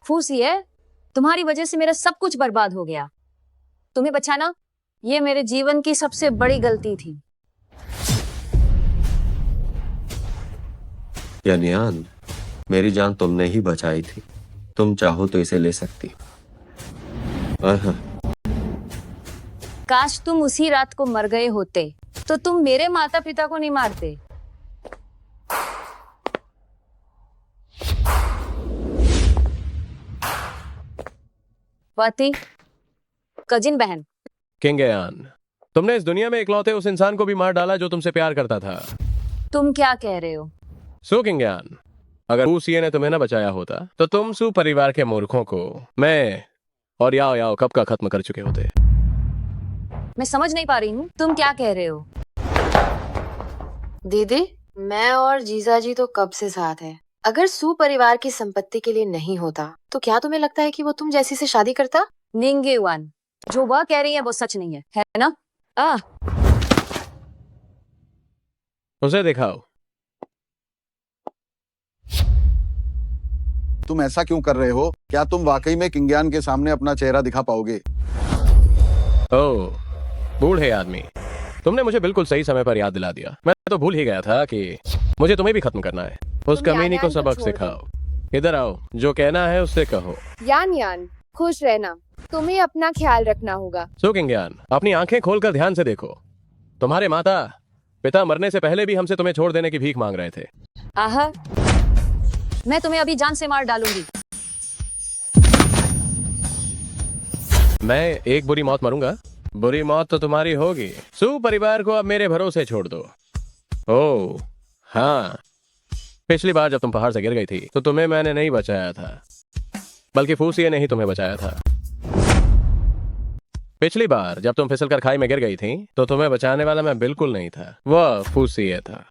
फूसी है, तुम्हारी वजह से मेरा सब कुछ बर्बाद हो गया। तुम्हें बचाना ये मेरे जीवन की सबसे बड़ी गलती थी। यानियान, मेरी जान तुमने ही बचाई थी। तुम चाहो तो इसे ले सकती। काश तुम उसी रात को मर गए होते तो तुम मेरे माता पिता को नहीं मारते। वाती, कजिन बहन। किंगयान, तुमने इस दुनिया में इकलौते उस इंसान को भी मार डाला जो तुमसे प्यार करता था। तुम क्या कह रहे हो? सो किंगयान, अगर फूसिए ने तुम्हें न बचाया होता तो तुम सु परिवार के मूर्खों को मैं और याओ याओ कब का खत्म कर चुके होते। मैं समझ नहीं पा रही हूँ तुम क्या कह रहे हो। दीदी, मैं और जीजाजी तो कब से साथ हैं। अगर सु परिवार की संपत्ति के लिए नहीं होता तो क्या तुम्हें लगता है कि वो तुम जैसी से शादी करता? निंगेवान, जो वह कह रही है वो सच नहीं है ना? उसे दिखाओ। तुम ऐसा क्यों कर रहे हो? क्या तुम वाकई में किंगयान के सामने अपना चेहरा दिखा पाओगे? ओह, बूढ़े आदमी, तुमने मुझे बिल्कुल सही समय पर याद दिला दिया। मैं तो भूल ही गया था कि मुझे तुम्हें भी खत्म करना है। उस कमीनी को सबक सिखाओ। इधर आओ, जो कहना है उससे कहो। यान, खुश रहना। तुम्हें अपना ख्याल रखना होगा। सो किंगयान, अपनी आंखें खोलकर ध्यान से देखो। तुम्हारे माता पिता मरने से पहले भी हमसे तुम्हें छोड़ देने की भीख मांग रहे थे। आहा, मैं तुम्हें अभी जान से मार डालूंगी। मैं एक बुरी मौत मरूंगा। बुरी मौत तो तुम्हारी होगी। सु परिवार को अब मेरे भरोसे छोड़ दो। ओह हाँ, पिछली बार जब तुम पहाड़ से गिर गई थी तो तुम्हें मैंने नहीं बचाया था, बल्कि फूसिए ने ही तुम्हें बचाया था। पिछली बार जब तुम फिसलकर खाई में गिर गई थी तो तुम्हें बचाने वाला मैं बिल्कुल नहीं था, वह फूसिए था।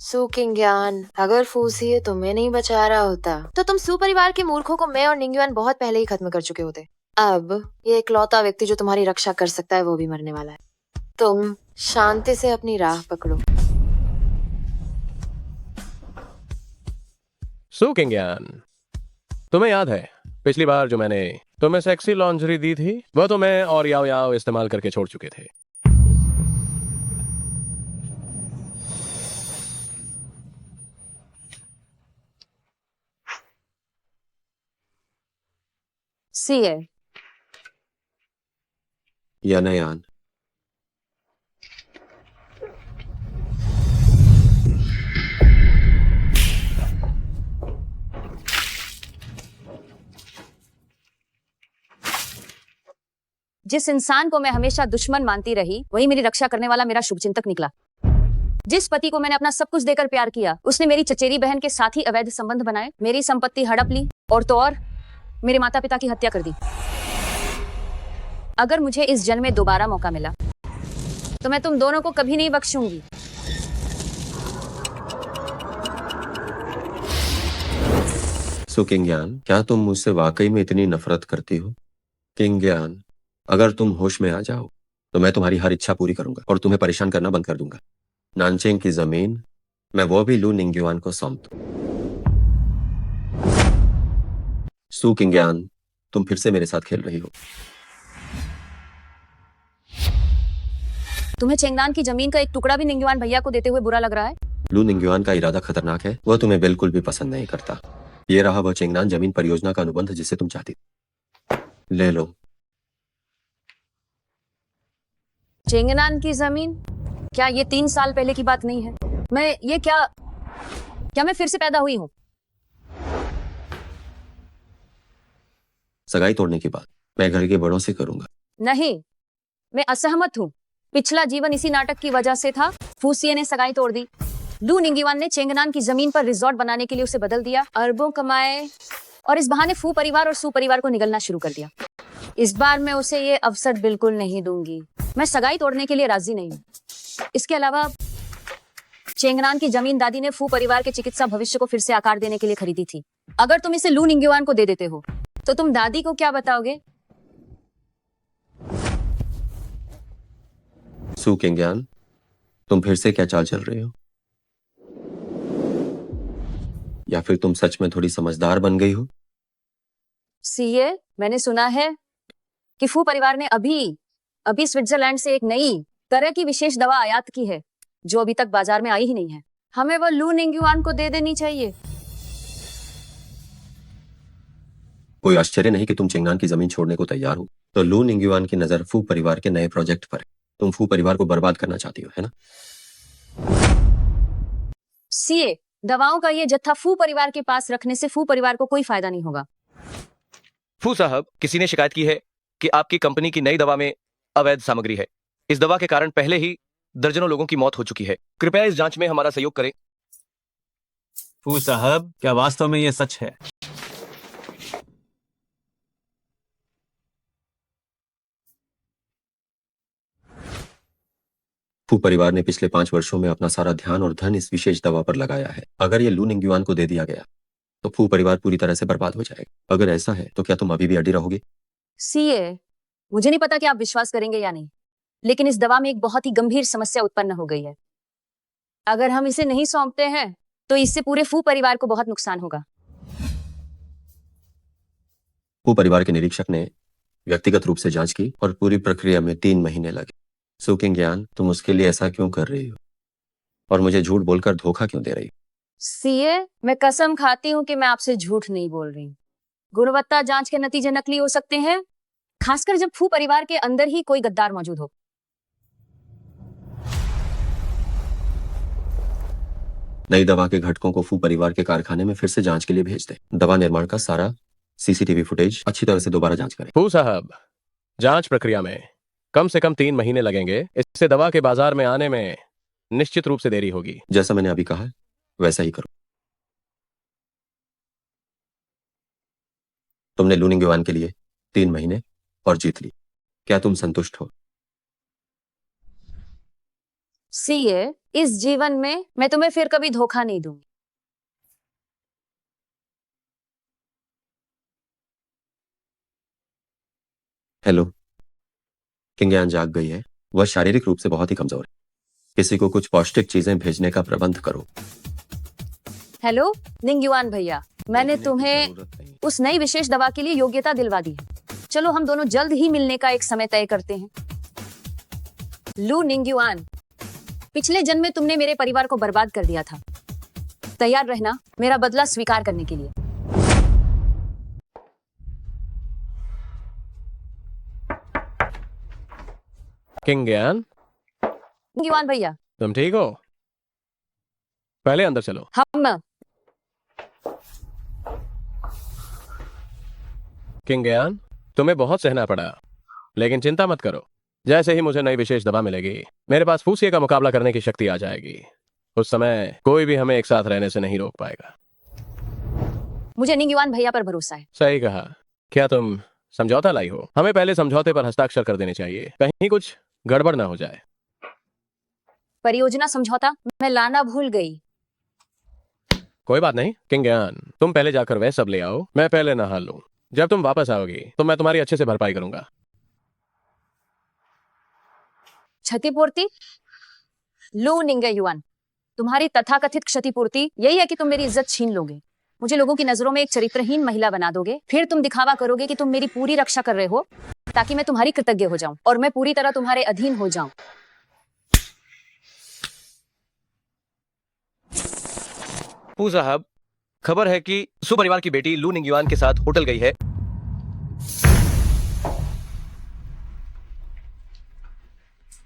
सु किंगयान, अगर फूसिए तुम्हें नहीं बचा रहा होता तो तुम सु परिवार के मूर्खों को मैं और निंगयान बहुत पहले ही खत्म कर चुके होते। अब ये इकलौता व्यक्ति जो तुम्हारी रक्षा कर सकता है वो भी मरने वाला है। तुम शांति से अपनी राह पकड़ो। सु किंगयान, तुम्हें याद है पिछली बार जो मैंने तुम्हें सेक्सी लॉन्जरी दी थी, वह तो मैं और याओ याओ इस्तेमाल करके छोड़ चुके थे। सी है यानयान, जिस इंसान को मैं हमेशा दुश्मन मानती रही वही मेरी रक्षा करने वाला मेरा शुभचिंतक निकला। जिस पति को मैंने अपना सब कुछ देकर प्यार किया उसने मेरी चचेरी बहन के साथ ही अवैध संबंध बनाए, मेरी संपत्ति हड़प ली और तो और मेरे माता पिता की हत्या कर दी। अगर मुझे इस जन्म में दोबारा मौका मिला तो मैं तुम दोनों को कभी नहीं बख्शूंगी। सो किंगयान, क्या तुम मुझसे वाकई में इतनी नफरत करती हो? किंगयान, अगर तुम होश में आ जाओ तो मैं तुम्हारी हर इच्छा पूरी करूंगा और तुम्हें परेशान करना बंद कर दूंगा। नानचेंग की जमीन मैं वो भी लू निंगयुआन को सौंप दूं। सु किंगयान, तुम फिर से मेरे साथ खेल रही हो। तुम्हें चेंगनान की जमीन का एक टुकड़ा भी निंगयुआन भैया को देते हुए बुरा लग रहा है? लू निंगयुआन का इरादा खतरनाक है, वह तुम्हें बिल्कुल भी पसंद नहीं करता। ये रहा वह चेंगनान जमीन परियोजना का अनुबंध जिसे तुम चाहती। ले लो। चेंगनान की जमीन? क्या ये 3 साल पहले की बात नहीं है? क्या मैं फिर से पैदा हुई हूँ? सगाई तोड़ने की बात मैं घर के बड़ों से करूंगा। नहीं, मैं असहमत हूँ। पिछला जीवन इसी नाटक की वजह से था। फूसिए ने सगाई तोड़ दी। लू निंगयुआन ने चेंगनान की जमीन पर रिजॉर्ट बनाने के लिए उसे बदल दिया, अरबों कमाए और इस बहाने फू परिवार और सु परिवार को निगलना शुरू कर दिया। इस बार मैं उसे ये अवसर बिल्कुल नहीं दूंगी। मैं सगाई तोड़ने के लिए राजी नहीं हूँ। इसके अलावा चेंगनान की जमीन दादी ने फू परिवार के चिकित्सा भविष्य को फिर से आकार देने के लिए खरीदी थी। अगर तुम इसे लू निंगयुआन को दे देते हो तो तुम दादी को क्या बताओगे? सु किंगयान, तुम फिर से क्या चाल चल रहे हो? या फिर तुम सच में थोड़ी समझदार बन गई हो? सीए, मैंने सुना है कि फू परिवार ने अभी अभी स्विट्जरलैंड से एक नई तरह की विशेष दवा आयात की है जो अभी तक बाजार में आई ही नहीं है। हमें वो लू निंगयुआन को दे देनी चाहिए। कोई आश्चर्य नहीं कि तुम चेंगनान की जमीन छोड़ने को तैयार हो। तो लू निंगयुआन की नजर फू परिवार के नए प्रोजेक्ट पर है। तुम फू परिवार को बर्बाद करना चाहती हो, है ना? सीए, दवाओं का ये जत्था फू परिवार के पास रखने से फू परिवार को कोई फायदा नहीं होगा। फू साहब, किसी ने शिकायत की है कि आपकी कंपनी की नई दवा में अवैध सामग्री है। इस दवा के कारण पहले ही दर्जनों लोगों की मौत हो चुकी है। कृपया इस जांच में हमारा सहयोग करें। फू साहब, क्या वास्तव में ये सच है? फू परिवार ने पिछले 5 वर्षों में अपना सारा ध्यान और धन इस विशेष दवा पर लगाया है। अगर ये लू निंगयुआन को दे दिया गया तो फू परिवार पूरी तरह से बर्बाद हो जाएगा। अगर ऐसा है तो क्या तुम अभी भी अड़ी रहोगे? सीए, मुझे नहीं पता कि आप विश्वास करेंगे या नहीं, लेकिन इस दवा में एक बहुत ही गंभीर समस्या उत्पन्न हो गई है। अगर हम इसे नहीं सौंपते हैं तो इससे पूरे फू परिवार को बहुत नुकसान होगा। फू परिवार के निरीक्षक ने व्यक्तिगत रूप से जांच की और पूरी प्रक्रिया में 3 महीने लगे। सू किंगयान, तुम उसके लिए ऐसा क्यों कर रही हो और मुझे झूठ बोलकर धोखा क्यों दे रही हो? सीए, मैं कसम खाती हूँ कि मैं आपसे झूठ नहीं बोल रही। गुणवत्ता जांच के नतीजे नकली हो सकते हैं, खासकर जब फू परिवार के अंदर ही कोई गद्दार मौजूद हो। नई दवा के घटकों को फू परिवार के कारखाने में फिर से जांच के लिए भेज दें। दवा निर्माण का सारा सीसीटीवी फुटेज अच्छी तरह से दोबारा जांच करें। फू साहब, जांच प्रक्रिया में कम से कम 3 महीने लगेंगे। इससे दवा के बाजार में आने में निश्चित रूप से देरी होगी। जैसा मैंने अभी कहा वैसा ही करो। तुमने लू निंगयुआन के लिए 3 महीने और जीत ली। क्या तुम संतुष्ट हो? सीए, इस जीवन में मैं तुम्हें फिर कभी धोखा नहीं दूंगी। हेलो, किंगयान जाग गई है। वह शारीरिक रूप से बहुत ही कमजोर है। किसी को कुछ पौष्टिक चीजें भेजने का प्रबंध करो। हेलो निंगयुआन भैया, मैंने तुम्हें जरूरत नहीं। उस नई विशेष दवा के लिए योग्यता दिलवा दी है। चलो हम दोनों जल्द ही मिलने का एक समय तय करते हैं। लू निंगयुआन, पिछले जन्म में तुमने मेरे परिवार को बर्बाद कर दिया था। तैयार रहना मेरा बदला स्वीकार करने के लिए। किंगयान, निंगयुआन भैया, तुम ठीक हो? पहले अंदर चलो। हम किंगयान, तुम्हें बहुत सहना पड़ा, लेकिन चिंता मत करो। जैसे ही मुझे नई विशेष दवा मिलेगी, मेरे पास फूसिए का मुकाबला करने की शक्ति आ जाएगी। उस समय कोई भी हमें एक साथ रहने से नहीं रोक पाएगा। मुझे निंगयुआन भैया पर भरोसा है। सही कहा। क्या तुम समझौता लाई हो? हमें पहले समझौते पर हस्ताक्षर कर देने चाहिए, कहीं कुछ गड़बड़ ना हो जाए। परियोजना समझौता मैं लाना भूल गई। कोई बात नहीं किंगयान, तुम पहले जाकर वह सब ले आओ, मैं पहले नहा लूं। जब तुम वापस आओगी तो मैं तुम्हारी अच्छे से भरपाई करूंगा। क्षतिपूर्ति? लू निंगयुआन, तुम्हारी तथाकथित क्षतिपूर्ति यही है कि तुम मेरी इज्जत छीन लोगे, मुझे लोगों की नजरों में एक चरित्रहीन महिला बना दोगे, फिर तुम दिखावा करोगे कि तुम मेरी पूरी रक्षा कर रहे हो ताकि मैं तुम्हारी कृतज्ञ हो जाऊं और मैं पूरी तरह तुम्हारे अधीन हो जाऊं। फू साहब, खबर है कि सू परिवार की बेटी लू निंगयुआन के साथ होटल गई है।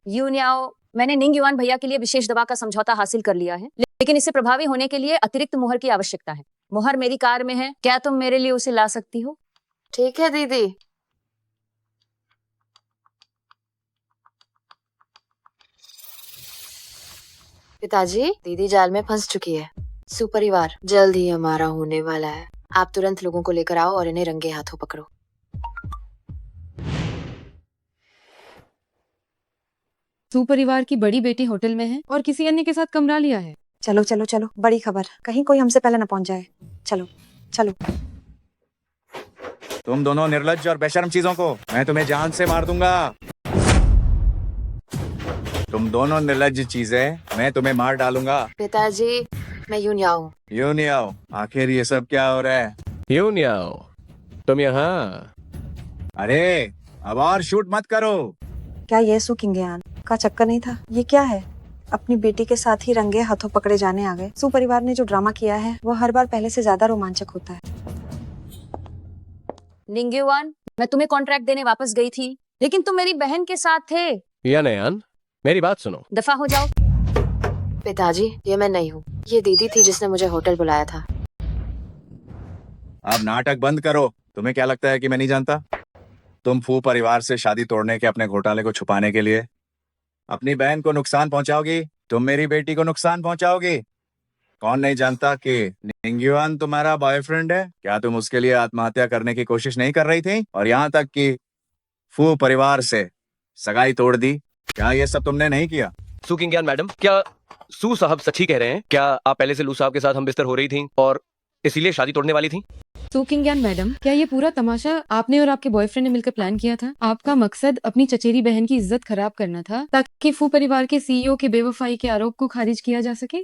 यून्याओ, मैंने निंगयुआन भैया के लिए विशेष दवा का समझौता हासिल कर लिया है, लेकिन इसे प्रभावी होने के लिए अतिरिक्त मुहर की आवश्यकता है। मुहर मेरी कार में है, क्या तुम मेरे लिए उसे ला सकती हो? ठीक है दीदी। पिताजी, दीदी जाल में फंस चुकी है। सुपरिवार जल्द ही हमारा होने वाला है। आप तुरंत लोगों को लेकर आओ और इन्हें रंगे हाथों पकड़ो। सुपरिवार की बड़ी बेटी होटल में है और किसी अन्य के साथ कमरा लिया है। चलो चलो चलो, बड़ी खबर, कहीं कोई हमसे पहले न पहुंच जाए। चलो चलो। तुम दोनों निर्लज्ज और बेशर्म चीजों को मैं तुम्हें जान से मार दूंगा। तुम दोनों निर्लज्ज चीजें, मैं तुम्हें मार डालूंगा। पिताजी, मैं यूनिया हूँ। यूं नहीं आओ, आखिर ये सब क्या हो रहा है? यूनियाओ, तुम यहाँ। अरे अब और शूट मत करो। क्या ये सु किंगयान का चक्कर नहीं था? ये क्या है? अपनी बेटी के साथ ही रंगे हाथों पकड़े जाने आ गए। सु परिवार ने जो ड्रामा किया है वो हर बार पहले से ज्यादा रोमांचक होता है। निंग्युआन, मैं तुम्हें कॉन्ट्रैक्ट देने वापस गई थी, लेकिन तुम मेरी बहन के साथ थे। यानयान, मेरी बात सुनो। दफा हो जाओ। पिताजी, ये मैं नहीं हूँ, ये दीदी थी जिसने मुझे होटल बुलाया था। अब नाटक बंद करो। तुम्हें क्या लगता है कि मैं नहीं जानता? तुम फू परिवार से शादी तोड़ने के अपने घोटाले को छुपाने के लिए अपनी बहन को नुकसान पहुंचाओगी। तुम मेरी बेटी को नुकसान पहुंचाओगी। कौन नहीं जानता कि निंग्युआन तुम्हारा बॉयफ्रेंड है? क्या तुम उसके लिए आत्महत्या करने की कोशिश नहीं कर रही थी? और यहाँ तक कि फू परिवार से सगाई तोड़ दी। क्या ये सब तुमने नहीं किया? सू किंगयान मैडम, क्या सू साहब सच ही कह रहे हैं? क्या आप पहले से लू साहब के साथ हम बिस्तर हो रही थी और इसीलिए शादी तोड़ने वाली थी? सु किंगयान मैडम, क्या ये पूरा तमाशा आपने और आपके बॉयफ्रेंड ने मिलकर प्लान किया था? आपका मकसद अपनी चचेरी बहन की इज्जत खराब करना था ताकि फू परिवार के सीईओ के बेवफाई के आरोप को खारिज किया जा सके?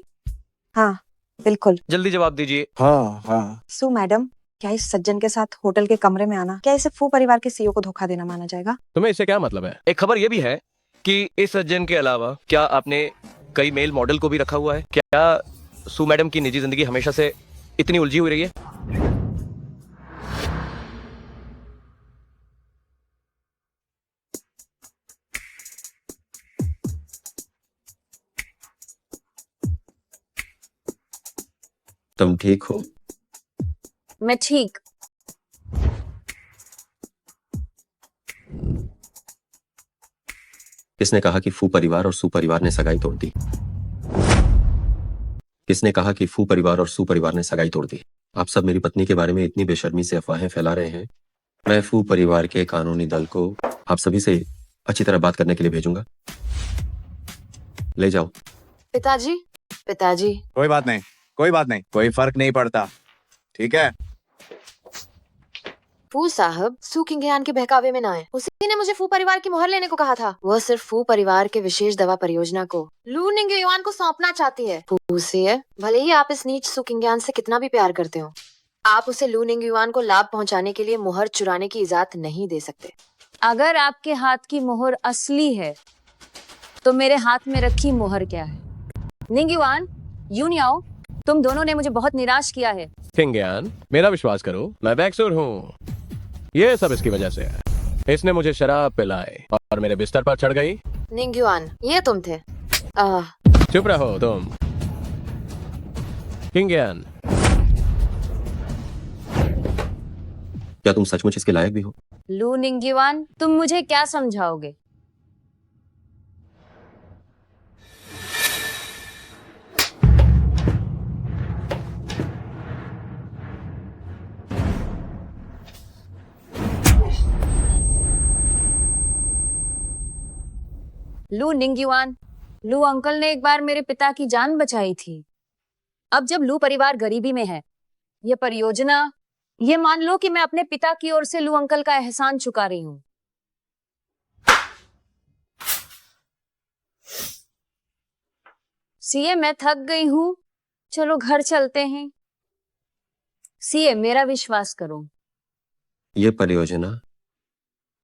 हाँ बिल्कुल। जल्दी जवाब दीजिए। हाँ। सु मैडम, क्या इस सज्जन के साथ होटल के कमरे में आना, क्या इसे फू परिवार के सीईओ को धोखा देना माना जाएगा? तुम्हें इससे क्या मतलब है? एक खबर यह भी है कि इस सज्जन के अलावा क्या आपने कई मेल मॉडल को भी रखा हुआ है? क्या सू मैडम की निजी जिंदगी हमेशा से इतनी उलझी हुई रही है? तुम ठीक हो? मैं ठीक। किसने कहा कि फू परिवार और सु परिवार ने सगाई तोड़ दी? किसने कहा कि फू परिवार और सु परिवार ने सगाई तोड़ दी? आप सब मेरी पत्नी के बारे में इतनी बेशर्मी से अफवाहें फैला रहे हैं। मैं फू परिवार के कानूनी दल को आप सभी से अच्छी तरह बात करने के लिए भेजूंगा। ले जाओ। पिताजी, पिताजी, कोई बात नहीं, कोई बात नहीं, कोई फर्क नहीं पड़ता। ठीक है? फू साहब सू किंगयान के बहकावे में ना आए। उसी ने मुझे फू परिवार की मोहर लेने को कहा था। वह सिर्फ फू परिवार के विशेष दवा परियोजना को लू निंग्युआन को सौंपना चाहती है। फू से भले ही आप इस नीच सू किंगयान से कितना भी प्यार करते हो, आप उसे लू निंग्युआन को लाभ पहुंचाने के लिए मोहर चुराने की इजाजत नहीं दे सकते। अगर आपके हाथ की मोहर असली है, तो मेरे हाथ में रखी मोहर क्या है? निंग्युआन, यूनियाओ, तुम दोनों ने मुझे बहुत निराश किया है। किंगयान, मेरा विश्वास करो, मैं बेकसूर हूँ। ये सब इसकी वजह से है। इसने मुझे शराब पिलाई और मेरे बिस्तर पर चढ़ गई। निंग्युआन, ये तुम थे? चुप रहो तुम। किंगयान, क्या तुम सचमुच इसके लायक भी हो? लू निंग्युआन, तुम मुझे क्या समझाओगे? लू निंग्युआन, लू अंकल ने एक बार मेरे पिता की जान बचाई थी। अब जब लू परिवार गरीबी में है, ये परियोजना, ये मान लो कि मैं अपने पिता की ओर से लू अंकल का एहसान चुका रही हूँ। सीए, मैं थक गई हूँ, चलो घर चलते हैं। सीए, मेरा विश्वास करो। ये परियोजना,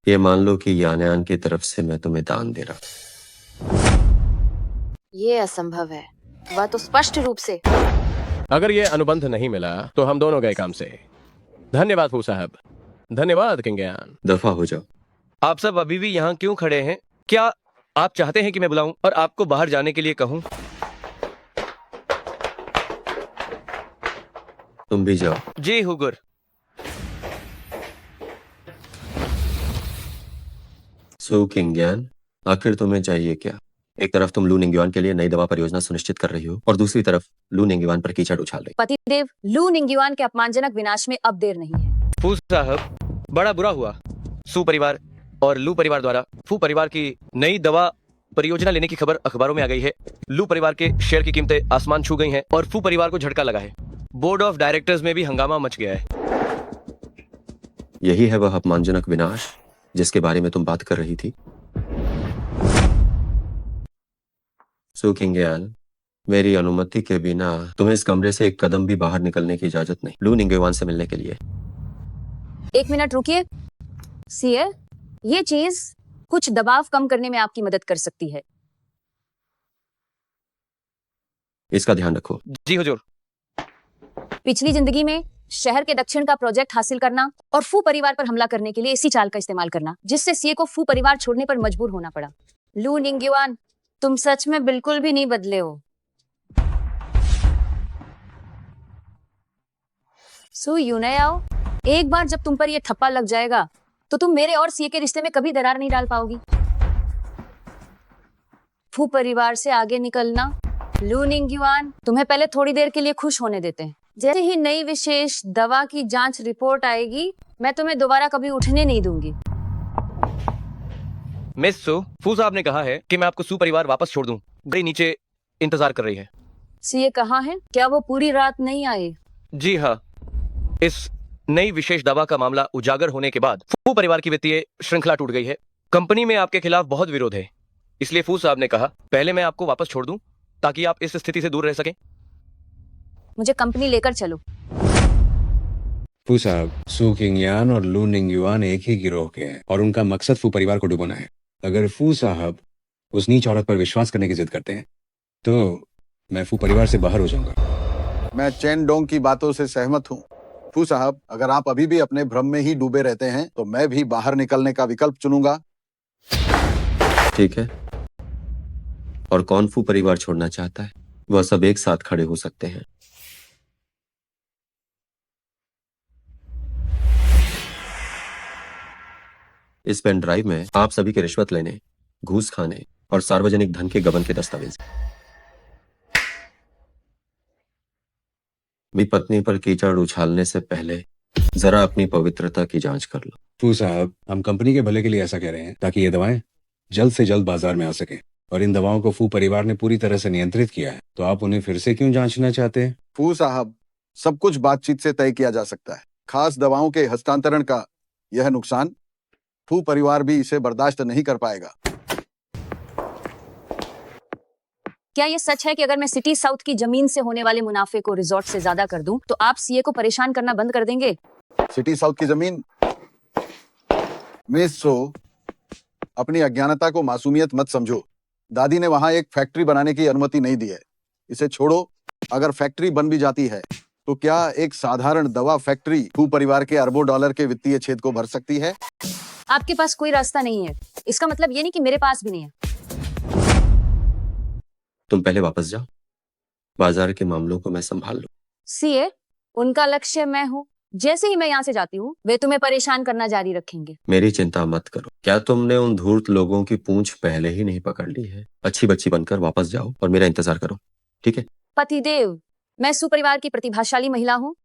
ये मान लो कि यानयान की तरफ से मैं तुम्हें दान दे रहा हूं। ये असंभव है। वह तो स्पष्ट रूप से। अगर ये अनुबंध नहीं मिला तो हम दोनों गए काम से। धन्यवाद फू साहब। धन्यवाद किंगयान। दफा हो जाओ। आप सब अभी भी यहाँ क्यों खड़े हैं? क्या आप चाहते हैं कि मैं बुलाऊं और आपको बाहर जाने के लिए कहूं? तुम भी जाओ। जी हुगुर। सु किंगयान, आखिर तुम्हें चाहिए क्या? एक तरफ तुम लू निंग्युआन के लिए नई दवा परियोजना सुनिश्चित कर रही हो और दूसरी तरफ लू निंग्युआन पर कीचड़ उछाल रही। पतिदेव, लू निंग्युआन के अपमानजनक विनाश में अब देर नहीं है। फू साहब, बड़ा बुरा हुआ। सू परिवार और लू परिवार द्वारा फू परिवार की नई दवा परियोजना लेने की खबर अखबारों में आ गई है। लू परिवार के शेयर की कीमतें आसमान छू गई हैं और फू परिवार को झटका लगा है। बोर्ड ऑफ डायरेक्टर्स में भी हंगामा मच गया है। यही है वह अपमानजनक विनाश जिसके बारे में तुम बात कर रही थी। सु किंगयान, मेरी अनुमति के बिना तुम्हें इस कमरे से एक कदम भी बाहर निकलने की इजाजत नहीं। लू निंगेवान से मिलने के लिए। एक मिनट रुकिए। सीए, ये चीज कुछ दबाव कम करने में आपकी मदद कर सकती है। इसका ध्यान रखो। जी हुजूर। पिछली जिंदगी में शहर के दक्षिण का प्रोजेक्ट हासिल करना और फू परिवार पर हमला करने के लिए इसी चाल का इस्तेमाल करना, जिससे सीए को फू परिवार छोड़ने पर मजबूर होना पड़ा। लू निंगयुआन, तुम सच में बिल्कुल भी नहीं बदले हो। सु यूनयाओ, एक बार जब तुम पर यह ठप्पा लग जाएगा तो तुम मेरे और सीए के रिश्ते में कभी दरार नहीं डाल पाओगी। फू परिवार से आगे निकलना। लू निंगयुआन, तुम्हें पहले थोड़ी देर के लिए खुश होने देते हैं। जैसे ही नई विशेष दवा की जांच रिपोर्ट आएगी, मैं तुम्हें दोबारा कभी उठने नहीं दूंगी। मिस सु, फू साहब ने कहा है कि मैं आपको सु परिवार वापस छोड़ दूं। गई नीचे इंतजार कर रही है। सीए कहाँ है? क्या वो पूरी रात नहीं आए? जी हाँ, इस नई विशेष दवा का मामला उजागर होने के बाद फू परिवार की वित्तीय श्रृंखला टूट गई है। कंपनी में आपके खिलाफ बहुत विरोध है, इसलिए फू साहब ने कहा पहले मैं आपको वापस छोड़ दूं ताकि आप इस स्थिति से दूर रह सकें। मुझे कंपनी लेकर चलो। फू साहब, सु किंगयान और लू निंगयुआन एक ही गिरोह के हैं और उनका मकसद फू परिवार को डुबोना है। अगर फू साहब उस नीच औरत पर विश्वास करने की जिद करते हैं तो मैं फू परिवार से बाहर हो जाऊंगा। मैं चेन डोंग की बातों से सहमत हूँ। फू साहब, अगर आप अभी भी अपने भ्रम में ही डूबे रहते हैं तो मैं भी बाहर निकलने का विकल्प चुनूंगा। ठीक है। और कौन फू परिवार छोड़ना चाहता है? वह सब एक साथ खड़े हो सकते हैं। इस पेन ड्राइव में आप सभी के रिश्वत लेने, घूस खाने और सार्वजनिक धन के गबन के दस्तावेज। मेरी पत्नी पर कीचड़ उछालने से पहले जरा अपनी पवित्रता की जांच कर लो। फू साहब, हम कंपनी के भले के लिए ऐसा कह रहे हैं ताकि ये दवाएं जल्द से जल्द बाजार में आ सके, और इन दवाओं को फू परिवार ने पूरी तरह से नियंत्रित किया है, तो आप उन्हें फिर से क्यों जांचना चाहते हैं? फू साहब, सब कुछ बातचीत से तय किया जा सकता है। खास दवाओं के हस्तांतरण का यह नुकसान फू परिवार भी इसे बर्दाश्त नहीं कर पाएगा। क्या ये सच है कि अगर मैं सिटी साउथ की जमीन से होने वाले मुनाफे को रिजॉर्ट से ज्यादा कर दूं तो आप सीए को परेशान करना बंद कर देंगे? सिटी साउथ की जमीन? मिस सो, अपनी अज्ञानता को मासूमियत मत समझो। दादी ने वहां एक फैक्ट्री बनाने की अनुमति नहीं दी है। इसे छोड़ो। अगर फैक्ट्री बन भी जाती है तो क्या एक साधारण दवा फैक्ट्री फू परिवार के अरबों डॉलर के वित्तीय छेद को भर सकती है? आपके पास कोई रास्ता नहीं है। इसका मतलब ये नहीं कि मेरे पास भी नहीं है। तुम पहले वापस जाओ। बाजार के मामलों को मैं संभाल लूं। सीए, उनका लक्ष्य मैं हूँ। जैसे ही मैं यहाँ से जाती हूँ वे तुम्हें परेशान करना जारी रखेंगे। मेरी चिंता मत करो। क्या तुमने उन धूर्त लोगों की पूंछ पहले ही नहीं पकड़ ली है? अच्छी बच्ची बनकर वापस जाओ और मेरा इंतजार करो, ठीक है? पतिदेव, मैं सुपरिवार की प्रतिभाशाली महिला हूँ।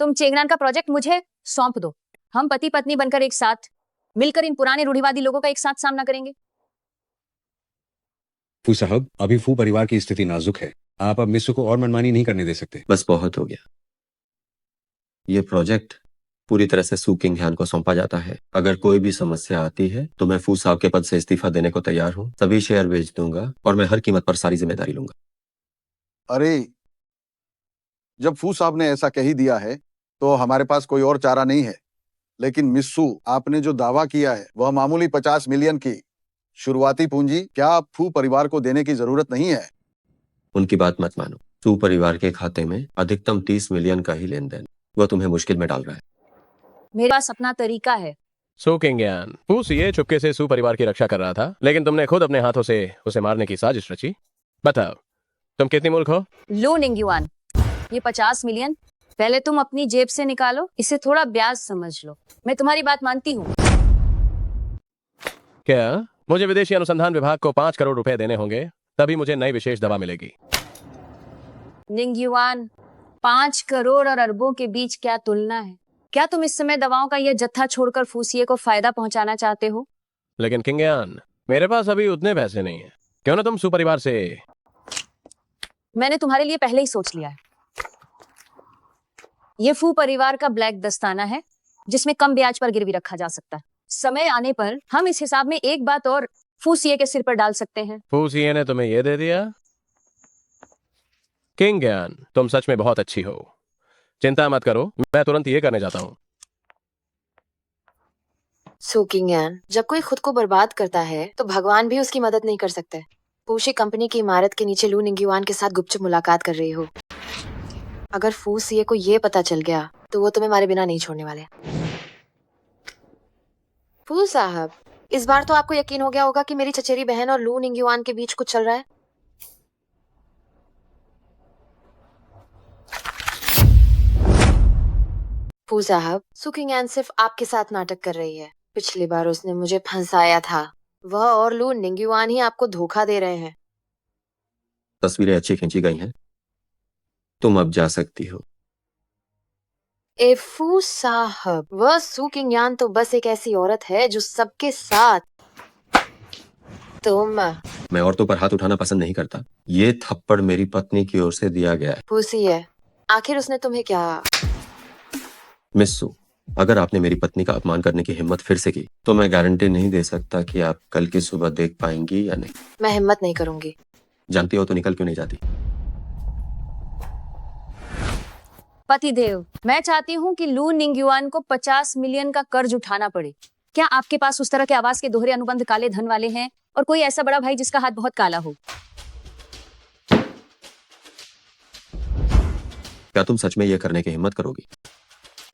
तुम चेंगनान का प्रोजेक्ट मुझे सौंप दो। हम पति पत्नी बनकर एक साथ मिलकर इन पुराने रूढ़िवादी लोगों का एक साथ सामना करेंगे। फू साहब, अभी फू परिवार की स्थिति नाजुक है। आप अब मिस्सू को और मनमानी नहीं करने दे सकते। बस बहुत हो गया। ये प्रोजेक्ट पूरी तरह से सु किंगयान को सौंपा जाता है। अगर कोई भी समस्या आती है तो मैं फू साहब के पद से इस्तीफा देने को तैयार हूँ। सभी शेयर बेच दूंगा और मैं हर कीमत पर सारी जिम्मेदारी लूंगा। अरे, जब फू साहब ने ऐसा कह ही दिया है तो हमारे पास कोई और चारा नहीं है। लेकिन मिस्सू, आपने जो दावा किया है वह मामूली 50 मिलियन की शुरुआती पूंजी क्या फू परिवार को देने की जरूरत नहीं है? उनकी बात मत मानो। सु परिवार के खाते में अधिकतम 30 मिलियन का ही लेन देन, वह तुम्हें मुश्किल में डाल रहा है। मेरे पास अपना तरीका है। सु किंगयान, फू सीए चुपके से सु परिवार की रक्षा कर रहा था, लेकिन तुमने खुद अपने हाथों से उसे मारने की साजिश रची। बताओ, तुम कितनी मूर्ख हो? लो निंगयुआन, ये 50 मिलियन पहले तुम अपनी जेब से निकालो। इसे थोड़ा ब्याज समझ लो। मैं तुम्हारी बात मानती हूँ। क्या मुझे विदेशी अनुसंधान विभाग को 5 करोड़ रुपए देने होंगे, तभी मुझे नई विशेष दवा मिलेगी? निंगयुआन, 5 करोड़ और अरबों के बीच क्या तुलना है? क्या तुम इस समय दवाओं का यह जत्था छोड़कर फूसिए को फायदा पहुंचाना चाहते हो? लेकिन किंगयान, मेरे पास अभी उतने पैसे नहीं है। क्यों ना तुम सु परिवार से... मैंने तुम्हारे लिए पहले ही सोच लिया है। ये फू परिवार का ब्लैक दस्ताना है जिसमें कम ब्याज पर गिरवी रखा जा सकता है। समय आने पर हम इस हिसाब में एक बात और फूसिए के सिर पर डाल सकते हैं। फूसिए ने तुम्हें ये दे दिया? किंग ज्ञान, तुम सच में बहुत अच्छी हो। चिंता मत करो, मैं तुरंत ये करने जाता हूँ। सू किंगयान, जब कोई खुद को बर्बाद करता है तो भगवान भी उसकी मदद नहीं कर सकते। फूशी कंपनी की इमारत के नीचे लू निंगयुआन के साथ गुपचुप मुलाकात कर रही हो। अगर फू सीए को ये पता चल गया तो वो तुम्हें मारे बिना नहीं छोड़ने वाले। फू साहब, इस बार तो आपको यकीन हो गया होगा कि मेरी चचेरी बहन और लू निंगयुआन के बीच कुछ चल रहा है। फू साहब, सू किंगयान सिर्फ आपके साथ नाटक कर रही है। पिछली बार उसने मुझे फंसाया था। वह और लू निंगयुआन ही आपको धोखा दे रहे हैं। तस्वीरें अच्छी खींची गई हैं, तुम अब जा सकती हो। एफू साहब, वह सू किंगयान तो बस एक ऐसी औरत है जो सबके साथ तुम मैं औरतों पर हाथ उठाना पसंद नहीं करता। ये थप्पड़ मेरी पत्नी की ओर से दिया गया है। फूसी है। आखिर उसने तुम्हें क्या? मिस सू, अगर आपने मेरी पत्नी का अपमान करने की हिम्मत फिर से की तो मैं गारंटी नहीं दे सकता कि आप कल की सुबह देख पाएंगी या नहीं। मैं हिम्मत नहीं करूंगी। जानती हो तो निकल क्यों नहीं जाती? पतिदेव, मैं चाहती हूँ कि लू निंगयुआन को 50 मिलियन का कर्ज उठाना पड़े। क्या आपके पास उस तरह के आवाज के दोहरे अनुबंध काले धन वाले हैं और कोई ऐसा बड़ा भाई जिसका हाथ बहुत काला हो? क्या तुम सच में ये करने की हिम्मत करोगी?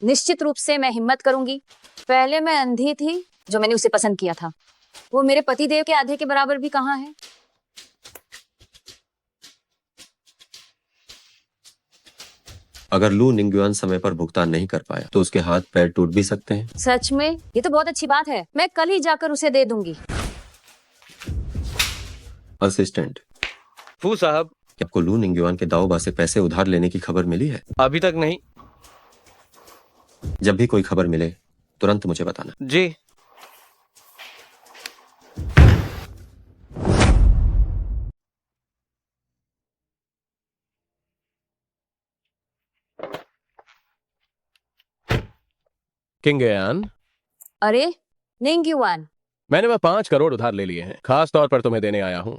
निश्चित रूप से मैं हिम्मत करूंगी। पहले मैं अंधी थी जो मैंने उसे पसंद किया था। वो मेरे पतिदेव के आधे के बराबर भी कहाँ है। अगर लू निंगयुआन समय पर भुगतान नहीं कर पाया तो उसके हाथ पैर टूट भी सकते हैं। सच में? ये तो बहुत अच्छी बात है। मैं कल ही जाकर उसे दे दूंगी। असिस्टेंट, फू साहब, क्या आपको लू निंगयुआन के दाओबा से पैसे उधार लेने की खबर मिली है? अभी तक नहीं। जब भी कोई खबर मिले तुरंत मुझे बताना। जी। किंग ज्ञान, अरे निंगयुआन, मैंने वह 5 करोड़ उधार ले लिए हैं, खास तौर पर तुम्हें देने आया हूँ।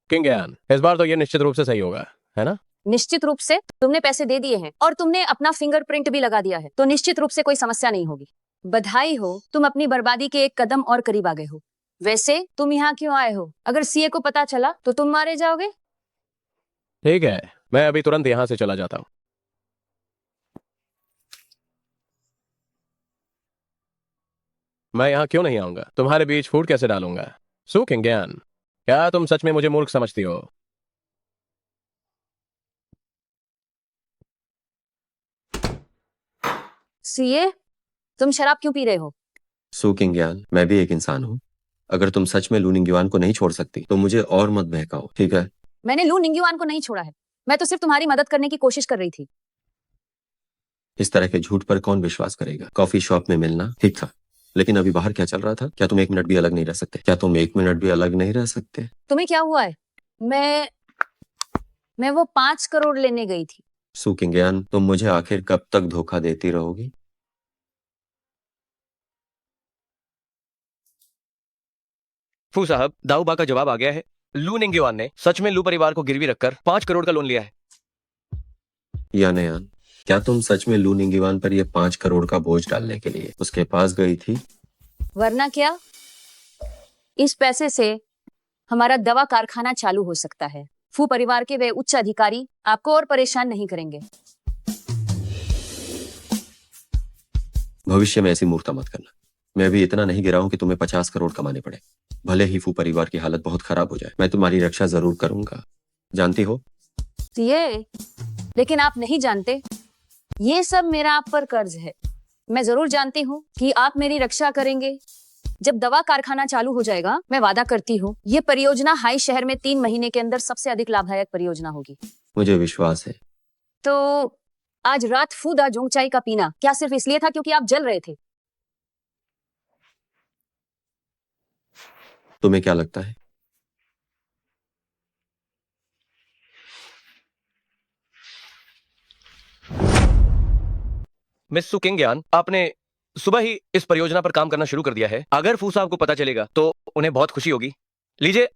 किंग ज्ञान, इस बार तो ये निश्चित रूप से सही होगा, है ना? निश्चित रूप से तुमने पैसे दे दिए हैं और तुमने अपना फिंगरप्रिंट भी लगा दिया है, तो निश्चित रूप से कोई समस्या नहीं होगी। बधाई हो, तुम अपनी बर्बादी के एक कदम और करीब आ गए हो। वैसे तुम यहाँ क्यों आए हो? अगर सीए को पता चला तो तुम मारे जाओगे। ठीक है, मैं अभी तुरंत यहाँ से चला जाता हूँ। मैं यहाँ क्यों नहीं आऊंगा? तुम्हारे बीच फूट कैसे डालूंगा? सू किंग ज्ञान, क्या तुम सच में मुझे मूर्ख समझती हो? सीए, तुम शराब क्यों पी रहे हो? सू किंगयान, मैं भी एक इंसान हूँ। अगर तुम सच में लू निंगयुआन को नहीं छोड़ सकती तो मुझे और मत बहकाओ, ठीक है? मैंने लू निंगयुआन को नहीं छोड़ा है। मैं तो सिर्फ तुम्हारी मदद करने की कोशिश कर रही थी। इस तरह के झूठ पर कौन विश्वास करेगा? कॉफी शॉप में मिलना ठीक था, लेकिन अभी बाहर क्या चल रहा था? क्या तुम 1 मिनट भी अलग नहीं रह सकते? क्या तुम 1 मिनट भी अलग नहीं रह सकते? तुम्हें क्या हुआ है? मैं वो 5 करोड़ लेने गई थी। सू किंगयान, तुम मुझे आखिर कब तक धोखा देती रहोगी? फू साहब, दाऊबा का जवाब आ गया है। लू निंगयुआन ने सच में लू परिवार को गिरवी रखकर 5 करोड़ का लोन लिया है। यानयान, क्या तुम सच में लू निंगयुआन पर ये 5 करोड़ का बोझ डालने के लिए उसके पास गई थी? वरना क्या? इस पैसे से हमारा दवा कारखाना चालू हो सकता है। फू परिवार के वे उच्च अधिकारी आपको और परेशान नहीं करेंगे। भविष्य में ऐसी मूर्खता मत करना। मैं अभी इतना नहीं गिरा हूं कि तुम्हें 50 करोड़ कमाने पड़े। भले ही फू परिवार की हालत बहुत खराब हो जाए, मैं तुम्हारी रक्षा जरूर करूंगा, जानती हो? ये लेकिन आप नहीं जानते, ये सब मेरा आप पर कर्ज है। मैं जरूर जानती हूँ कि आप मेरी रक्षा करेंगे। जब दवा कारखाना चालू हो जाएगा, मैं वादा करती हूँ ये परियोजना हाई शहर में 3 महीने के अंदर सबसे अधिक लाभदायक परियोजना होगी। मुझे विश्वास है। तो आज रात फू दा जोंग चाय का पीना क्या सिर्फ इसलिए था क्योंकि आप जल रहे थे? तुम्हें क्या लगता है? मिस सू किंगयान, आपने सुबह ही इस परियोजना पर काम करना शुरू कर दिया है। अगर फू साहब को पता चलेगा तो उन्हें बहुत खुशी होगी। लीजिए,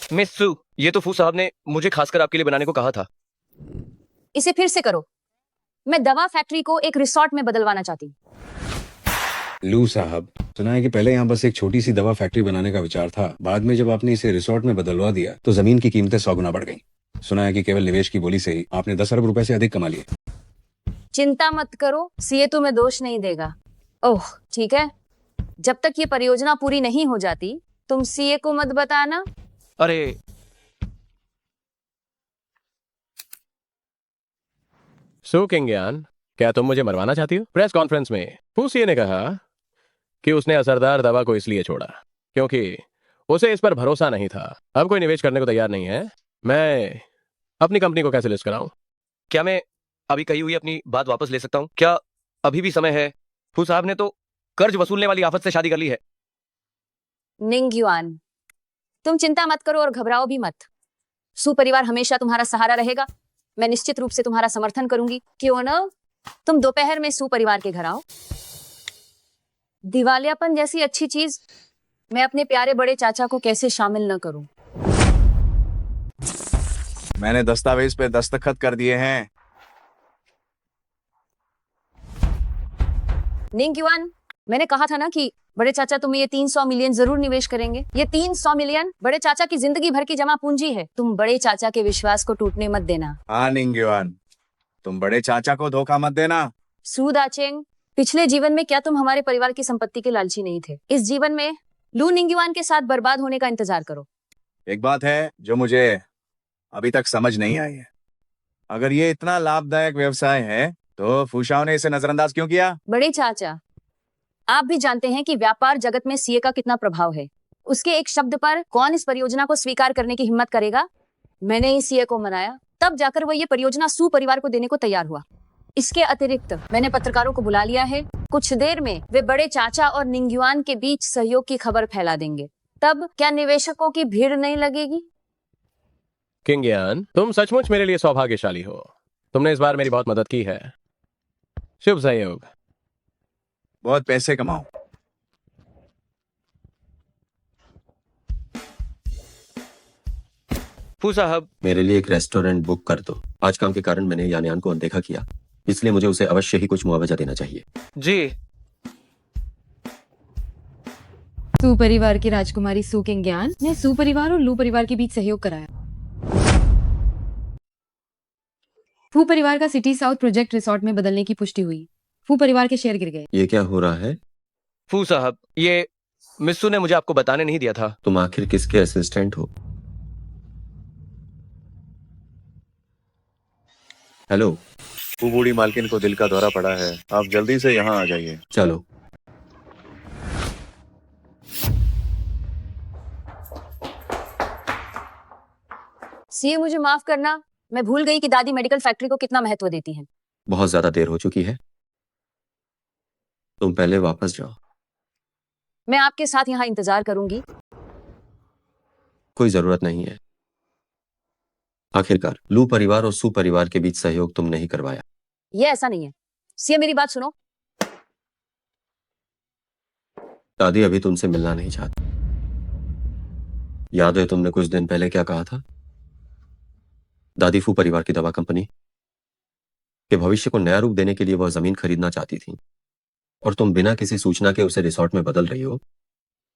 मिस सू, ये तो फू साहब ने मुझे खासकर आपके लिए बनाने को कहा था। इसे फिर से करो। मैं दवा फैक्ट्री को एक रिसोर्ट में बदलवाना चाहती हूँ। लू साहब, सुना है कि पहले यहाँ बस एक छोटी सी दवा फैक्ट्री बनाने का विचार था। बाद में जब आपने इसे रिसोर्ट में बदलवा दिया तो जमीन की कीमतें 100 गुना बढ़ गई। सुना है कि केवल निवेश की बोली से ही आपने 10 अरब रुपए से अधिक कमा लिए। चिंता मत करो, सीए तुम्हें दोष नहीं देगा। ओह ठीक है, जब तक ये परियोजना पूरी नहीं हो जाती तुम सीए को मत बताना। अरे सू किंगयान, क्या तुम मुझे मरवाना चाहती हो? प्रेस कॉन्फ्रेंस में फूसिए ने कहा कि उसने असरदार दवा को इसलिए छोड़ा क्योंकि उसे इस पर भरोसा नहीं था। अब कोई निवेश करने को तैयार नहीं है। मैं अपनी कंपनी को कैसे लिस्ट कराऊं? क्या मैं अभी कही हुई अपनी बात वापस ले सकता हूँ? क्या अभी भी समय है? फू साहब ने तो कर्ज वसूलने वाली आफत से शादी कर ली है। निंगयुआन, तुम चिंता मत करो और घबराओ भी मत। सू परिवार हमेशा तुम्हारा सहारा रहेगा। मैं निश्चित रूप से तुम्हारा समर्थन करूंगी। क्यों न तुम दोपहर में सू परिवार के घर आओ। दिवालियापन जैसी अच्छी चीज मैं अपने प्यारे बड़े चाचा को कैसे शामिल न करूं। मैंने दस्तावेज पे दस्तखत कर दिए हैं। निंगयुआन, मैंने कहा था ना कि बड़े चाचा तुम्हें ये 300 मिलियन जरूर निवेश करेंगे। ये 300 मिलियन बड़े चाचा की जिंदगी भर की जमा पूंजी है। तुम बड़े चाचा के विश्वास को टूटने मत देना। हाँ निंगयुआन, तुम बड़े चाचा को धोखा मत देना। सू दाचेंग, पिछले जीवन में क्या तुम हमारे परिवार की संपत्ति के लालची नहीं थे? इस जीवन में लू निंगयुआन के साथ बर्बाद होने का इंतजार करो। एक बात है जो मुझे अभी तक समझ नहीं आई है। अगर ये इतना लाभदायक व्यवसाय है तो फूशाओ ने इसे नजरअंदाज क्यों किया? बड़े चाचा, आप भी जानते हैं कि व्यापार जगत में सीए का कितना प्रभाव है। उसके एक शब्द पर कौन इस परियोजना को स्वीकार करने की हिम्मत करेगा? मैंने ही सीए को मनाया, तब जाकर वो ये परियोजना सू परिवार को देने को तैयार हुआ। इसके अतिरिक्त मैंने पत्रकारों को बुला लिया है। कुछ देर में वे बड़े चाचा और निंगयुआन के बीच सहयोग की खबर फैला देंगे। तब क्या निवेशकों की भीड़ नहीं लगेगी? किंगयान, तुम सचमुच मेरे लिए सौभाग्यशाली हो। तुमने इस बार मेरी बहुत मदद की है। शुभ सहयोग। बहुत पैसे कमाओ। फू साहब, मेरे लिए एक रेस्टोरेंट बुक कर दो। आज काम के कारण मैंने यानयान को अनदेखा किया, इसलिए मुझे उसे अवश्य ही कुछ मुआवजा देना चाहिए। जी। सू परिवार की राजकुमारी सू किंगयान ने सू परिवार और लू परिवार के बीच सहयोग कराया। फू परिवार का सिटी साउथ प्रोजेक्ट रिसोर्ट में बदलने की पुष्टि हुई। फू परिवार के शेयर गिर गए। ये क्या हो रहा है? फू साहब, ये मिस्सू ने मुझे आपको बताने नहीं दिया था। तुम आखिर किसके असिस्टेंट हो? हेलो। वो बूढ़ी मालकिन को दिल का दौरा पड़ा है, आप जल्दी से यहाँ आ जाइए। चलो। सीए मुझे माफ करना, मैं भूल गई कि दादी मेडिकल फैक्ट्री को कितना महत्व देती हैं। बहुत ज्यादा देर हो चुकी है, तुम पहले वापस जाओ। मैं आपके साथ यहाँ इंतजार करूंगी। कोई जरूरत नहीं है। आखिरकार लू परिवार और सू परिवार के बीच सहयोग तुमने ही करवाया। ये ऐसा नहीं है। सीए मेरी बात सुनो। दादी अभी तुमसे मिलना नहीं चाहती। याद है तुमने कुछ दिन पहले क्या कहा था? दादी फू परिवार की दवा कंपनी के भविष्य को नया रूप देने के लिए वह जमीन खरीदना चाहती थी और तुम बिना किसी सूचना के उसे रिसोर्ट में बदल रही हो।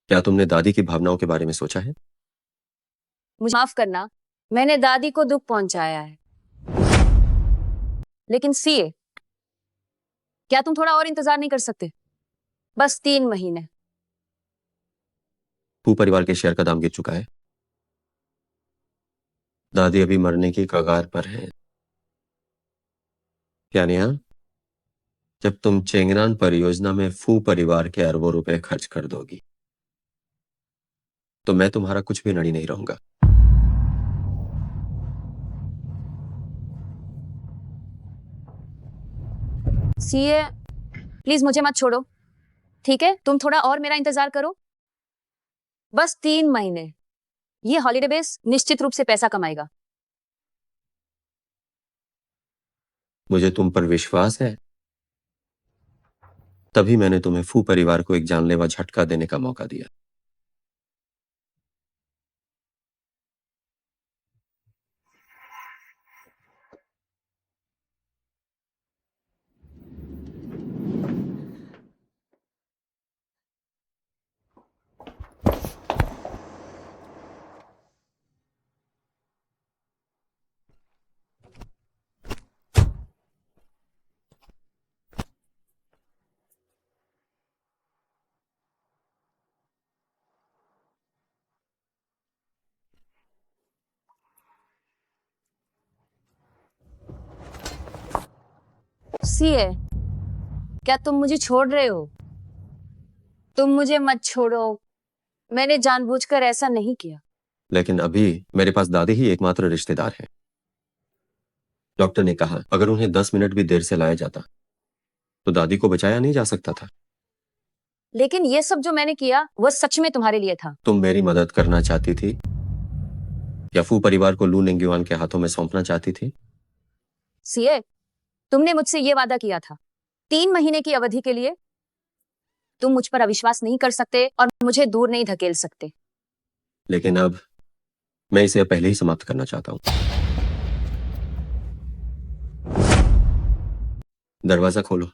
क्या तुमने दादी की भावनाओं के बारे में सोचा है? मुझे माफ करना, मैंने दादी को दुख पहुंचाया है। लेकिन सीए, क्या तुम थोड़ा और इंतजार नहीं कर सकते? बस 3 महीने। फू परिवार के शेयर का दाम गिर चुका है। दादी अभी मरने की कगार पर है। क्या नेहा, जब तुम चेंगनान परियोजना में फू परिवार के अरबों रुपए खर्च कर दोगी तो मैं तुम्हारा कुछ भी नड़ी नहीं रहूंगा। सीए प्लीज मुझे मत छोड़ो, ठीक है? तुम थोड़ा और मेरा इंतजार करो। बस 3 महीने। ये हॉलिडे बेस निश्चित रूप से पैसा कमाएगा। मुझे तुम पर विश्वास है, तभी मैंने तुम्हें फू परिवार को एक जानलेवा झटका देने का मौका दिया। सीए, क्या तुम मुझे छोड़ रहे हो? तुम मुझे मत छोड़ो, मैंने जानबूझकर ऐसा नहीं किया। लेकिन अभी मेरे पास दादी ही एकमात्र रिश्तेदार है। डॉक्टर ने कहा अगर उन्हें 10 मिनट भी देर से लाया जाता तो दादी को बचाया नहीं जा सकता था। लेकिन ये सब जो मैंने किया वो सच में तुम्हारे लिए था। तुम मेरी मदद करना चाहती थी या फू परिवार को लू निंगयुआन के हाथों में सौंपना चाहती थी? सीए, तुमने मुझसे ये वादा किया था 3 महीने की अवधि के लिए तुम मुझ पर अविश्वास नहीं कर सकते और मुझे दूर नहीं धकेल सकते। लेकिन अब मैं इसे पहले ही समाप्त करना चाहता हूं। दरवाजा खोलो।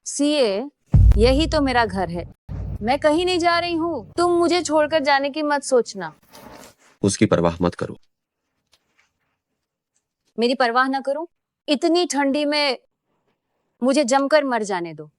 सीए, यही तो मेरा घर है, मैं कहीं नहीं जा रही हूँ, तुम मुझे छोड़कर जाने की मत सोचना। उसकी परवाह मत करो। मेरी परवाह ना करूं? इतनी ठंडी में मुझे जमकर मर जाने दो।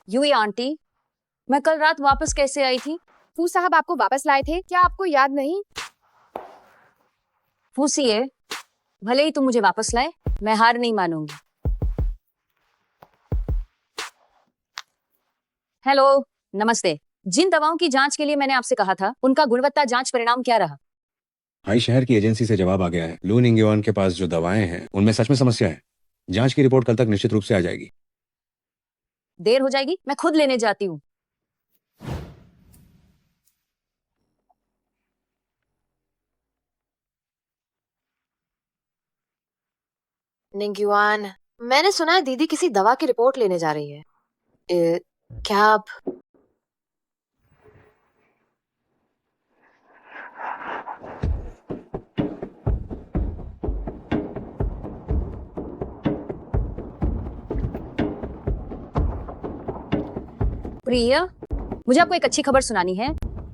यूई आंटी, मैं कल रात वापस कैसे आई थी? फू साहब आपको वापस लाए थे, क्या आपको याद नहीं? फूसिए, भले ही तुम मुझे वापस लाए, मैं हार नहीं मानूंगी। हेलो, नमस्ते। जिन दवाओं की जांच के लिए मैंने आपसे कहा था, उनका गुणवत्ता जांच परिणाम क्या रहा? हाई शहर की एजेंसी से जवाब आ गया है। लू निंगयुआन के पास जो दवाएं हैं उनमें सच में समस्या है। जांच की रिपोर्ट कल तक निश्चित रूप से आ जाएगी। देर हो जाएगी, मैं खुद लेने जाती हूँ। निंगयुआन, मैंने सुना है दीदी किसी दवा की रिपोर्ट लेने जा रही है। क्या आप प्रिया, मुझे आपको एक अच्छी खबर सुनानी है।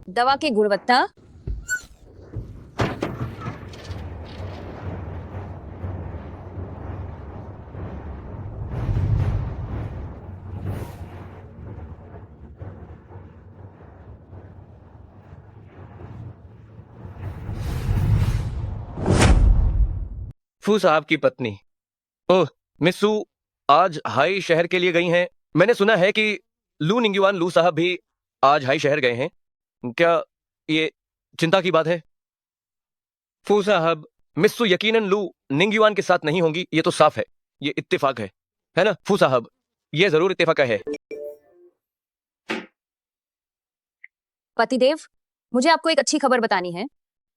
दवा की गुणवत्ता फू साहब की पत्नी, ओह मिस सू आज हाई शहर के लिए गई हैं। मैंने सुना है कि लू निंगयुआन लू साहब भी आज हाई शहर गए हैं। क्या ये चिंता की बात है? फू साहब, मिस सू यकीनन लू निंगयुआन के साथ नहीं होंगी, ये तो साफ है। ये इत्तेफाक है ना फू साहब? ये जरूर इत्तेफाक है। पतिदेव, मुझे आपको एक अच्छी खबर बतानी है।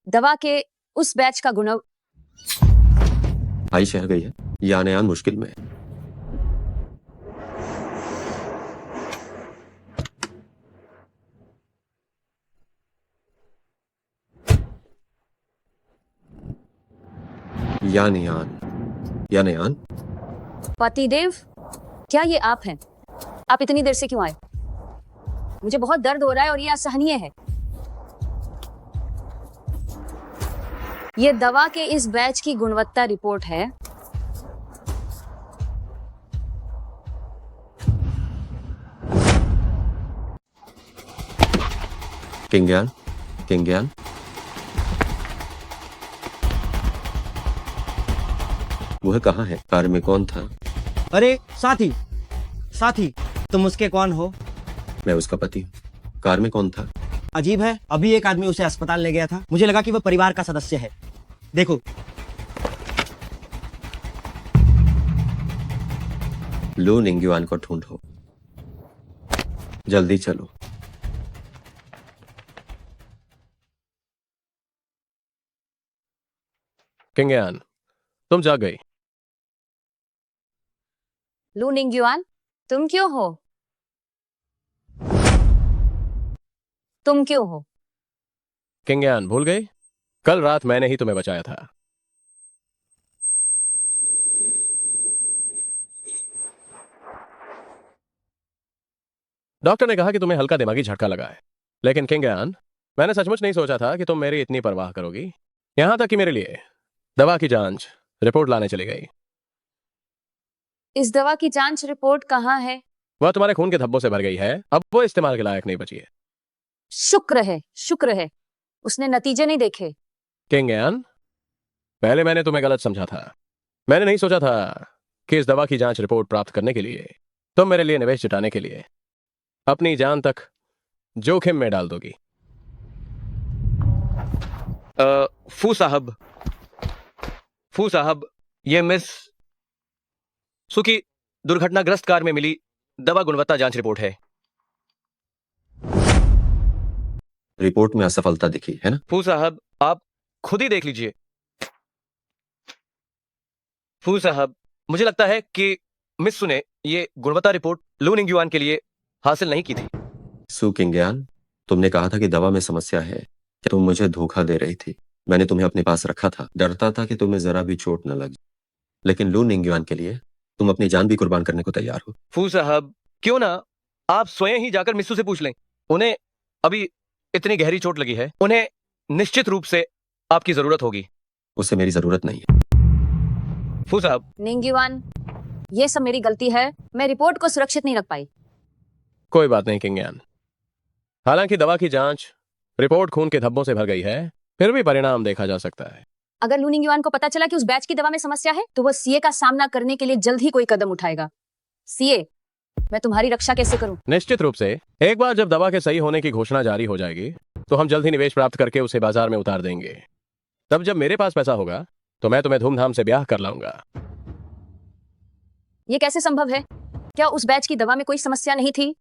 दवा के उस बैच का गुण हाई शहर गई है, यानयान मुश्किल में है। यानयान, पतिदेव, क्या ये आप हैं? आप इतनी देर से क्यों आए? मुझे बहुत दर्द हो रहा है और ये असहनीय है। ये दवा के इस बैच की गुणवत्ता रिपोर्ट है। किंगयान, वह कहाँ है? कार में कौन था? अरे साथी, तुम उसके कौन हो? मैं उसका पति हूँ। कार में कौन था? अजीब है, अभी एक आदमी उसे अस्पताल ले गया था। मुझे लगा कि वह परिवार का सदस्य है। देखो, लू निंगयुआन को ढूंढो, जल्दी चलो। किंगयान, तुम जाग गई। लू निंगयुआन, तुम क्यों हो? तुम क्यों हो? किंगयान भूल गई? कल रात मैंने ही तुम्हें बचाया था। डॉक्टर ने कहा कि तुम्हें हल्का दिमागी झटका लगा है, लेकिन किंगयान, मैंने सचमुच नहीं सोचा था कि तुम मेरी इतनी परवाह करोगी। यहां तक कि मेरे लिए दवा की जांच रिपोर्ट लाने चली गई। इस दवा की जांच रिपोर्ट कहाँ है? वह तुम्हारे खून के धब्बों से भर गई है, अब वो इस्तेमाल के लायक नहीं बची है। शुक्र है उसने नतीजे नहीं देखे। किंगयान, पहले मैंने तुम्हें गलत समझा था। मैंने नहीं सोचा था कि इस दवा की जांच रिपोर्ट प्राप्त करने के लिए तुम मेरे लिए निवेश जुटाने के लिए अपनी जान तक जोखिम में डाल दोगी। फू साहब, ये मिस सू की दुर्घटनाग्रस्त कार में मिली दवा गुणवत्ता जांच रिपोर्ट है। रिपोर्ट में असफलता दिखी है ना? फू साहब, आप खुद ही देख लीजिए। फू साहब, मुझे लगता है कि मिस सू ने ये गुणवत्ता रिपोर्ट लू निंगयुआन के लिए हासिल नहीं की थी। सू किंगयान, तुमने कहा था कि दवा में समस्या है, कि तुम मुझे धोखा दे रही थी। मैंने तुम्हें अपने पास रखा था, डरता था कि तुम्हें जरा भी चोट न लगे। लेकिन लू निंगयुआन के लिए तुम अपनी जान भी कुर्बान करने को तैयार हो। फू साहब, क्यों ना आप स्वयं ही जाकर मिस्सू से पूछ लें। उन्हें अभी इतनी गहरी चोट लगी है, उन्हें निश्चित रूप से आपकी जरूरत होगी। उससे मेरी जरूरत नहीं है। फू साहब, निंगयुआन, ये सब मेरी गलती है, मैं रिपोर्ट को सुरक्षित नहीं रख पाई। कोई बात नहीं किंगयान, हालांकि दवा की जांच रिपोर्ट खून के धब्बों से भर गई है, फिर भी परिणाम देखा जा सकता है। अगर लू निंगयुआन को पता चला कि उस बैच की दवा में समस्या है, तो वो सीए का सामना करने के लिए जल्द ही कोई कदम उठाएगा। सीए, मैं तुम्हारी रक्षा कैसे करूं? निश्चित रूप से एक बार जब दवा के सही होने की घोषणा जारी हो जाएगी, तो हम जल्द ही निवेश प्राप्त करके उसे बाजार में उतार देंगे। तब जब मेरे पास पैसा होगा, तो मैं तुम्हें धूमधाम से ब्याह कर लाऊंगा। ये कैसे संभव है? क्या उस बैच की दवा में कोई समस्या नहीं थी?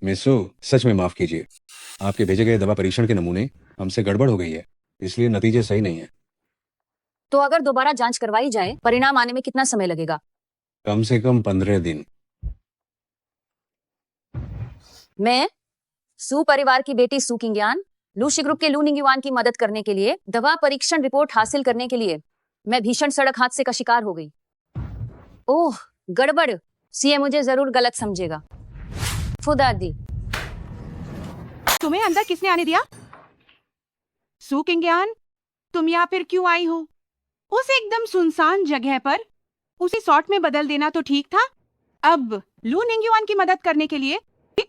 मिसू, सच में माफ कीजिए, आपके भेजे गए दवा परीक्षण के नमूने हमसे गड़बड़ हो गई है, इसलिए नतीजे सही नहीं है। तो अगर दोबारा जांच करवाई जाए, परिणाम आने में कितना समय लगेगा? कम से कम 15 दिन। मैं सू परिवार की बेटी सू किंगयान, लूशी ग्रुप के लू निंगयुआन की मदद करने के लिए दवा परीक्षण रिपोर्ट हासिल करने के लिए मैं भीषण सड़क हादसे का शिकार हो गई। ओह, गड़बड़। सीए मुझे जरूर गलत समझेगा। फुदादी, तुम्हें अंदर किसने आने दिया? सू किंगयान, तुम यहाँ फिर क्यों आई हो? उस एकदम सुनसान जगह पर उसे शॉर्ट में बदल देना तो ठीक था। अब लू निंगयुआन की मदद करने के लिए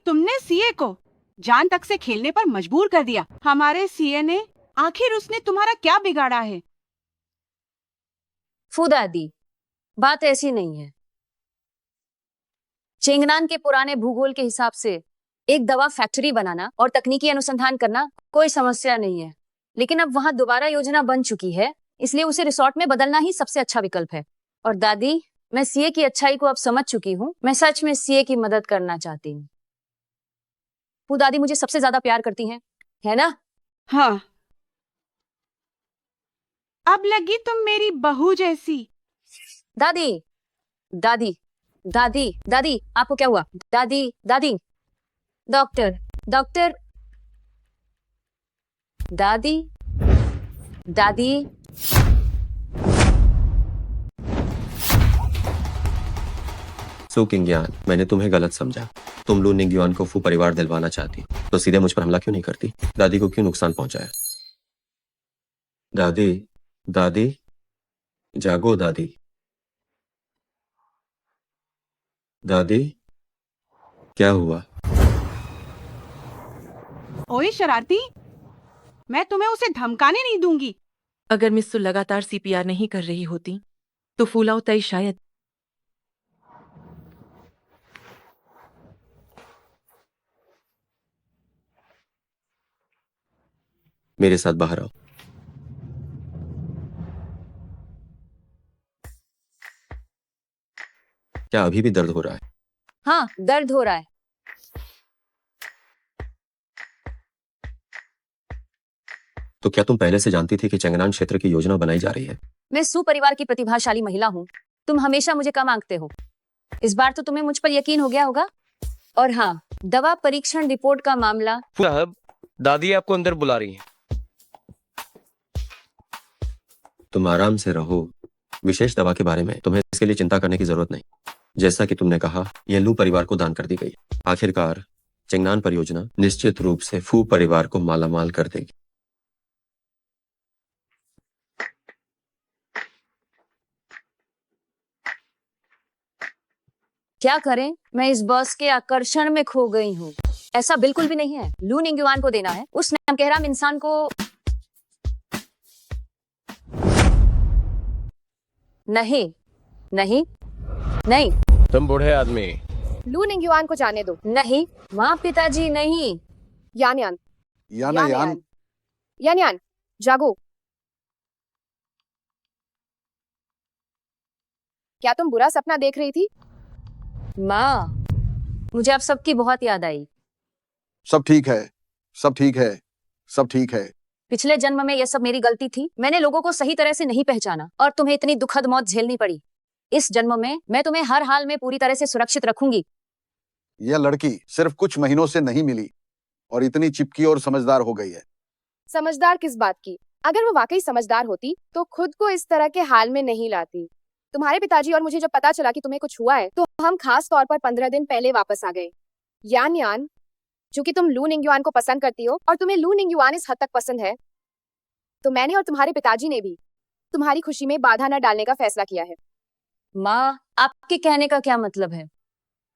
तुमने सीए को जान तक से खेलने पर मजबूर कर दिया। हमारे सीए ने, आखिर उसने तुम्हारा क्या बिगाड़ा है? फुदादी, बात ऐसी नहीं है। चेंगनान के पुराने भूगोल के हिसाब से एक दवा फैक्ट्री बनाना और तकनीकी अनुसंधान करना कोई समस्या नहीं है, लेकिन अब वहां दोबारा योजना बन चुकी है, इसलिए उसे रिसोर्ट में बदलना ही सबसे अच्छा विकल्प है। और दादी, मैं सीए की अच्छाई को अब समझ चुकी हूँ। मैं सच में सीए की मदद करना चाहती हूँ। वो दादी मुझे सबसे ज्यादा प्यार करती हैं, है ना? हाँ, अब लगी तुम मेरी बहू जैसी। दादी, दादी, दादी, दादी, आपको क्या हुआ? दादी, दादी, डॉक्टर, डॉक्टर, दादी, दादी। सू किंगयान, मैंने तुम्हें गलत समझा। तुम लू निंगयुआन को फू परिवार दिलवाना चाहती, तो सीधे मुझ पर हमला क्यों नहीं करती? दादी को क्यों नुकसान पहुंचाया? दादी, दादी, जागो दादी। दादी, क्या हुआ? ओए शरारती, मैं तुम्हें उसे धमकाने नहीं दूंगी। अगर मिस्सू लगातार सीपीआर नहीं कर रही होती, तो फूलाओ तई शायद। मेरे साथ बाहर आओ। क्या अभी भी दर्द हो रहा है? हाँ, दर्द हो रहा है। तो क्या तुम पहले से जानती थी कि चंगनान क्षेत्र की योजना बनाई जा रही है? मैं सू परिवार की प्रतिभाशाली महिला हूँ। तुम हमेशा मुझे कम आंकते हो। इस बार तो तुम्हें मुझ पर यकीन हो गया होगा। और हाँ, दवा परीक्षण रिपोर्ट का मामला। साहब, दादी आपको अंदर बुला रही हैं। तुम आराम से रहो। विशेष दवा के बारे में तुम्हें इसके लिए चिंता करने की जरूरत नहीं। जैसा कि तुमने कहा, यह लू परिवार को दान कर दी गई। आखिरकार चंगनान परियोजना निश्चित रूप से फू परिवार को मालामाल कर देगी। क्या करें, मैं इस बस के आकर्षण में खो गई हूँ। ऐसा बिल्कुल भी नहीं है। लू निंगयुआन को देना है, उस नामकहराम इंसान को नहीं। नहीं नहीं तुम बूढ़े आदमी। लू निंगयुआन को जाने दो। नहीं माँ, पिताजी नहीं। यान यान यान यान यान, जागो। क्या तुम बुरा सपना देख रही थी? माँ, मुझे आप सबकी बहुत याद आई। सब ठीक है, सब ठीक है, सब ठीक है। पिछले जन्म में यह सब मेरी गलती थी। मैंने लोगों को सही तरह से नहीं पहचाना और तुम्हें इतनी दुखद मौत झेलनी पड़ी। इस जन्म में मैं तुम्हें हर हाल में पूरी तरह से सुरक्षित रखूंगी। यह लड़की सिर्फ कुछ महीनों से नहीं मिली और इतनी चिपकी और समझदार हो गई है। समझदार किस बात की? अगर वो वाकई समझदार होती तो खुद को इस तरह के हाल में नहीं लाती। तुम्हारे पिताजी और मुझे जब पता चला कि तुम्हें कुछ हुआ है तो हम खास तौर पर 15 दिन पहले वापस आ गए। यान यान, चूंकि तुम लू निंगयुआन को पसंद करती हो और तुम्हें लू निंगयुआन इस हद तक पसंद है, तो मैंने और तुम्हारे पिताजी ने भी तुम्हारी खुशी में बाधा न डालने का फैसला किया है। माँ, आपके कहने का क्या मतलब है?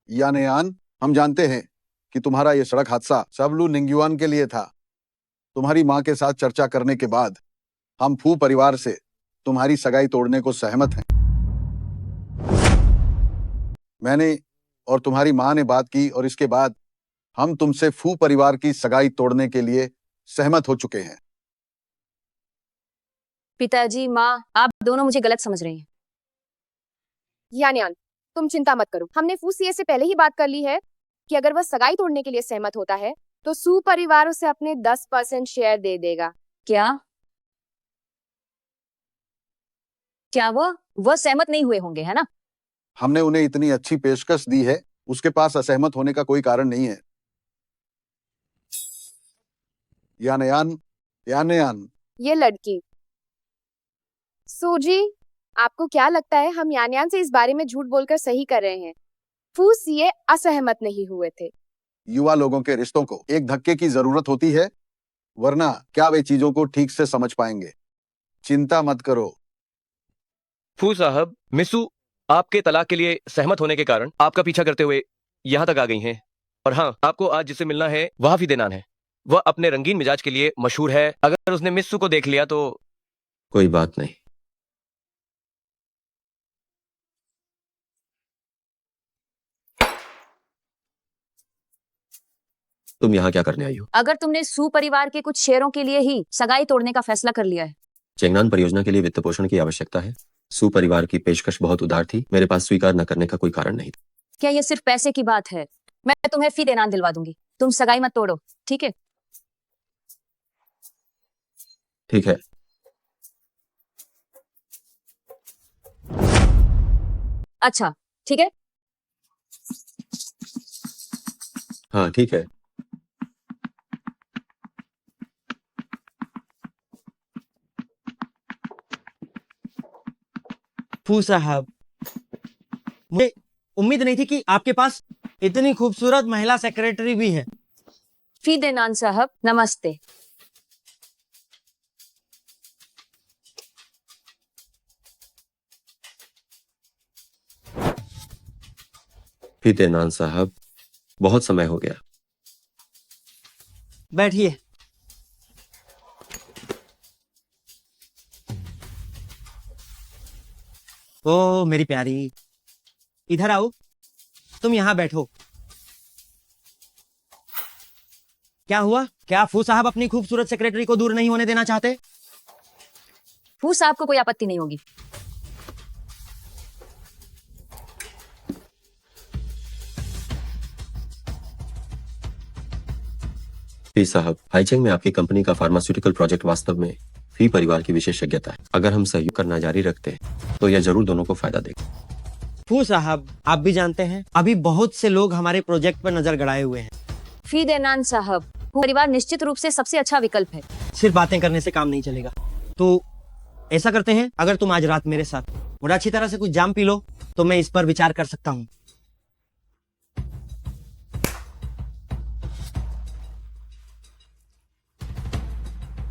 यान, हम जानते हैं कि तुम्हारा यह सड़क हादसा सब लू निंगयुआन के लिए था। तुम्हारी माँ के साथ चर्चा करने के बाद हम फू परिवार से तुम्हारी सगाई तोड़ने को सहमत हैं। मैंने और तुम्हारी माँ ने बात की और इसके बाद हम तुमसे फू परिवार की सगाई तोड़ने के लिए सहमत हो चुके हैं। पिताजी, माँ, आप दोनों मुझे गलत समझ रहे हैं। यान यान, तुम चिंता मत करो। हमने फू सीए से पहले ही बात कर ली है कि अगर वह सगाई तोड़ने के लिए सहमत होता है तो सू परिवार उसे अपने 10% शेयर दे देगा। क्या वो सहमत नहीं हुए होंगे, है ना? हमने उन्हें इतनी अच्छी पेशकश दी है, उसके पास असहमत होने का कोई कारण नहीं है। यान, ये लड़की। सूजी, आपको क्या लगता है हम यान यान से इस बारे में झूठ बोलकर सही कर रहे हैं? फू सीए असहमत नहीं हुए थे। युवा लोगों के रिश्तों को एक धक्के की जरूरत होती है, वरना क्या वे चीजों को ठीक से समझ पाएंगे। चिंता मत करो। फू साहब, मिसू आपके तलाक के लिए सहमत होने के कारण आपका पीछा करते हुए यहाँ तक आ गई हैं। और हाँ, आपको आज जिसे मिलना है वह फिदेनान है। वह अपने रंगीन मिजाज के लिए मशहूर है। अगर उसने मिसू को देख लिया तो कोई बात नहीं। तुम यहाँ क्या करने आई हो? अगर तुमने सू परिवार के कुछ शेयरों के लिए ही सगाई तोड़ने का फैसला कर लिया है। चेंगनान परियोजना के लिए वित्त पोषण की आवश्यकता है। सू परिवार की पेशकश बहुत उदार थी। मेरे पास स्वीकार न करने का कोई कारण नहीं था। क्या ये सिर्फ पैसे की बात है? मैं तुम्हें फी देना दिलवा दूंगी। तुम सगाई मत तोड़ो, ठीक है? ठीक है। अच्छा, ठीक है। हाँ, ठीक है। फू साहब, मुझे उम्मीद नहीं थी कि आपके पास इतनी खूबसूरत महिला सेक्रेटरी भी है। फी देनान साहब, नमस्ते। फिदेनान साहब, बहुत समय हो गया। बैठिए। ओ मेरी प्यारी, इधर आओ। तुम यहाँ बैठो। क्या हुआ? क्या फू साहब अपनी खूबसूरत सेक्रेटरी को दूर नहीं होने देना चाहते? फू साहब को कोई आपत्ति नहीं होगी। फी साहब, हाईचेंग में आपकी कंपनी का फार्मास्यूटिकल प्रोजेक्ट वास्तव में फी परिवार की विशेषज्ञता है। अगर हम सहयोग करना जारी रखते हैं तो यह जरूर दोनों को फायदा देगा। फू साहब, आप भी जानते हैं अभी बहुत से लोग हमारे प्रोजेक्ट पर नजर गड़ाए हुए हैं। फी देनान साहब, फू परिवार निश्चित रूप से सबसे अच्छा विकल्प है। सिर्फ बातें करने से काम नहीं चलेगा। तो ऐसा करते हैं, अगर तुम आज रात मेरे साथ और अच्छी तरह से कुछ जाम पी लो तो मैं इस पर विचार कर सकता हूँ।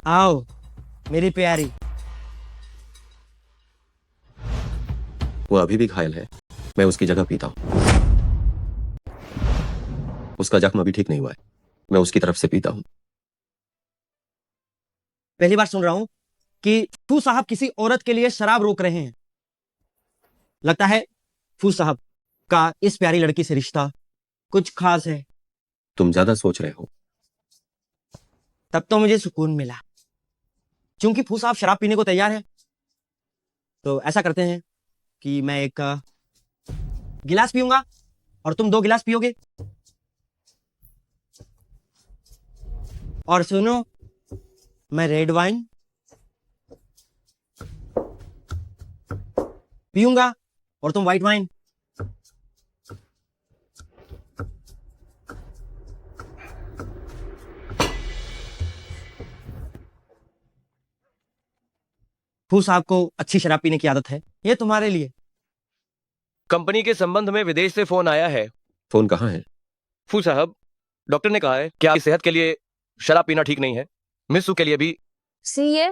आओ मेरी प्यारी। वो अभी भी घायल है, मैं उसकी जगह पीता हूँ। उसका जख्म अभी ठीक नहीं हुआ है, मैं उसकी तरफ से पीता हूँ। पहली बार सुन रहा हूँ कि फू साहब किसी औरत के लिए शराब रोक रहे हैं। लगता है फू साहब का इस प्यारी लड़की से रिश्ता कुछ खास है। तुम ज्यादा सोच रहे हो। तब तो मुझे सुकून मिला। क्योंकि फू साहब शराब पीने को तैयार है, तो ऐसा करते हैं कि मैं एक गिलास पीऊंगा और तुम 2 गिलास पियोगे। और सुनो, मैं रेड वाइन पीऊंगा और तुम व्हाइट वाइन। फू साहब को अच्छी शराब पीने की आदत है, ये तुम्हारे लिए। कंपनी के संबंध में विदेश से फोन आया है। फोन कहाँ है? फू साहब, डॉक्टर ने कहा है कि आपकी सेहत के लिए शराब पीना ठीक नहीं है। मिस सू के लिए भी। सीए,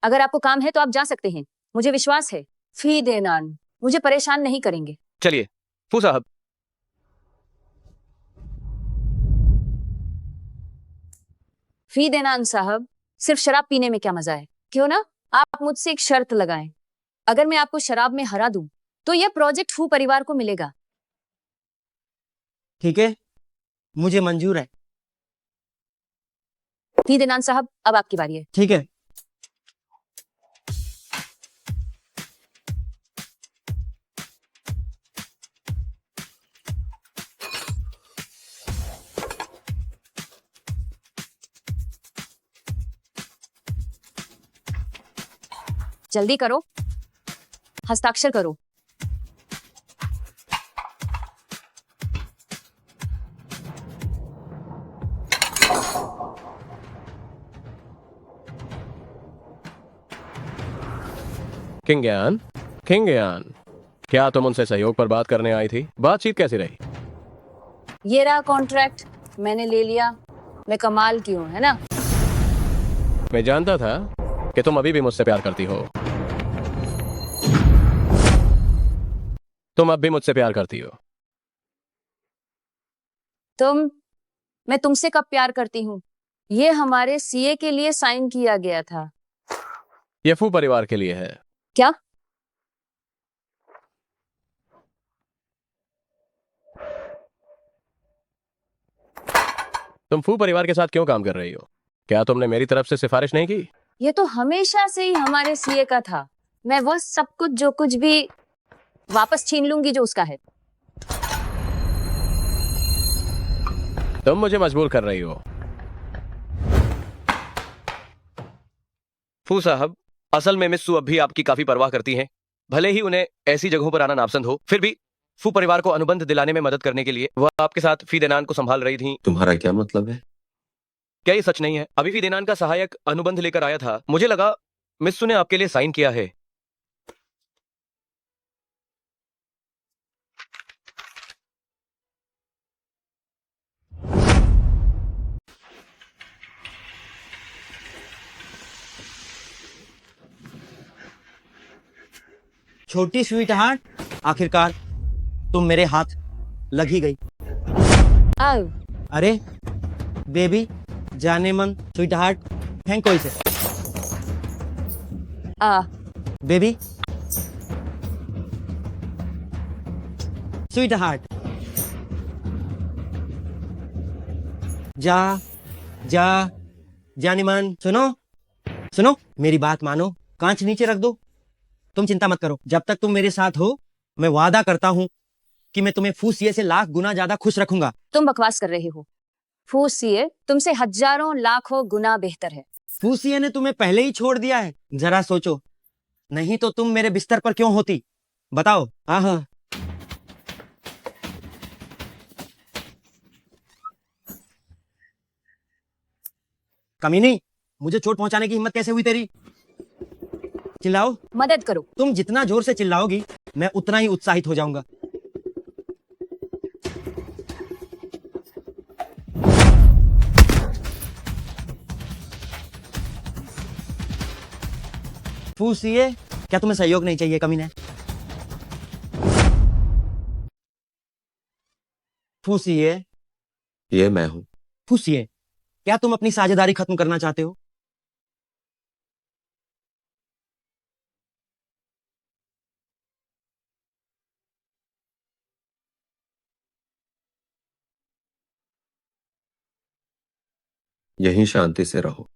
अगर आपको काम है तो आप जा सकते हैं, मुझे विश्वास है फी देनान मुझे परेशान नहीं करेंगे। चलिए फू साहब। फी देनान साहब, सिर्फ शराब पीने में क्या मजा है? क्यों ना आप मुझसे एक शर्त लगाएं। अगर मैं आपको शराब में हरा दूं तो यह प्रोजेक्ट फू परिवार को मिलेगा। ठीक है, मुझे मंजूर है। फी देनान साहब, अब आपकी बारी है। ठीक है। जल्दी करो, हस्ताक्षर करो। किंगयान, किंगयान, क्या तुम उनसे सहयोग पर बात करने आई थी? बातचीत कैसी रही? ये रहा कॉन्ट्रैक्ट, मैंने ले लिया। मैं कमाल की हूं, है ना? मैं जानता था कि तुम अभी भी मुझसे प्यार करती हो। तुम अब भी मुझसे प्यार करती हो। मैं तुमसे कब प्यार करती हूँ? ये हमारे सीए के लिए साइन किया गया था। ये फू परिवार के लिए है। क्या? तुम फू परिवार के साथ क्यों काम कर रही हो? क्या तुमने मेरी तरफ से सिफारिश नहीं की? ये तो हमेशा से ही हमारे सीए का था। मैं वो सब कुछ जो कुछ भी वापस छीन लूंगी जो उसका है। तुम मुझे मजबूर कर रही हो। फू साहब, असल में मिस सू अब भी आपकी काफी परवाह करती हैं। भले ही उन्हें ऐसी जगहों पर आना नापसंद हो, फिर भी फू परिवार को अनुबंध दिलाने में मदद करने के लिए वह आपके साथ फी देनान को संभाल रही थी। तुम्हारा क्या मतलब है? क्या ये सच नहीं है? अभी फी देनान का सहायक अनुबंध लेकर आया था। मुझे लगा मिस सू ने आपके लिए साइन किया है। छोटी स्वीट हार्ट, आखिरकार तुम मेरे हाथ लग ही गई। आओ। अरे बेबी, जाने मन स्वीट हार्ट, फेंको इसे। बेबी, स्वीट हार्ट, जा जा जाने मन। सुनो सुनो, मेरी बात मानो, कांच नीचे रख दो। तुम चिंता मत करो, जब तक तुम मेरे साथ हो मैं वादा करता हूं कि मैं तुम्हें फूसिए से लाख गुना ज्यादा खुश रखूंगा। तुम बकवास कर रहे हो। फूसिए तुमसे हजारों लाखों गुना बेहतर है। फूसिए ने तुम्हें पहले ही छोड़ दिया है, जरा सोचो, नहीं तो तुम मेरे बिस्तर पर क्यों होती, बताओ। हाँ हाँ, कमीनी, मुझे चोट पहुंचाने की हिम्मत कैसे हुई तेरी? चिल्लाओ, मदद करो। तुम जितना जोर से चिल्लाओगी मैं उतना ही उत्साहित हो जाऊंगा। फूसिए, क्या तुम्हें सहयोग नहीं चाहिए कमीने? फूसिए, ये मैं हूं। फूसिए, क्या तुम अपनी साझेदारी खत्म करना चाहते हो? यहीं शांति से रहो।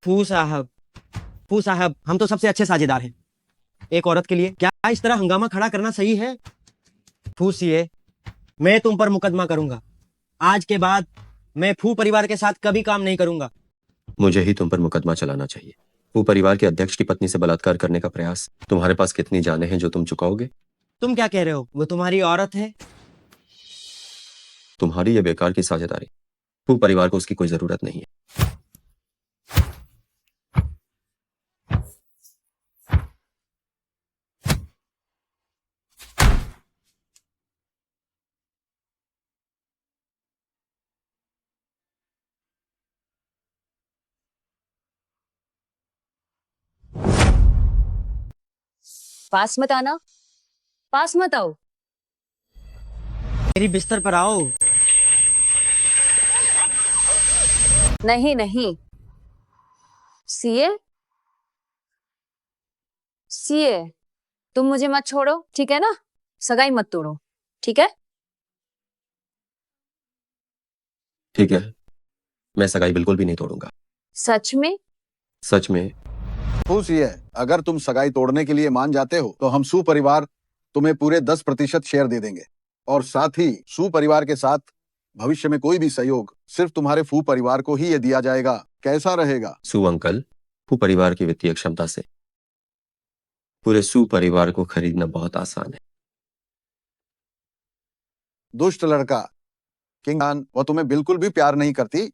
फू साहब, फू साहब, हम तो सबसे अच्छे साझेदार हैं। एक औरत के लिए क्या इस तरह हंगामा खड़ा करना सही है? फूसिए, मैं तुम पर मुकदमा करूंगा। आज के बाद मैं फू परिवार के साथ कभी काम नहीं करूंगा। मुझे ही तुम पर मुकदमा चलाना चाहिए। वो परिवार के अध्यक्ष की पत्नी से बलात्कार करने का प्रयास, तुम्हारे पास कितनी जानें हैं जो तुम चुकाओगे? तुम क्या कह रहे हो? वो तुम्हारी औरत है। तुम्हारी ये बेकार की साझेदारी। वो परिवार को उसकी कोई जरूरत नहीं है। पास मत आना, पास मत आओ। मेरी बिस्तर पर आओ। नहीं नहीं, सीए, सीए, तुम मुझे मत छोड़ो, ठीक है ना? सगाई मत तोड़ो, ठीक है? ठीक है, मैं सगाई बिल्कुल भी नहीं तोड़ूंगा। सच में? सच में। फूसिए, अगर तुम सगाई तोड़ने के लिए मान जाते हो तो हम सू परिवार तुम्हें पूरे 10% शेयर दे देंगे, और साथ ही सू परिवार के साथ भविष्य में कोई भी सहयोग सिर्फ तुम्हारे फू परिवार को ही ये दिया जाएगा। कैसा रहेगा? सू अंकल, फू परिवार की वित्तीय क्षमता से पूरे सू परिवार को खरीदना बहुत आसान है। दुष्ट लड़का किंगान, वो तुम्हें बिल्कुल भी प्यार नहीं करती,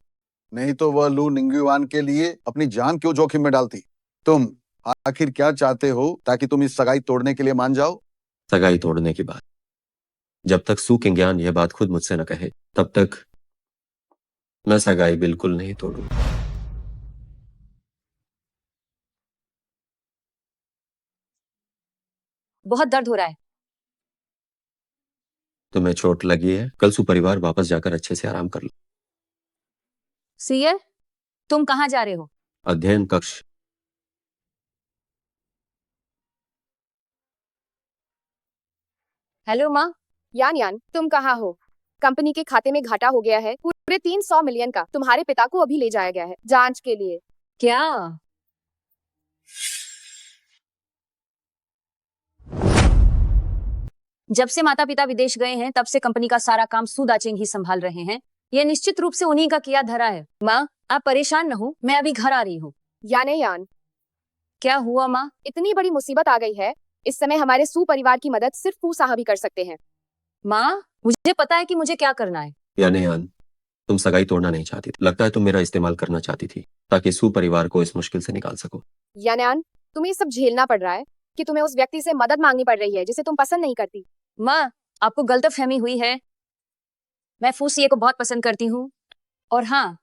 नहीं तो वह लू निंगयुआन के लिए अपनी जान क्यों जोखिम में डालती? तुम आखिर क्या चाहते हो ताकि तुम इस सगाई तोड़ने के लिए मान जाओ? सगाई तोड़ने की बात, जब तक सू किंगयान यह बात खुद मुझसे न कहे तब तक मैं सगाई बिल्कुल नहीं तोड़ूंगा। बहुत दर्द हो रहा है। तुम्हें चोट लगी है? कल सू परिवार वापस जाकर अच्छे से आराम कर लो। सीए, तुम कहाँ जा रहे हो? अध्ययन कक्ष। हेलो माँ। यान यान, तुम कहाँ हो? कंपनी के खाते में घाटा हो गया है पूरे 300 मिलियन का। तुम्हारे पिता को अभी ले जाया गया है जांच के लिए। क्या? जब से माता पिता विदेश गए हैं तब से कंपनी का सारा काम सू दाचेंग ही संभाल रहे हैं। यह निश्चित रूप से उन्हीं का किया धरा है। माँ, आप परेशान न हो, मैं अभी घर आ रही हूँ। याने यान, क्या हुआ माँ? इतनी बड़ी मुसीबत आ गई है, इस समय हमारे सू परिवार की मदद सिर्फ फू साहब ही कर सकते हैं। माँ, मुझे पता है कि मुझे क्या करना है। यानी यान, तुम सगाई तोड़ना नहीं चाहती थी। लगता है तुम मेरा इस्तेमाल करना चाहती थी ताकि सू परिवार को इस मुश्किल से निकाल सको। यान यान, तुम्हें सब झेलना पड़ रहा है कि तुम्हें उस व्यक्ति से मदद मांगनी पड़ रही है जिसे तुम पसंद नहीं करती। माँ, आपको गलतफहमी हुई है। मैं फूसिए को बहुत पसंद करती हूँ, और हाँ,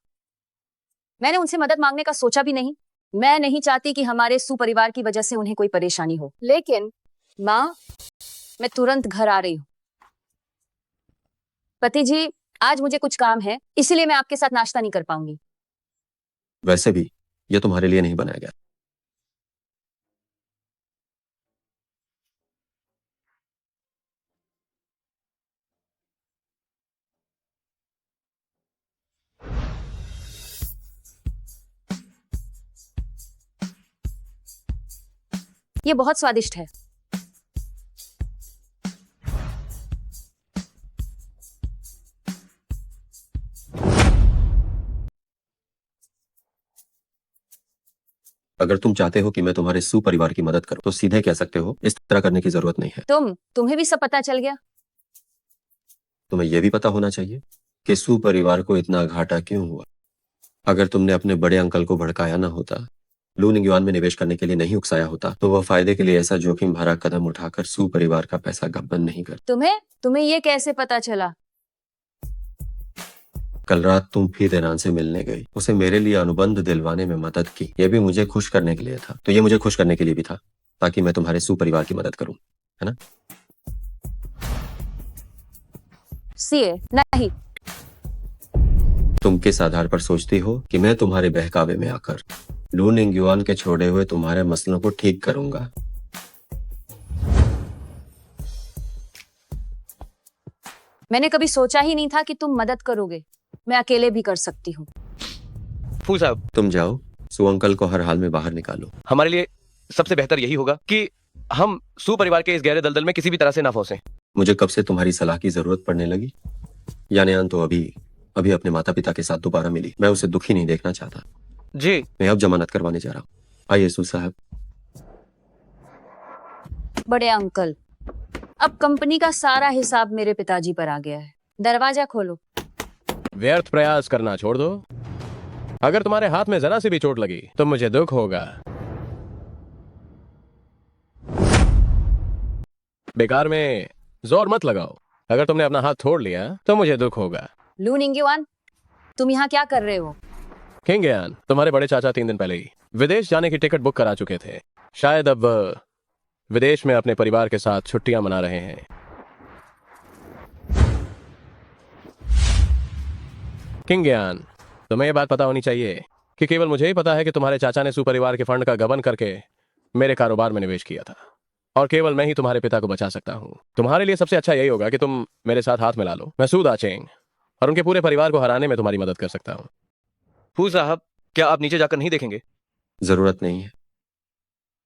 मैंने उनसे मदद मांगने का सोचा भी नहीं। मैं नहीं चाहती कि हमारे सू परिवार की वजह से उन्हें कोई परेशानी हो। लेकिन माँ, मैं तुरंत घर आ रही हूँ। पति जी, आज मुझे कुछ काम है, इसीलिए मैं आपके साथ नाश्ता नहीं कर पाऊंगी। वैसे भी यह तुम्हारे लिए नहीं बनाया गया। ये बहुत स्वादिष्ट है। अगर तुम चाहते हो कि मैं तुम्हारे सू परिवार की मदद करूं तो सीधे कह सकते हो, इस तरह करने की जरूरत नहीं है। तुम्हें भी सब पता चल गया? तुम्हें यह भी पता होना चाहिए कि सू परिवार को इतना घाटा क्यों हुआ। अगर तुमने अपने बड़े अंकल को भड़काया ना होता, लू निंगयुआन में निवेश करने के लिए नहीं उकसाया होता, तो वह फायदे के लिए ऐसा जोखिम भरा कदम उठाकर सू परिवार का पैसा गबन नहीं कर। तुम्हें ये कैसे पता चला? कल रात तुम फी देनान से मिलने गई, उसे मेरे लिए अनुबंध दिलवाने में मदद की। यह भी मुझे खुश करने के लिए था, तो ये मुझे खुश करने के लिए भी था, ताकि मैं तुम्हारे सू परिवार की मदद करूं, है ना? सीए नहीं। तुम किस आधार पर सोचती हो कि मैं तुम्हारे बहकावे में आकर लू निंगयुआन के छोड़े हुए तुम्हारे मसलों को ठीक करूंगा? मैंने कभी सोचा ही नहीं था कि तुम मदद करोगे। मैं अकेले भी कर सकती हूँ। फू साहब, तुम जाओ, सू अंकल को हर हाल में बाहर निकालो। हमारे लिए सबसे बेहतर यही होगा कि हम सू परिवार के इस गहरे दलदल में किसी भी तरह से ना फंसे। मुझे कब से तुम्हारी सलाह की जरूरत पड़ने लगी? यानियान तो अभी अभी अपने माता पिता के साथ दोबारा मिली। मैं उसे दुखी नहीं देखना चाहता। जी, मैं अब जमानत करवाने जा रहा हूँ। आइए सू साहब। बड़े अंकल, अब कंपनी का सारा हिसाब मेरे पिताजी पर आ गया है। दरवाजा खोलो। व्यर्थ प्रयास करना छोड़ दो। अगर तुम्हारे हाथ में जरा सी भी चोट लगी तो मुझे दुख होगा। बेकार में जोर मत लगाओ। अगर तुमने अपना हाथ तोड़ लिया तो मुझे दुख होगा। लू निंगयुआन, तुम यहाँ क्या कर रहे हो? किंगयान, तुम्हारे बड़े चाचा 3 दिन पहले ही विदेश जाने की टिकट बुक करा चुके थे। शायद अब विदेश में अपने परिवार के साथ छुट्टियां मना रहे हैं। किंगयान, तुम्हें यह बात पता होनी चाहिए कि केवल मुझे ही पता है कि तुम्हारे चाचा ने सुपरिवार के फंड का गबन करके मेरे कारोबार में निवेश किया था, और केवल मैं ही तुम्हारे पिता को बचा सकता हूँ। तुम्हारे लिए सबसे अच्छा यही होगा कि तुम मेरे साथ हाथ मिला लो। मैं सू दाचेंग और उनके पूरे परिवार को हराने में तुम्हारी मदद कर सकता हूँ। फू साहब, क्या आप नीचे जाकर नहीं देखेंगे? जरूरत नहीं है।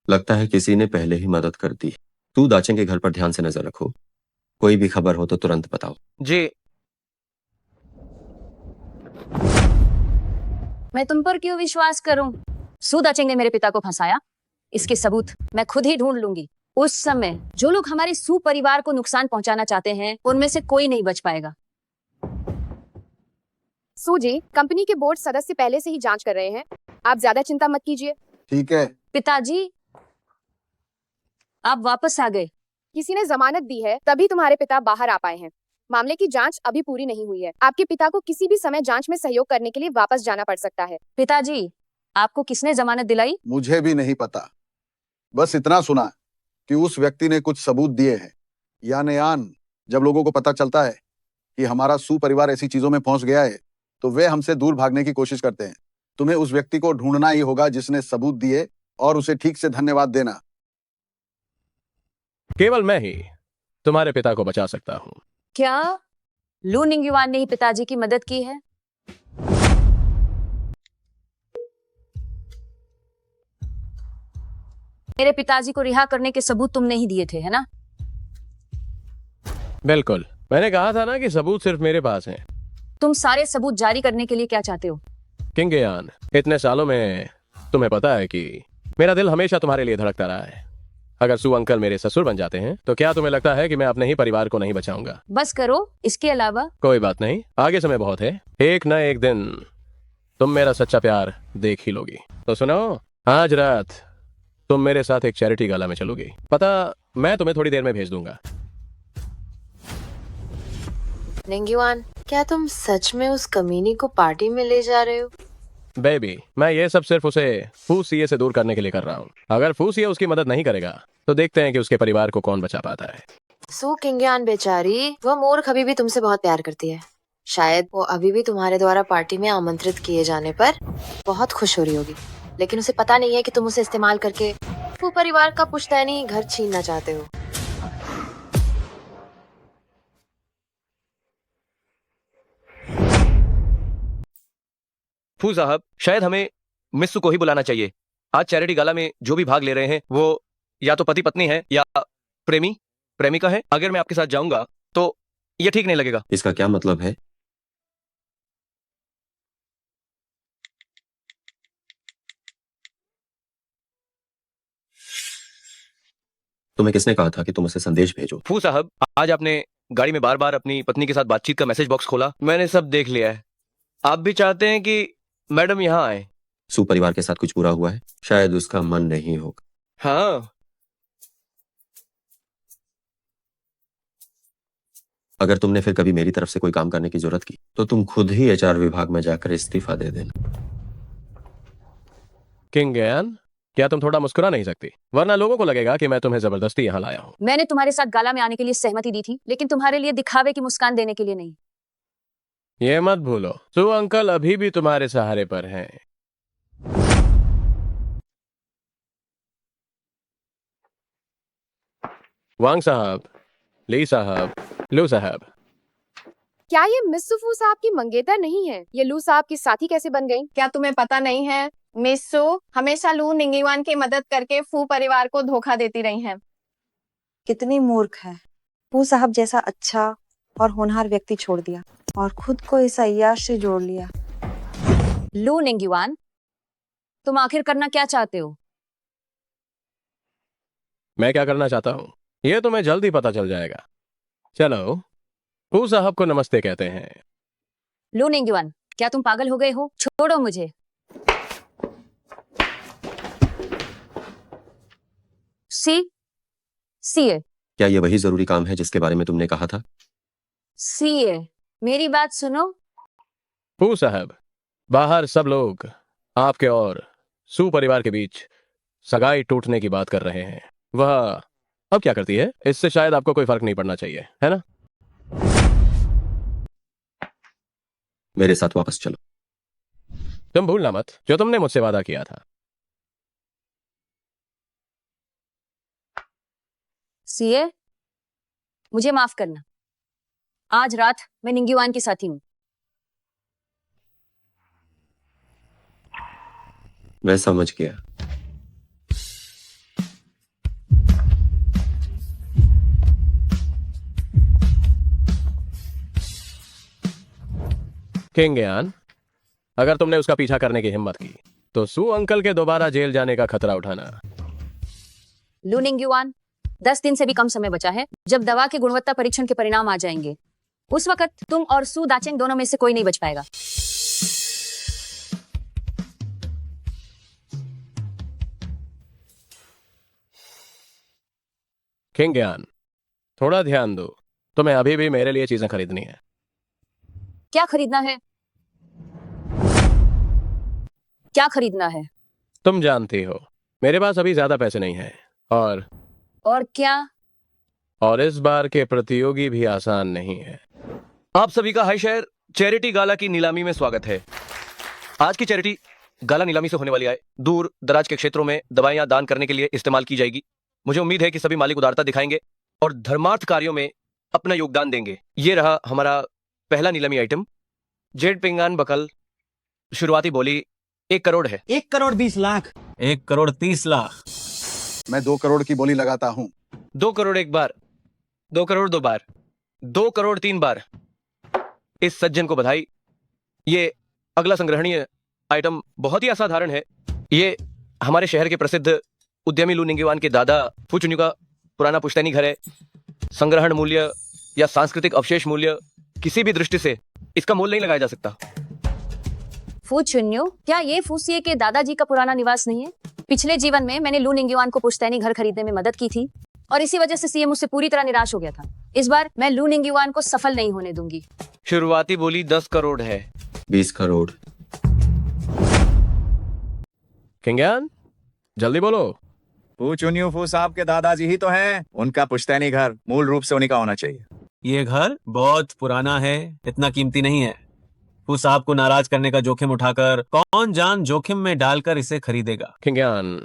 लगता है किसी ने पहले ही मदद कर दी। तू दाचेंग के घर पर ध्यान से नजर रखो। कोई भी खबर हो तो तुरंत बताओ। जी। मैं तुम पर क्यों विश्वास करूं? सू दाचेंग ने मेरे पिता को फंसाया। इसके सबूत मैं खुद ही ढूंढ लूंगी। उस समय जो लोग हमारे सू परिवार को नुकसान पहुंचाना चाहते हैं, उनमें से कोई नहीं बच पाएगा। सू जी, कंपनी के बोर्ड सदस्य पहले से ही जांच कर रहे हैं। आप ज्यादा चिंता मत कीजिए। ठीक है। पिताजी, आप वापस आ गए। किसी ने जमानत दी है, तभी तुम्हारे पिता बाहर आ पाए हैं। मामले की जांच अभी पूरी नहीं हुई है। आपके पिता को किसी भी समय जांच में सहयोग करने के लिए वापस जाना पड़ सकता है। पिताजी, आपको किसने जमानत दिलाई? मुझे भी नहीं पता, बस इतना सुना कि उस व्यक्ति ने कुछ सबूत दिए हैं। यान जब लोगों को पता चलता है कि हमारा सू परिवार ऐसी चीजों में फंस गया है, तो वे हमसे दूर भागने की कोशिश करते हैं। तुम्हें उस व्यक्ति को ढूंढना ही होगा जिसने सबूत दिए, और उसे ठीक से धन्यवाद देना। केवल मैं ही तुम्हारे पिता को बचा सकता हूँ। क्या लू निंगयुआन ने ही पिताजी की मदद की है? मेरे पिताजी को रिहा करने के सबूत तुमने ही दिए थे, है ना? बिल्कुल, मैंने कहा था ना कि सबूत सिर्फ मेरे पास हैं। तुम सारे सबूत जारी करने के लिए क्या चाहते हो? किंगयान, इतने सालों में तुम्हें पता है कि मेरा दिल हमेशा तुम्हारे लिए धड़कता रहा है। अगर सू अंकल मेरे ससुर बन जाते हैं तो क्या तुम्हें लगता है कि मैं अपने ही परिवार को नहीं बचाऊंगा? बस करो, इसके अलावा कोई बात नहीं, आगे समय बहुत है। एक न एक दिन तुम मेरा सच्चा प्यार देख ही लोगी। तो सुनो, आज रात तुम मेरे साथ एक चैरिटी गाला में चलोगी। पता मैं तुम्हें थोड़ी देर में भेज दूंगा। निंगयुआन, क्या तुम सच में उस कमीनी को पार्टी में ले जा रहे हो? बेबी, मैं ये सब सिर्फ उसे फू सीए से दूर करने के लिए कर रहा हूँ। अगर फू सीए उसकी मदद नहीं करेगा तो देखते हैं कि उसके परिवार को कौन बचा पाता है। सू किंगयान बेचारी, वो मूर्ख अभी भी तुमसे बहुत प्यार करती है। शायद वो अभी भी तुम्हारे द्वारा पार्टी में आमंत्रित किए जाने पर बहुत खुश हो रही होगी, लेकिन उसे पता नहीं है कि तुम उसे इस्तेमाल करके फू परिवार का पुश्तैनी घर छीनना चाहते हो। फू साहब, शायद हमें मिस्सू को ही बुलाना चाहिए। आज चैरिटी गाला में जो भी भाग ले रहे हैं वो या तो पति पत्नी है या प्रेमिका है। अगर मैं आपके साथ जाऊंगा तो ये ठीक नहीं लगेगा। इसका क्या मतलब है? तुम्हें किसने कहा था कि तुम उसे संदेश भेजो? फू साहब, आज आपने गाड़ी में बार बार अपनी पत्नी के साथ बातचीत का मैसेज बॉक्स खोला, मैंने सब देख लिया है। आप भी चाहते हैं कि मैडम यहाँ आए? सू परिवार के साथ कुछ बुरा हुआ है? शायद उसका मन नहीं होगा। हाँ, अगर तुमने फिर कभी मेरी तरफ से कोई काम करने की जरूरत की तो तुम खुद ही एचआर विभाग में जाकर इस्तीफा दे देना। किंग गयान, क्या तुम थोड़ा मुस्कुरा नहीं सकती? वरना लोगों को लगेगा कि मैं तुम्हें जबरदस्ती यहाँ लाया हूँ। मैंने तुम्हारे साथ गाला में आने के लिए सहमति दी थी, लेकिन तुम्हारे लिए दिखावे की मुस्कान देने के लिए नहीं। ये मत भूलो, सू अंकल अभी भी तुम्हारे सहारे पर हैं। वांग साहब, ली साहब, लू साहब, क्या ये मिस सुफू साहब की मंगेतर नहीं है? ये लू साहब की साथी कैसे बन गई? क्या तुम्हें पता नहीं है? मिस सू हमेशा लू निंगीवान की मदद करके फू परिवार को धोखा देती रही हैं। कितनी मूर्ख है। फू साहब जैसा अच्छा और होनहार व्यक्ति छोड़ दिया और खुद को इस अय्याश से जोड़ लिया। लू निंगीवान, तुम आखिर करना क्या चाहते हो? मैं क्या करना चाहता हूँ ये तुम्हें जल्द ही पता चल जाएगा। चलो, फू साहब को नमस्ते कहते हैं। लू निंगीवान, क्या तुम पागल हो गए हो? छोड़ो मुझे। सीए, क्या ये वही जरूरी काम है जिसके बारे में तुमने कहा था? सीए, मेरी बात सुनो। फू साहब, बाहर सब लोग आपके और सू परिवार के बीच सगाई टूटने की बात कर रहे हैं। वह अब क्या करती है, इससे शायद आपको कोई फर्क नहीं पड़ना चाहिए, है ना? मेरे साथ वापस चलो। तुम भूलना मत जो तुमने मुझसे वादा किया था। सीए, मुझे माफ करना। आज रात मैं निंगीवान की साथी हूँ। मैं समझ गया। किंग गयान, अगर तुमने उसका पीछा करने की हिम्मत की तो सू अंकल के दोबारा जेल जाने का खतरा उठाना। लू निंगीवान, 10 दिन से भी कम समय बचा है जब दवा के गुणवत्ता परीक्षण के परिणाम आ जाएंगे। उस वक्त तुम और सू दाचेंग दोनों में से कोई नहीं बच पाएगा। किंग गयान, थोड़ा ध्यान दो, तुम्हें अभी भी मेरे लिए चीजें खरीदनी है। क्या खरीदना है? क्या खरीदना है? तुम जानती हो मेरे पास अभी ज्यादा पैसे नहीं है और क्या? और इस बार के प्रतियोगी भी आसान नहीं है। आप सभी का हाय शहर चैरिटी गाला की नीलामी में स्वागत है। आज की चैरिटी गाला नीलामी से होने वाली आय दूर दराज के क्षेत्रों में दवाइयां दान करने के लिए इस्तेमाल की जाएगी। मुझे उम्मीद है कि सभी मालिक उदारता दिखाएंगे और धर्मार्थ कार्यों में अपना योगदान देंगे। ये रहा हमारा पहला नीलामी आइटम, जेड पिंगान बकल। शुरुआती बोली 1 करोड़ है। 1 करोड़ 20 लाख। 1 करोड़ 30 लाख। मैं 2 करोड़ की बोली लगाता हूँ। 2 करोड़ 1 बार, 2 करोड़ 2 बार, 2 करोड़ 3 बार। इस सज्जन को बधाई। ये अगला संग्रहणीय आइटम बहुत ही असाधारण है। ये हमारे शहर के प्रसिद्ध उद्यमी लू निंगीवान के दादा फुचुन्यू का पुराना पुश्तैनी घर है। संग्रहण मूल्य या सांस्कृतिक अवशेष मूल्य किसी भी दृष्टि से इसका मोल नहीं लगाया जा सकता। फुचुन्यू, क्या ये फूसिए के दादाजी का पुराना निवास नहीं है? पिछले जीवन में मैंने लू निंगीवान को पुश्तैनी घर खरीदने में मदद की थी और इसी वजह से सीए मुझसे पूरी तरह निराश हो गया था। इस बार मैं लू निंगीवान को सफल नहीं होने दूंगी। शुरुआती बोली 10 करोड़ है। 20 करोड़। किंगयान, जल्दी बोलो। फू चुन्यू फू साहब के दादाजी ही तो हैं। उनका पुश्तैनी घर मूल रूप से उन्हीं का होना चाहिए। ये घर बहुत पुराना है, इतना कीमती नहीं है। फू साहब को नाराज करने का जोखिम उठाकर कौन जान जोखिम में डालकर इसे खरीदेगा। किंगयान,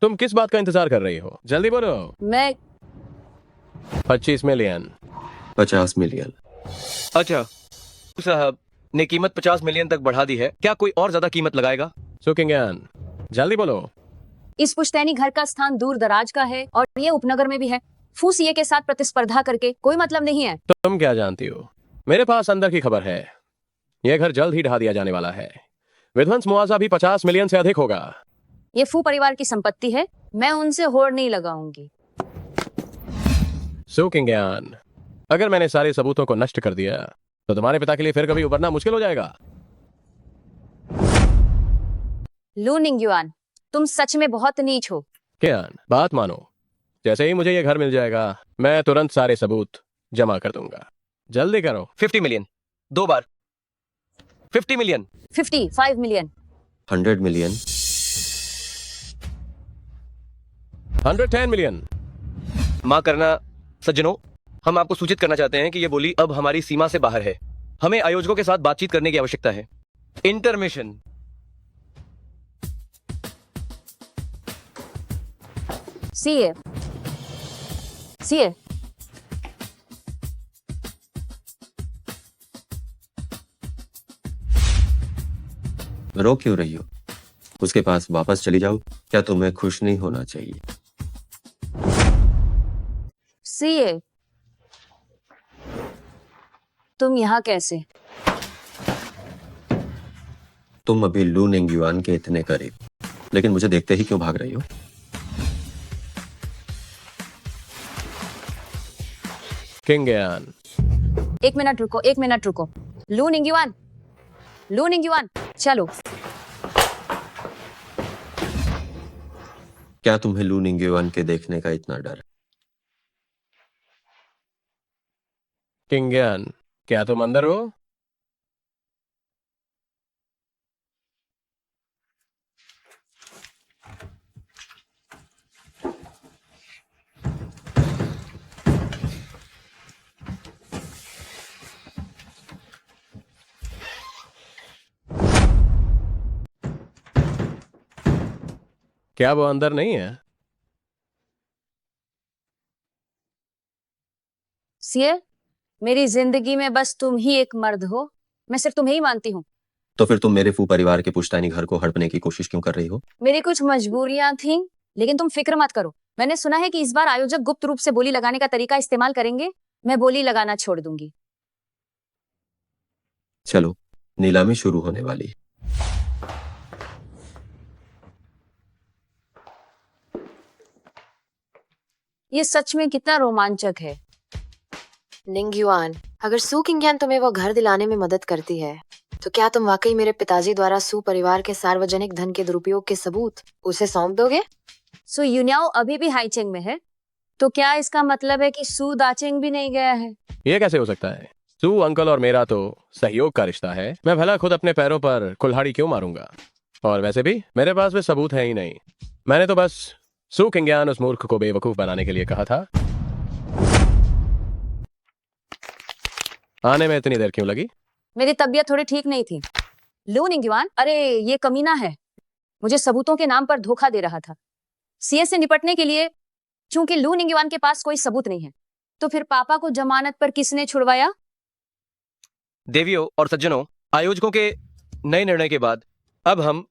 तुम किस बात का इंतजार कर रही हो? जल्दी बोलो। मैं 25 मिलियन। 50 मिलियन। अच्छा, साहब ने कीमत 50 मिलियन तक बढ़ा दी है। क्या कोई और ज्यादा कीमत लगाएगा? सो किंगयान, जल्दी बोलो। इस पुश्तैनी घर का स्थान दूर दराज का है और ये उपनगर में भी है। फूसिए के साथ प्रतिस्पर्धा करके कोई मतलब नहीं है। तुम क्या जानती हो? मेरे पास अंदर की खबर है। यह घर जल्द ही ढहा दिया जाने वाला है। विध्वंस मुआवजा भी 50 मिलियन से अधिक होगा। ये फू परिवार की संपत्ति है, मैं उनसे होड़ नहीं लगाऊंगी। सू किंगयान, अगर मैंने सारे सबूतों को नष्ट कर दिया तो तुम्हारे पिता के लिए फिर कभी उबरना मुश्किल हो जाएगा। लू निंगयुआन, तुम सच में बहुत नीच हो। कियान, बात मानो, जैसे ही मुझे ये घर मिल जाएगा मैं तुरंत सारे सबूत जमा कर दूंगा। जल्दी करो। 50 मिलियन, 2 बार 50 मिलियन। 55 मिलियन। 100 मिलियन। 110 मिलियन। माँ करना सज्जनों, हम आपको सूचित करना चाहते हैं कि ये बोली अब हमारी सीमा से बाहर है। हमें आयोजकों के साथ बातचीत करने की आवश्यकता है। इंटरमिशन। सीए, सीए, रो क्यों रही हो? उसके पास वापस चली जाओ। क्या तुम्हें खुश नहीं होना चाहिए? सीए, तुम यहाँ कैसे? तुम अभी लू निंगयुआन के इतने करीब, लेकिन मुझे देखते ही क्यों भाग रही हो? किंगयान, एक मिनट रुको, एक मिनट रुको। लू निंगयुआन, लू निंगयुआन, चलो। क्या तुम्हें लू निंगयुआन के देखने का इतना डर है? किंगयान, क्या तुम अंदर हो? क्या वो अंदर नहीं है? सीए, मेरी जिंदगी में बस तुम ही एक मर्द हो। मैं सिर्फ तुम्हें ही मानती हूँ। तो फिर तुम मेरे फू परिवार के पुश्तैनी घर को हड़पने की कोशिश क्यों कर रही हो? मेरी कुछ मजबूरियां थीं, लेकिन तुम फिक्र मत करो। मैंने सुना है कि इस बार आयोजक गुप्त रूप से बोली लगाने का तरीका इस्तेमाल करेंगे। मैं बोली लगाना छोड़ दूंगी। चलो, नीलामी शुरू होने वाली है। ये सच में कितना रोमांचक है। निंगयुआन, अगर सू किंगयान तुम्हें वो घर दिलाने में मदद करती है, तो क्या तुम वाकई मेरे पिताजी द्वारा सू परिवार के सार्वजनिक धन के दुरुपयोग के सबूत उसे सौंप दोगे? सो यून्याओ अभी भी हाईचेंग में है, तो क्या इसका मतलब है कि सू दाचेंग भी नहीं गया है? ये कैसे हो सकता है? सू अंकल और मेरा तो सहयोग का रिश्ता है। मैं भला खुद अपने पैरों पर कुल्हाड़ी क्यों मारूंगा? और वैसे भी मेरे पास वे सबूत है ही नहीं। मैंने तो बस सू किंगयान उस मूर्ख को बेवकूफ बनाने के लिए कहा था। आने में इतनी देर क्यों लगी? मेरी तबीयत थोड़ी ठीक नहीं थी। लू निंगयुआन, अरे ये कमीना है, मुझे सबूतों के नाम पर धोखा दे रहा था। सीए से निपटने के लिए, चूंकि लू निंगयुआन के पास कोई सबूत नहीं है, तो फिर पापा को जमानत पर किसने छुड़वाया? देवियों और सज्जनों, आयोजकों के नए निर्णय के बाद अब हम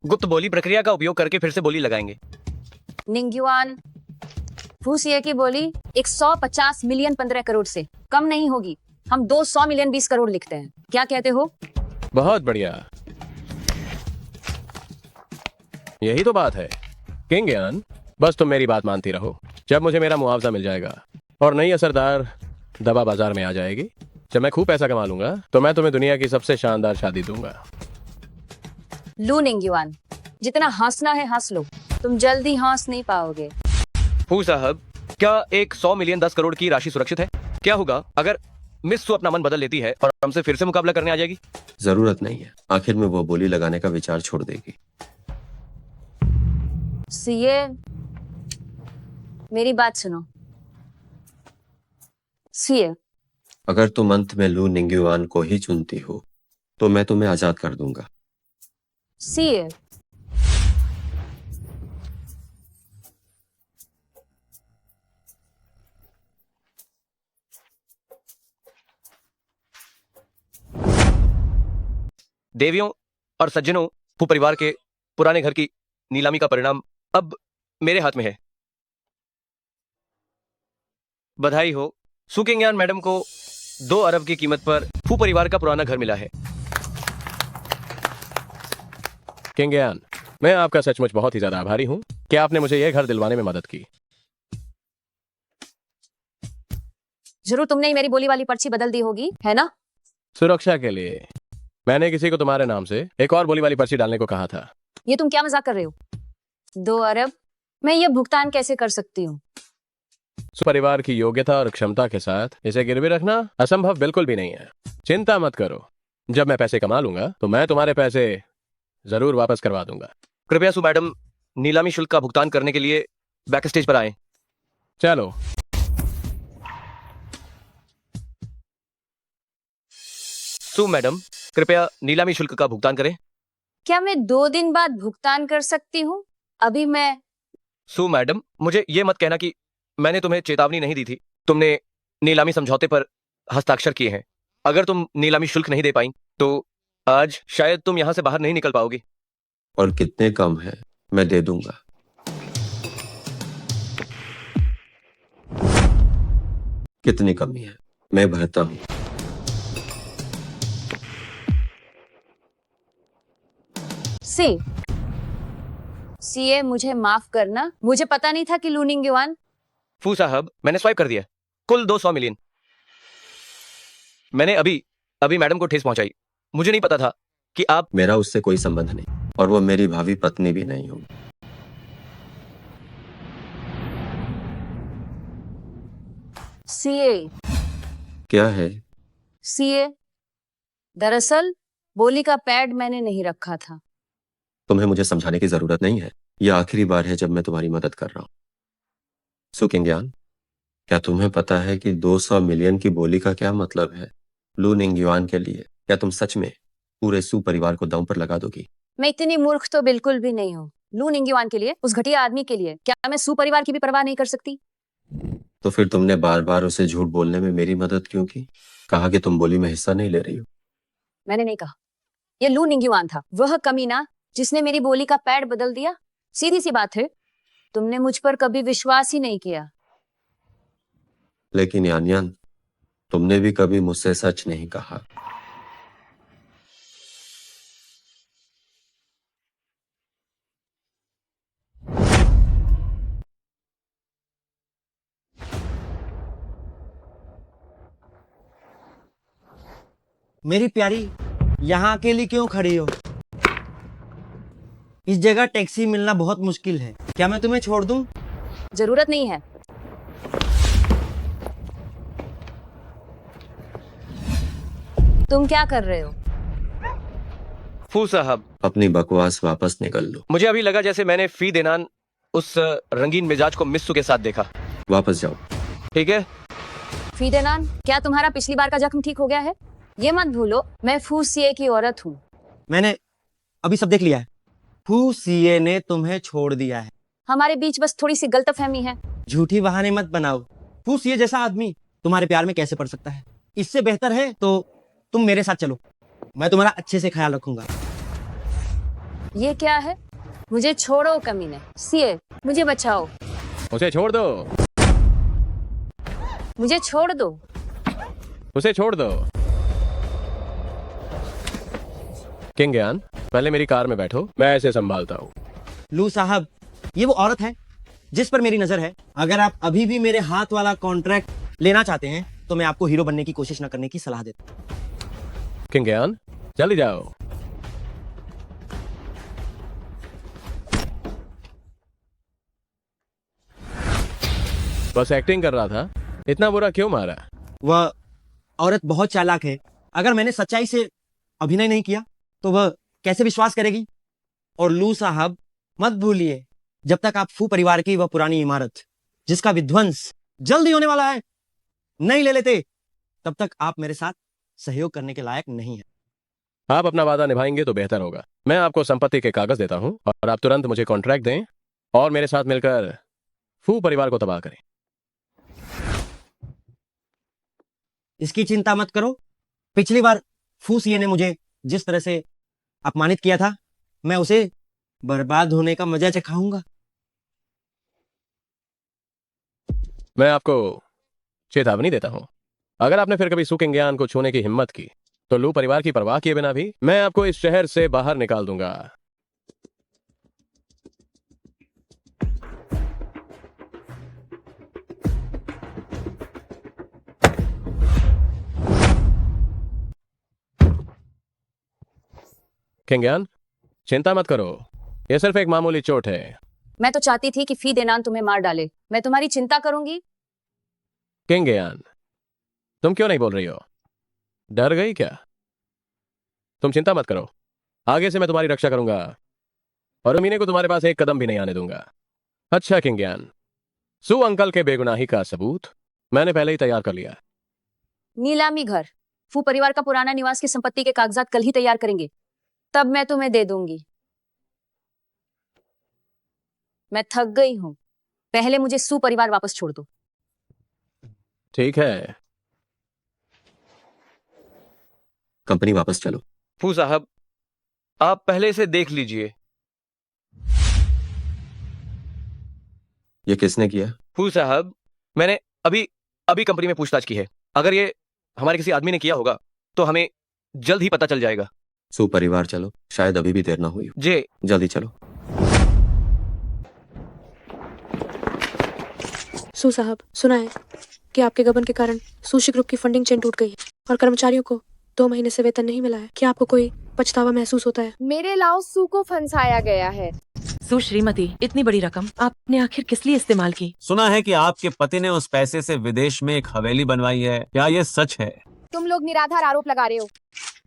गुप्त बोली प्रक्रिया का उपयोग करके फिर से बोली लगाएंगे। निंगयुआन, फूसिए की बोली 150 मिलियन 15 करोड़ से कम नहीं होगी। हम 200 मिलियन 20 करोड़ लिखते हैं। क्या कहते हो? बहुत बढ़िया, यही तो बात है। किंगयान, बस तुम मेरी बात मानती रहो। जब मुझे मेरा मुआवजा मिल जाएगा और नई असरदार दवा बाजार में आ जाएगी, जब मैं खूब पैसा कमा लूंगा, तो मैं तुम्हें दुनिया की सबसे शानदार शादी दूंगा। लू निंगयुआन, जितना हंसना है हंस लो, तुम जल्दी हंस नहीं पाओगे। फू साहब, क्या एक 100 मिलियन 10 करोड़ की राशि सुरक्षित है? क्या होगा अगर मिस सू अपना मन बदल लेती है और हमसे फिर से मुकाबला करने आ जाएगी? जरूरत नहीं है, आखिर में वो बोली लगाने का विचार छोड़ देगी। सीए, मेरी बात सुनो। सीए, अगर तुम अंत में लू निंगयुआन को ही चुनती हो, तो मैं तुम्हें आजाद कर दूंगा। सीए, देवियों और सज्जनों, फू परिवार के पुराने घर की नीलामी का परिणाम अब मेरे हाथ में है। बधाई हो, सू किंगयान मैडम को 2 अरब की कीमत पर फू परिवार का पुराना घर मिला है। किंगयान, मैं आपका सचमुच बहुत ही ज्यादा आभारी हूं कि आपने मुझे यह घर दिलवाने में मदद की। जरूर तुमने ही मेरी बोली वाली पर्ची बदल दी होगी, है ना? सुरक्षा के लिए मैंने किसी को तुम्हारे नाम से एक और बोली वाली पर्ची डालने को कहा था। ये तुम क्या मजाक कर रहे हो? 2 अरब? मैं ये भुगतान कैसे कर सकती हूँ? परिवार की योग्यता और क्षमता के साथ इसे गिरवी रखना असंभव बिल्कुल भी नहीं है। चिंता मत करो, जब मैं पैसे कमा लूंगा तो मैं तुम्हारे पैसे जरूर वापस करवा दूंगा। कृपया सु मैडम नीलामी शुल्क का भुगतान करने के लिए बैक स्टेज पर आए। चलो। सु मैडम कृपया नीलामी शुल्क का भुगतान करें। क्या मैं 2 दिन बाद भुगतान कर सकती हूँ? अभी मैं सु मैडम मुझे ये मत कहना कि मैंने तुम्हें चेतावनी नहीं दी थी। तुमने नीलामी समझौते पर हस्ताक्षर किए हैं। अगर तुम नीलामी शुल्क नहीं दे पाई तो आज शायद तुम यहां से बाहर नहीं निकल पाओगी। और कितने कम है मैं दे दूंगा। कितनी कमी है मैं भरता हूं। सीए मुझे माफ करना, मुझे पता नहीं था कि लू निंगयुआन। फू साहब मैंने स्वाइप कर दिया, कुल 200 मिलियन। मैंने अभी अभी मैडम को ठेस पहुंचाई। मुझे नहीं पता था कि आप। मेरा उससे कोई संबंध नहीं और वो मेरी भावी पत्नी भी नहीं होगी। सीए क्या है? सीए दरअसल बोली का पैड मैंने नहीं रखा था। तुम्हें मुझे समझाने की जरूरत नहीं है। यह आखिरी बार है जब मैं तुम्हारी मदद कर रहा हूं। सु किंगयान, क्या तुम्हें पता है कि 200 मिलियन की बोली का क्या मतलब है लू निंगयुआन के लिए? क्या तुम सच में पूरे सु परिवार को दांव पर लगा दोगी? मैं इतनी मूर्ख तो बिल्कुल भी नहीं हूँ। लू निंगयुआन के लिए, उस घटिया आदमी के लिए क्या मैं सु परिवार की भी परवाह नहीं कर सकती? तो फिर तुमने बार बार उसे झूठ बोलने में मेरी मदद क्यों की? कहा कि तुम बोली में हिस्सा नहीं ले रही हो। मैंने नहीं कहा। ये लू निंगयुआन था, वह कमीना जिसने मेरी बोली का पैड बदल दिया। सीधी सी बात है, तुमने मुझ पर कभी विश्वास ही नहीं किया। लेकिन यानियन, तुमने भी कभी मुझसे सच नहीं कहा। मेरी प्यारी, यहाँ अकेली क्यों खड़ी हो? इस जगह टैक्सी मिलना बहुत मुश्किल है। क्या मैं तुम्हें छोड़ दूं? जरूरत नहीं है। तुम क्या कर रहे हो? फू साहब अपनी बकवास वापस निकल लो। मुझे अभी लगा जैसे मैंने फी देनान उस रंगीन मिजाज को मिस्सू के साथ देखा। वापस जाओ। ठीक है। फीदेनान, क्या तुम्हारा पिछली बार का जख्म ठीक हो गया है? ये मत भूलो, मैं फू सीए की औरत हूँ। मैंने अभी सब देख लिया है। फू सीए ने तुम्हें छोड़ दिया है। हमारे बीच बस थोड़ी सी गलतफहमी है। झूठी बहाने मत बनाओ। फू सीए जैसा आदमी तुम्हारे प्यार में कैसे पड़ सकता है? इससे बेहतर है तो तुम मेरे साथ चलो, मैं तुम्हारा अच्छे से ख्याल रखूंगा। ये क्या है? मुझे छोड़ो कमीने। सीए मुझे बचाओ। उसे छोड़ दो। मुझे छोड़ दो। उसे छोड़ दो। किंगयान, पहले मेरी कार में बैठो, मैं ऐसे संभालता हूँ। लू साहब, ये वो औरत है जिस पर मेरी नजर है। अगर आप अभी भी मेरे हाथ वाला कॉन्ट्रैक्ट लेना चाहते हैं तो मैं आपको हीरो बनने की कोशिश न करने की सलाह देता हूँ। किंगयान, चली जाओ। बस एक्टिंग कर रहा था, इतना बुरा क्यों मारा? वह औरत बहुत चालाक है। अगर मैंने सच्चाई से अभिनय नहीं किया तो वह कैसे विश्वास करेगी? और लू साहब, मत भूलिए, जब तक आप फू परिवार की वह पुरानी इमारत जिसका विध्वंस जल्दी होने वाला है नहीं ले लेते, तब तक आप मेरे साथ सहयोग करने के लायक नहीं है। आप अपना वादा निभाएंगे तो बेहतर होगा। मैं आपको संपत्ति के कागज देता हूं और आप तुरंत मुझे कॉन्ट्रैक्ट दें और मेरे साथ मिलकर फू परिवार को तबाह करें। इसकी चिंता मत करो। पिछली बार फू सीए ने मुझे जिस तरह से अपमानित किया था, मैं उसे बर्बाद होने का मजा चखाऊंगा। मैं आपको चेतावनी देता हूं, अगर आपने फिर कभी सु किंगयान को छूने की हिम्मत की तो लू परिवार की परवाह किए बिना भी मैं आपको इस शहर से बाहर निकाल दूंगा। किंगयान, चिंता मत करो, ये सिर्फ एक मामूली चोट है। मैं तो चाहती थी कि फी देनान तुम्हें मार डाले। मैं तुम्हारी चिंता करूंगी। किंगयान, तुम क्यों नहीं बोल रही हो? डर गई क्या? तुम चिंता मत करो, आगे से मैं तुम्हारी रक्षा करूंगा और अमीने को तुम्हारे पास एक कदम भी नहीं आने दूंगा। अच्छा किंगयान, सू अंकल के बेगुनाही का सबूत मैंने पहले ही तैयार कर लिया है। नीलामी घर, फू परिवार का पुराना निवास की संपत्ति के कागजात कल ही तैयार करेंगे, तब मैं तुम्हें दे दूंगी। मैं थक गई हूं, पहले मुझे सू परिवार वापस छोड़ दो। ठीक है। कंपनी वापस चलो। फू साहब, आप पहले इसे देख लीजिए। ये किसने किया? फू साहब, मैंने अभी अभी कंपनी में पूछताछ की है। अगर ये हमारे किसी आदमी ने किया होगा तो हमें जल्द ही पता चल जाएगा। सू परिवार चलो, शायद अभी भी देर ना हुई हो। जी। जल्दी चलो। सू साहब, सुना है कि आपके गबन के कारण सुशी ग्रुप की फंडिंग चेन टूट गई है और कर्मचारियों को 2 महीने से वेतन नहीं मिला है। क्या आपको कोई पछतावा महसूस होता है? मेरे लाओ सू को फंसाया गया है। सू श्रीमती, इतनी बड़ी रकम आपने आखिर किस लिए इस्तेमाल की? सुना है कि आपके पति ने उस पैसे से विदेश में एक हवेली बनवाई है। क्या ये सच है? तुम लोग निराधार आरोप लगा रहे हो।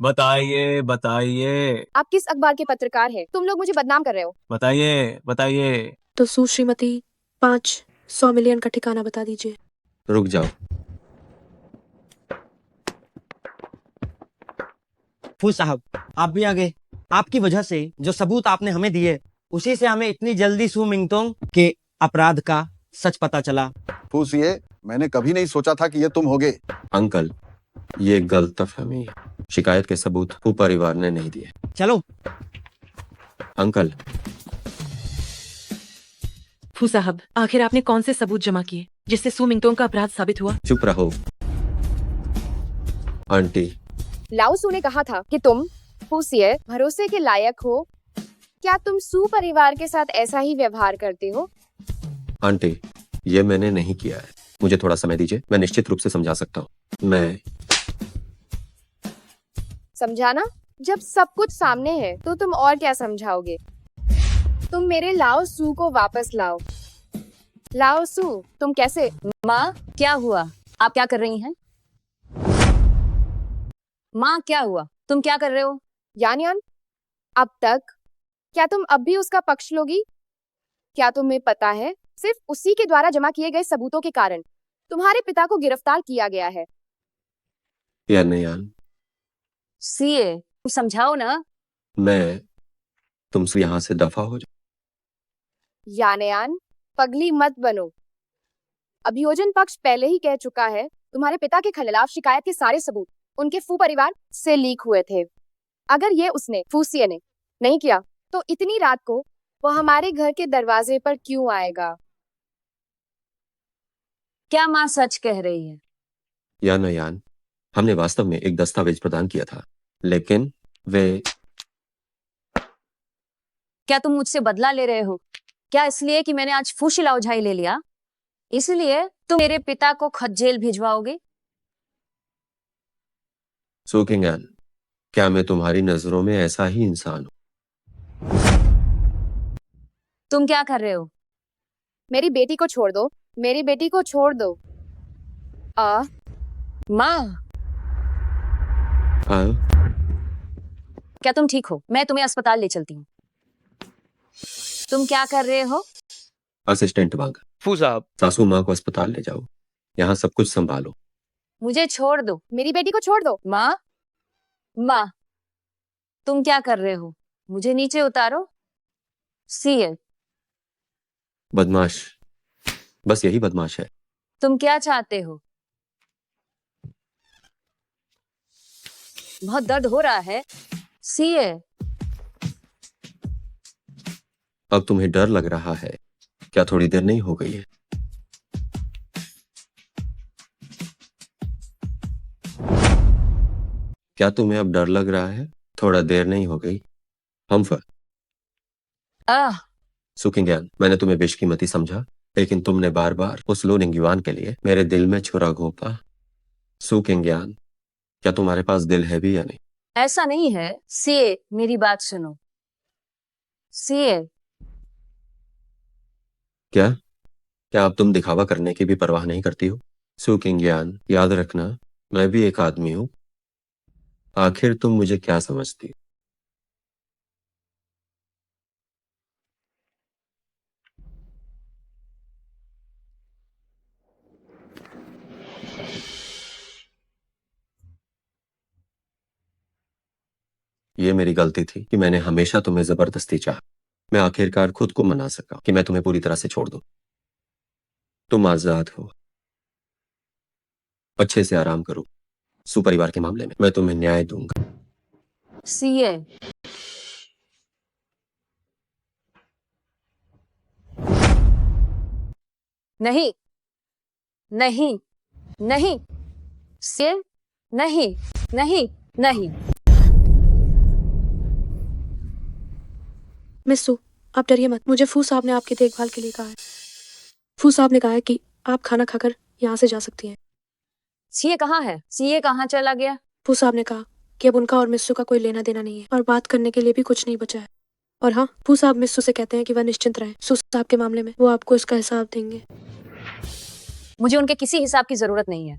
बताइए बताइए आप किस अखबार के पत्रकार हैं? तुम लोग मुझे बदनाम कर रहे हो। बताइए बताइए। तो सू श्रीमती 500 मिलियन का ठिकाना बता दीजिए। रुक जाओ। फू साहब, आप भी आ गए। आपकी वजह से जो सबूत आपने हमें दिए, उसी से हमें इतनी जल्दी सू मिंगतोंग के अपराध का सच पता चला। फूसिए, मैंने कभी नहीं सोचा था कि ये तुम होगे। अंकल, ये गलतफहमी है। शिकायत के सबूत फू परिवार ने नहीं दिए। चलो। अंकल, फू साहब, आखिर आपने कौन से सबूत जमा किए जिससे सू मिंगतोंग का अपराध साबित हुआ? चुप रहो आंटी। लाओ सू ने कहा था कि तुम फूसिए भरोसे के लायक हो। क्या तुम सू परिवार के साथ ऐसा ही व्यवहार करते हो? आंटी, ये मैंने नहीं किया है। मुझे थोड़ा समय दीजिए, मैं निश्चित रूप से समझा सकता हूँ। मैं समझाना? जब सब कुछ सामने है तो तुम और क्या समझाओगे? तुम मेरे लाओ सू को वापस लाओ। लाओ सू, तुम कैसे? माँ, क्या हुआ? आप क्या कर रही हैं? माँ, क्या हुआ? तुम क्या कर रहे हो? यान यान, अब तक क्या तुम अब भी उसका पक्ष लोगी? क्या तुम्हें पता है, सिर्फ उसी के द्वारा जमा किए गए सबूतों के कारण तुम्हारे पिता को गिरफ्तार किया गया है। या नहीं यान, सीए, तुम समझाओ ना। मैं तुमसे यहाँ से दफा हो जाऊं। यान, पगली मत बनो। अभियोजन पक्ष पहले ही कह चुका है तुम्हारे पिता के खिलाफ शिकायत के सारे सबूत उनके फू परिवार से लीक हुए थे। अगर ये उसने फूसिए ने नहीं किया तो इतनी रात को वो हमारे घर के दरवाजे पर क्यों आएगा? क्या माँ सच कह रही है? या न यान, हमने वास्तव में एक दस्तावेज प्रदान किया था, लेकिन वे। क्या तुम मुझसे बदला ले रहे हो? क्या इसलिए कि मैंने आज फूशिला ओझाई ले लिया, इसलिए तुम मेरे पिता को खज्जेल भिजवाओगे? सू किंगयान, क्या मैं तुम्हारी नजरों में ऐसा ही इंसान हूं? तुम क्या कर रहे हो? मेरी बेटी को छोड़ दो, मेरी बेटी को छोड़ दो। माँ, क्या तुम ठीक हो? मैं तुम्हें अस्पताल ले चलती हूँ। तुम क्या कर रहे हो? असिस्टेंट वांगा। फू साहब, सासू माँ को अस्पताल ले जाओ, यहाँ सब कुछ संभालो। मुझे छोड़ दो। मेरी बेटी को छोड़ दो। माँ, माँ, तुम क्या कर रहे हो? मुझे नीचे उतारो। सीए, बदमाश, बस यही बदमाश है। तुम क्या चाहते हो? बहुत दर्द हो रहा है। सीए, अब तुम्हें डर लग रहा है? क्या थोड़ी देर नहीं हो गई है? क्या तुम्हें अब डर लग रहा है? थोड़ा देर नहीं हो गई? हमफर सू किंगयान, मैंने तुम्हें बेशकीमती समझा, लेकिन तुमने बार बार उस लू निंगयुआन के लिए मेरे दिल में छुरा घोंपा। सू किंगयान, क्या तुम्हारे पास दिल है भी या नहीं? ऐसा नहीं है। सीए, मेरी बात सुनो। सीए, क्या क्या अब तुम दिखावा करने की भी परवाह नहीं करती हो? सु किंगयान, याद रखना, मैं भी एक आदमी हूं। आखिर तुम मुझे क्या समझती हो? ये मेरी गलती थी कि मैंने हमेशा तुम्हें जबरदस्ती चाहा। मैं आखिरकार खुद को मना सका कि मैं तुम्हें पूरी तरह से छोड़ दूं। तुम आजाद हो, अच्छे से आराम करो। सुपरिवार के मामले में मैं तुम्हें न्याय दूंगा। सीए, नहीं, नहीं, नहीं, सीए, नहीं, नहीं, नहीं। मिस सू, आप डरिए मत। मुझे फू साहब ने आपकी देखभाल के लिए कहा है। फू साहब ने कहा है कि आप खाना खाकर यहाँ से जा सकती हैं। सीए कहाँ है? सीए कहाँ चला गया? फू साहब ने कहा कि अब उनका और मिस्सू का कोई लेना देना नहीं है और बात करने के लिए भी कुछ नहीं बचा है। और हाँ, फू साहब मिस्सू से कहते हैं कि वह निश्चिंत रहे। सू साहब के मामले में वो आपको इसका हिसाब देंगे। मुझे उनके किसी हिसाब की जरूरत नहीं है।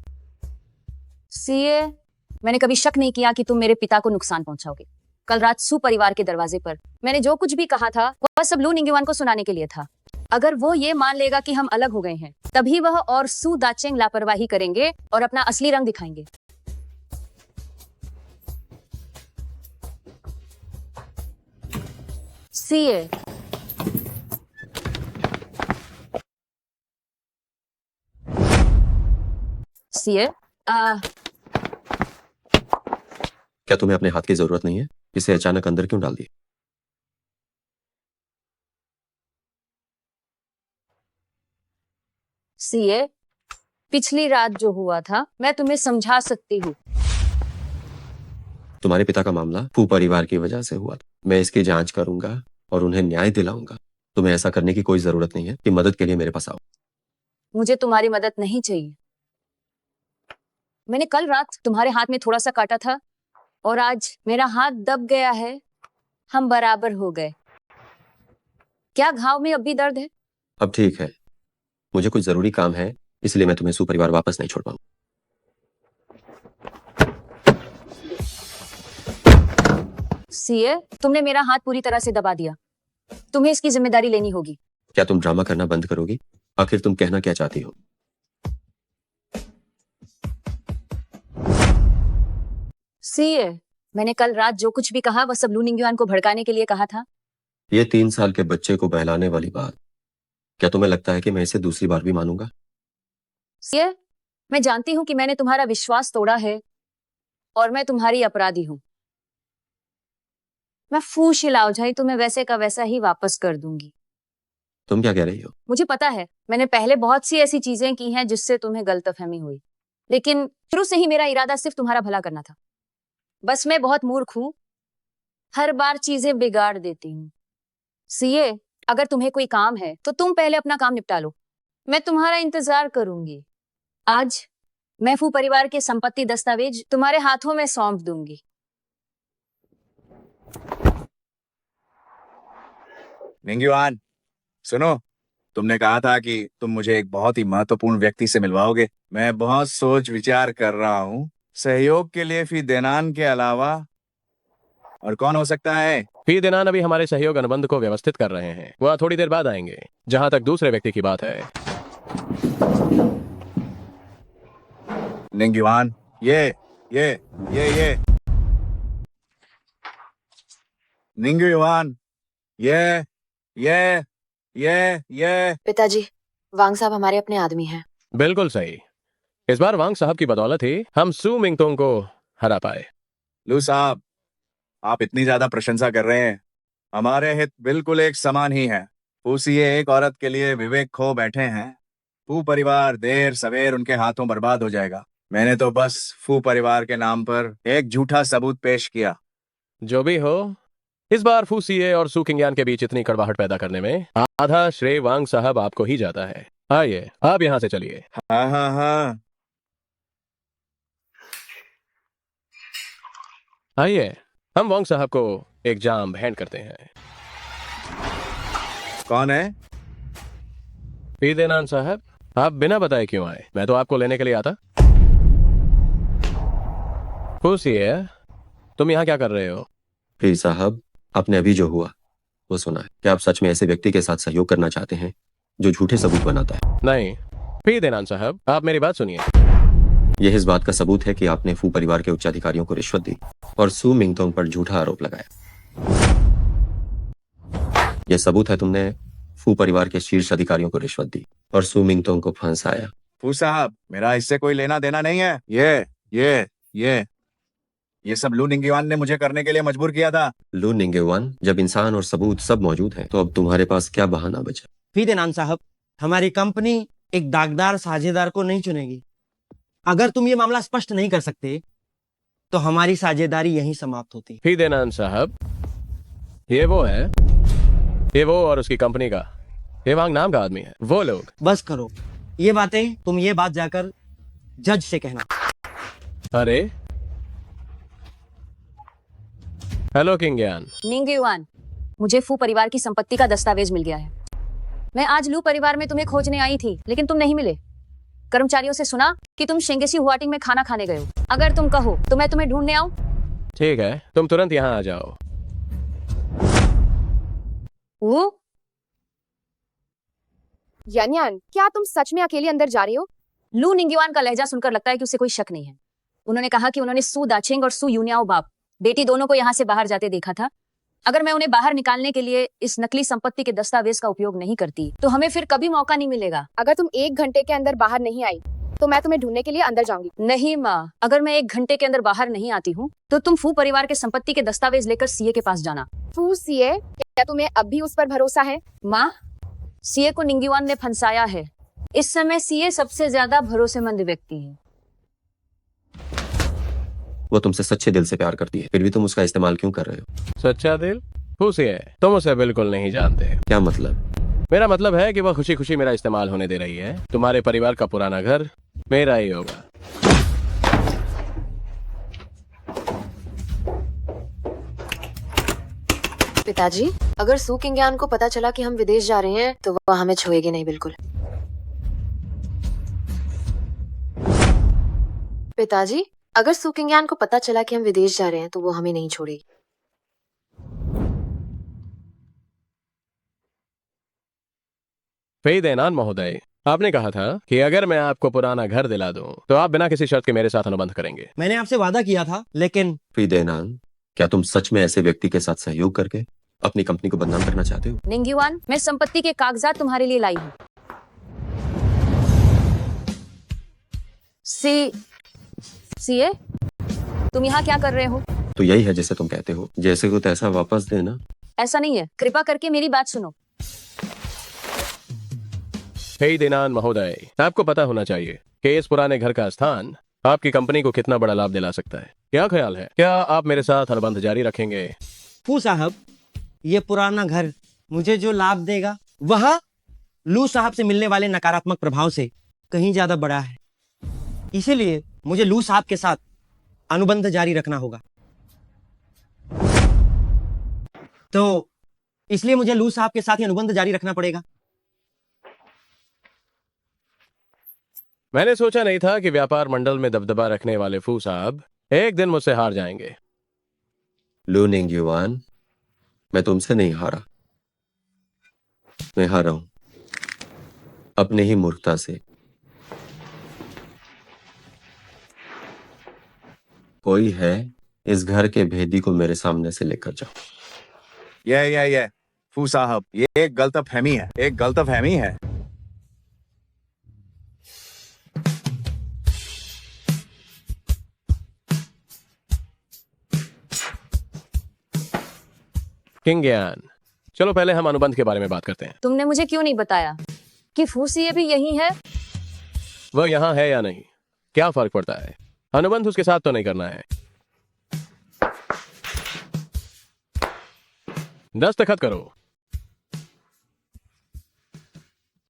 सीए, मैंने कभी शक नहीं किया कि तुम मेरे पिता को नुकसान पहुंचाओगे। कल रात सू परिवार के दरवाजे पर मैंने जो कुछ भी कहा था वह सब लू निंगीवान को सुनाने के लिए था। अगर वो ये मान लेगा कि हम अलग हो गए हैं, तभी वह और सू दाचेंग लापरवाही करेंगे और अपना असली रंग दिखाएंगे। सीए, सीए, क्या तुम्हें अपने हाथ की जरूरत नहीं है? इसे अचानक अंदर क्यों डाल दिया? सीए, पिछली रात जो हुआ था मैं तुम्हें समझा सकती हूँ। तुम्हारे पिता का मामला फू परिवार की वजह से हुआ था। मैं इसकी जांच करूंगा और उन्हें न्याय दिलाऊंगा। तुम्हें ऐसा करने की कोई जरूरत नहीं है कि मदद के लिए मेरे पास आओ। मुझे तुम्हारी मदद नहीं चाहिए। मैंने कल रात तुम्हारे हाथ में थोड़ा सा काटा था और आज मेरा हाथ दब गया है। हम बराबर हो गए। क्या घाव में अब भी दर्द है? अब ठीक है। मुझे कुछ जरूरी काम है, इसलिए मैं तुम्हें सुपरिवार वापस नहीं छोड़ पाऊं। सीए, तुमने मेरा हाथ पूरी तरह से दबा दिया। तुम्हें इसकी जिम्मेदारी लेनी होगी। क्या तुम ड्रामा करना बंद करोगी? आखिर तुम कहना क्या चाहती हो? सीए, मैंने कल रात जो कुछ भी कहा वह सब लू निंगयुआन को भड़काने के लिए कहा था। ये 3 साल के बच्चे को बहलाने वाली बात, क्या तुम्हें लगता है कि मैं इसे दूसरी बार भी मानूंगा? सीए, मैं जानती हूं कि मैंने तुम्हारा विश्वास तोड़ा है और मैं तुम्हारी अपराधी हूं। मैं फू शिलाओझाई तुम्हें वैसे का वैसा ही वापस कर दूंगी। तुम क्या कह रही हो? मुझे पता है, मैंने पहले बहुत सी ऐसी चीजें की हैं जिससे तुम्हें गलतफहमी हुई, लेकिन शुरू से ही मेरा इरादा सिर्फ तुम्हारा भला करना था। बस मैं बहुत मूर्ख हूं, हर बार चीजें बिगाड़ देती हूँ। सीए, अगर तुम्हें कोई काम है तो तुम पहले अपना काम निपटा लो। मैं तुम्हारा इंतजार करूंगी। आज मैं फू परिवार के संपत्ति दस्तावेज तुम्हारे हाथों में सौंप दूंगी। निंगयुआन, सुनो, तुमने कहा था कि तुम मुझे एक बहुत ही महत्वपूर्ण व्यक्ति से मिलवाओगे। मैं बहुत सोच विचार कर रहा हूँ। सहयोग के लिए फी देनान के अलावा और कौन हो सकता है? फी देनान अभी हमारे सहयोग अनुबंध को व्यवस्थित कर रहे हैं। वह थोड़ी देर बाद आएंगे। जहां तक दूसरे व्यक्ति की बात है, निंगयुआन, ये निंगयुआन, ये पिताजी, वांग साहब हमारे अपने आदमी हैं। बिल्कुल सही। इस बार वांग साहब की बदौलत ही हम सू मिंगतोंग को हरा पाए। लू साहब, आप इतनी ज्यादा प्रशंसा कर रहे हैं। हमारे हित बिल्कुल एक समान ही है। फूसिए एक औरत के लिए विवेक खो बैठे हैं। फू परिवार देर सवेर उनके हाथों बर्बाद हो जाएगा। मैंने तो बस फू परिवार के नाम पर एक झूठा सबूत पेश किया। जो भी हो, इस बार फू सीए और सू किंगयान के बीच इतनी कड़वाहट पैदा करने में आधा श्रेय वांग साहब आपको ही जाता है। आइए, आप यहाँ से चलिए। हाँ। आइए हम वांग साहब को एक जाम हैंड करते हैं। कौन है? पी देनान साहब, आप बिना बताए क्यों आए? मैं तो आपको लेने के लिए आता। खुशी है, तुम यहाँ क्या कर रहे हो? पी साहब, आपने अभी जो हुआ वो सुना है। क्या आप सच में ऐसे व्यक्ति के साथ सहयोग करना चाहते हैं जो झूठे सबूत बनाता है? नहीं पी देनान साहब, आप मेरी बात सुनिए। यह इस बात का सबूत है कि आपने फू परिवार के उच्चाधिकारियों को रिश्वत दी और सू मिंगतोंग पर झूठा आरोप लगाया। यह सबूत है तुमने फू परिवार के शीर्ष अधिकारियों को रिश्वत दी और सू मिंगतोंग को फंसाया। फू साहब, मेरा इससे कोई लेना देना नहीं है। ये सब लू निंगयुआन ने मुझे करने के लिए मजबूर किया था। लू निंगयुआन, जब इंसान और सबूत सब मौजूद हैं, तो अब तुम्हारे पास क्या बहाना बचा? फीदेनान साहब, हमारी कंपनी एक दागदार साझेदार को नहीं चुनेगी। अगर तुम ये मामला स्पष्ट नहीं कर सकते तो हमारी साझेदारी यहीं समाप्त होती। पी देनान साहब, ये वो और उसकी कंपनी का ये वांग नाम का आदमी है। वो लोग। बस करो ये बातें, तुम ये बात जाकर जज से कहना। अरे हेलो किंगयान। निंगयुआन, मुझे फू परिवार की संपत्ति का दस्तावेज मिल गया है। मैं आज लू परिवार में तुम्हें खोजने आई थी, लेकिन तुम नहीं मिले। कर्मचारियों से सुना कि तुम शेंगेसी हुआटिंग में खाना खाने गए हो। अगर तुम कहो तो मैं तुम्हें ढूंढने आऊं? ठीक है, तुम तुरंत यहाँ आ जाओ। वो यान्यान, क्या तुम सच में अकेले अंदर जा रही हो? लू निंगयुआन का लहजा सुनकर लगता है कि उसे कोई शक नहीं है। उन्होंने कहा कि उन्होंने सू दाचेंग और सू यूनियाओ बाप बेटी दोनों को यहाँ से बाहर जाते देखा था। अगर मैं उन्हें बाहर निकालने के लिए इस नकली संपत्ति के दस्तावेज का उपयोग नहीं करती तो हमें फिर कभी मौका नहीं मिलेगा। अगर तुम 1 घंटे के अंदर बाहर नहीं आई तो मैं तुम्हें ढूंढने के लिए अंदर जाऊंगी। नहीं माँ, अगर मैं 1 घंटे के अंदर बाहर नहीं आती हूँ तो तुम फू परिवार के संपत्ति के दस्तावेज लेकर सीए के पास जाना। फू सीए, क्या तुम्हें अब भी उस पर भरोसा है? माँ, सीए को निंगयुआन ने फंसाया है। इस समय सीए सबसे ज्यादा भरोसेमंद व्यक्ति है। वो तुमसे सच्चे दिल से प्यार करती है, फिर भी तुम उसका इस्तेमाल क्यों कर रहे हो? सच्चा दिल? खुशी है, तुम उसे बिल्कुल नहीं जानते। क्या मतलब? मेरा मतलब है कि वह खुशी खुशी मेरा इस्तेमाल होने दे रही है। तुम्हारे परिवार का पुराना घर मेरा ही होगा। पिताजी, अगर सू किंगयान को पता चला कि हम विदेश जा रहे हैं तो वह हमें छोड़ेगी नहीं। बिल्कुल। पिताजी, अगर सू किंगयान को पता चला कि हम विदेश जा रहे हैं तो वो हमें नहीं छोड़ेगी। फी देनान महोदय, आपने कहा था कि अगर मैं आपको पुराना घर दिला दूं तो आप बिना किसी शर्त के मेरे साथ अनुबंध करेंगे। मैंने आपसे वादा किया था, लेकिन फी देनान, क्या तुम सच में ऐसे व्यक्ति के साथ सहयोग करके अपनी कंपनी को बदनाम करना चाहते हो? निंगयुआन, मैं संपत्ति के कागजात तुम्हारे लिए लाई हूँ। सीए, तुम यहाँ क्या कर रहे हो? तो यही है जैसे तुम कहते हो, जैसे को तैसा वापस देना। ऐसा नहीं है, कृपा करके मेरी बात सुनो। फी देनान महोदय, आपको पता होना चाहिए कि इस पुराने घर का स्थान आपकी कंपनी को कितना बड़ा लाभ दिला सकता है। क्या ख्याल है, क्या आप मेरे साथ अनुबंध जारी रखेंगे? फू साहब, ये पुराना घर मुझे जो लाभ देगा वह लू साहब से मिलने वाले नकारात्मक प्रभाव से कहीं ज्यादा बड़ा है। इसीलिए मुझे लू साहब के साथ अनुबंध जारी रखना होगा। तो इसलिए मुझे लू साहब के साथ ही अनुबंध जारी रखना पड़ेगा। मैंने सोचा नहीं था कि व्यापार मंडल में दबदबा रखने वाले फू साहब एक दिन मुझसे हार जाएंगे। लू निंगयुआन, मैं तुमसे नहीं हारा, मैं हारा हूं अपने ही मूर्खता से। कोई है, इस घर के भेदी को मेरे सामने से लेकर जाओ। ये फू साहब, ये एक गलतफहमी है, एक गलतफहमी है। किंगयान, चलो पहले हम अनुबंध के बारे में बात करते हैं। तुमने मुझे क्यों नहीं बताया कि फू सीए भी यही है? वह यहाँ है या नहीं, क्या फर्क पड़ता है? अनुबंध उसके साथ तो नहीं करना है। दस्तखत करो,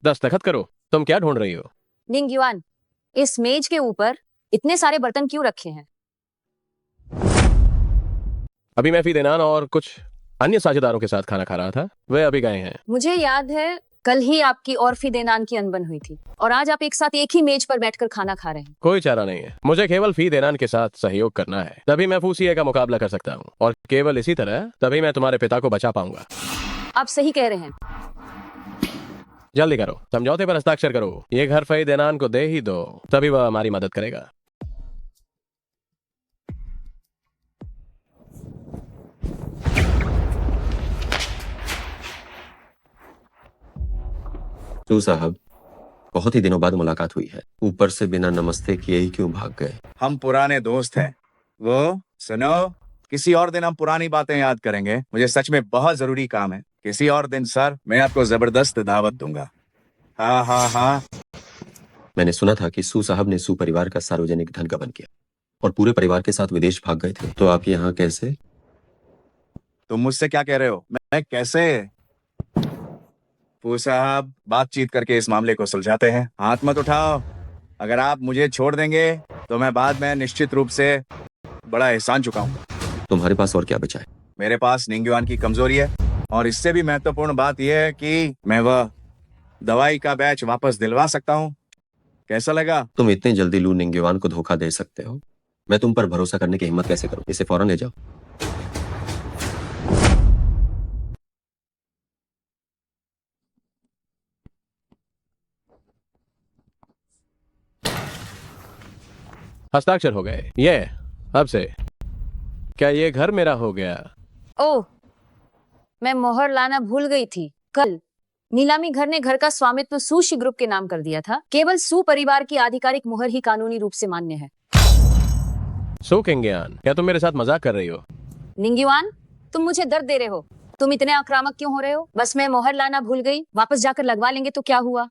दस्तखत करो। तुम क्या ढूंढ रही हो? निंगयुआन, इस मेज के ऊपर इतने सारे बर्तन क्यों रखे हैं? अभी मैं फी देनान और कुछ अन्य साझेदारों के साथ खाना खा रहा था, वे अभी गए हैं। मुझे याद है कल ही आपकी और फी देनान की अनबन हुई थी और आज आप एक साथ एक ही मेज पर बैठकर खाना खा रहे हैं। कोई चारा नहीं है, मुझे केवल फी देनान के साथ सहयोग करना है, तभी मैं फूसीए का मुकाबला कर सकता हूँ, और केवल इसी तरह तभी मैं तुम्हारे पिता को बचा पाऊंगा। आप सही कह रहे हैं। जल्दी करो, समझौते पर हस्ताक्षर करो। ये घर फी देनान को दे ही दो, तभी वह हमारी मदद करेगा। सू साहब, बहुत ही दिनों बाद मुलाकात हुई है, ऊपर से बिना नमस्ते किए ही क्यों भाग गए? हम पुराने दोस्त हैं। वो सुनो, किसी और दिन हम पुरानी बातें याद करेंगे, मुझे सच में बहुत जरूरी काम है। किसी और दिन सर, मैं आपको जबरदस्त दावत दूंगा। हाँ हाँ हाँ। मैंने सुना था कि सू साहब ने सू परिवार का सार्वजनिक धन गबन किया और पूरे परिवार के साथ विदेश भाग गए थे, तो आप यहाँ कैसे? तुम मुझसे क्या कह रहे हो? मैं कैसे? फू साहब, बातचीत करके इस मामले को सुलझाते हैं। हाथ मत उठाओ। अगर आप मुझे छोड़ देंगे तो मैं बाद में निश्चित रूप से बड़ा एहसान चुकाऊंगा। तुम्हारे पास और क्या बचा है? मेरे पास निंग्युआन की कमजोरी है, और इससे भी महत्वपूर्ण बात यह है कि मैं वह दवाई का बैच वापस दिलवा सकता हूँ। कैसा लगा? तुम इतने जल्दी लू निंग्युआन को धोखा दे सकते हो? मैं तुम पर भरोसा करने की हिम्मत कैसे करूं? इसे फौरन ले जाओ। हस्ताक्षर हो गए। ये अब से क्या ये घर मेरा हो गया? ओह, मैं मोहर लाना भूल गई थी। कल नीलामी घर ने घर का स्वामित्व सुशी ग्रुप के नाम कर दिया था। केवल सू परिवार की आधिकारिक मुहर ही कानूनी रूप से मान्य है। सू किंगयान, क्या तुम मेरे साथ मजाक कर रही हो? निंग्युआन, तुम मुझे दर्द दे रहे हो। तुम इतने आक्रामक क्यों हो रहे हो? बस मैं मोहर लाना भूल गई, वापस जाकर लगवा लेंगे तो क्या हुआ?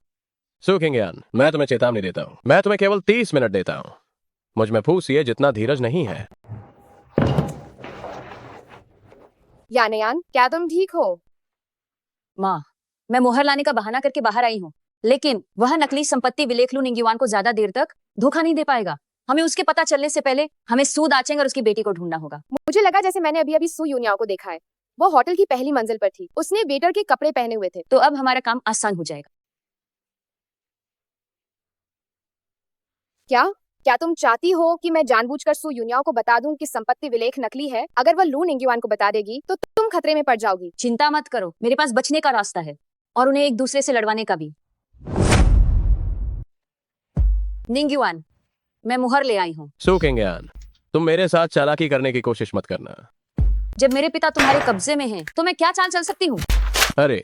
सू किंगयान, मैं तुम्हें चेतावनी देता हूँ, मैं तुम्हें केवल 30 मिनट देता हूँ। मुझ में फूसीए जितना धीरज नहीं है। यानयान, क्या तुम ठीक हो? माँ, मैं मोहर लाने का बहाना करके बाहर आई हूँ, लेकिन वह नकली संपत्ति विलेखलू निंग्युआन को ज्यादा देर तक धोखा नहीं दे पाएगा। हमें उसके पता चलने से पहले हमें सू दाचेंग और उसकी बेटी को ढूंढना होगा। मुझे लगा जैसे मैंने अभी अभी सू यूनियाओ को देखा है। वो होटल की पहली मंजिल पर थी। उसने वेटर के कपड़े पहने हुए थे। तो अब हमारा काम आसान हो जाएगा। क्या तुम चाहती हो कि मैं जानबूझकर सू यूनियाओ को बता दूं कि संपत्ति विलेख नकली है? अगर वह लू निंग्युआन को बता देगी तो तुम खतरे में पड़ जाओगी। चिंता मत करो, मेरे पास बचने का रास्ता है और उन्हें एक दूसरे से लड़वाने का भी। निंग्युआन, मैं मुहर ले आई हूँ। सू किंगयान, तुम मेरे साथ चालाकी करने की कोशिश मत करना। जब मेरे पिता तुम्हारे कब्जे में हैं, तो मैं क्या चाल चल सकती हूँ? अरे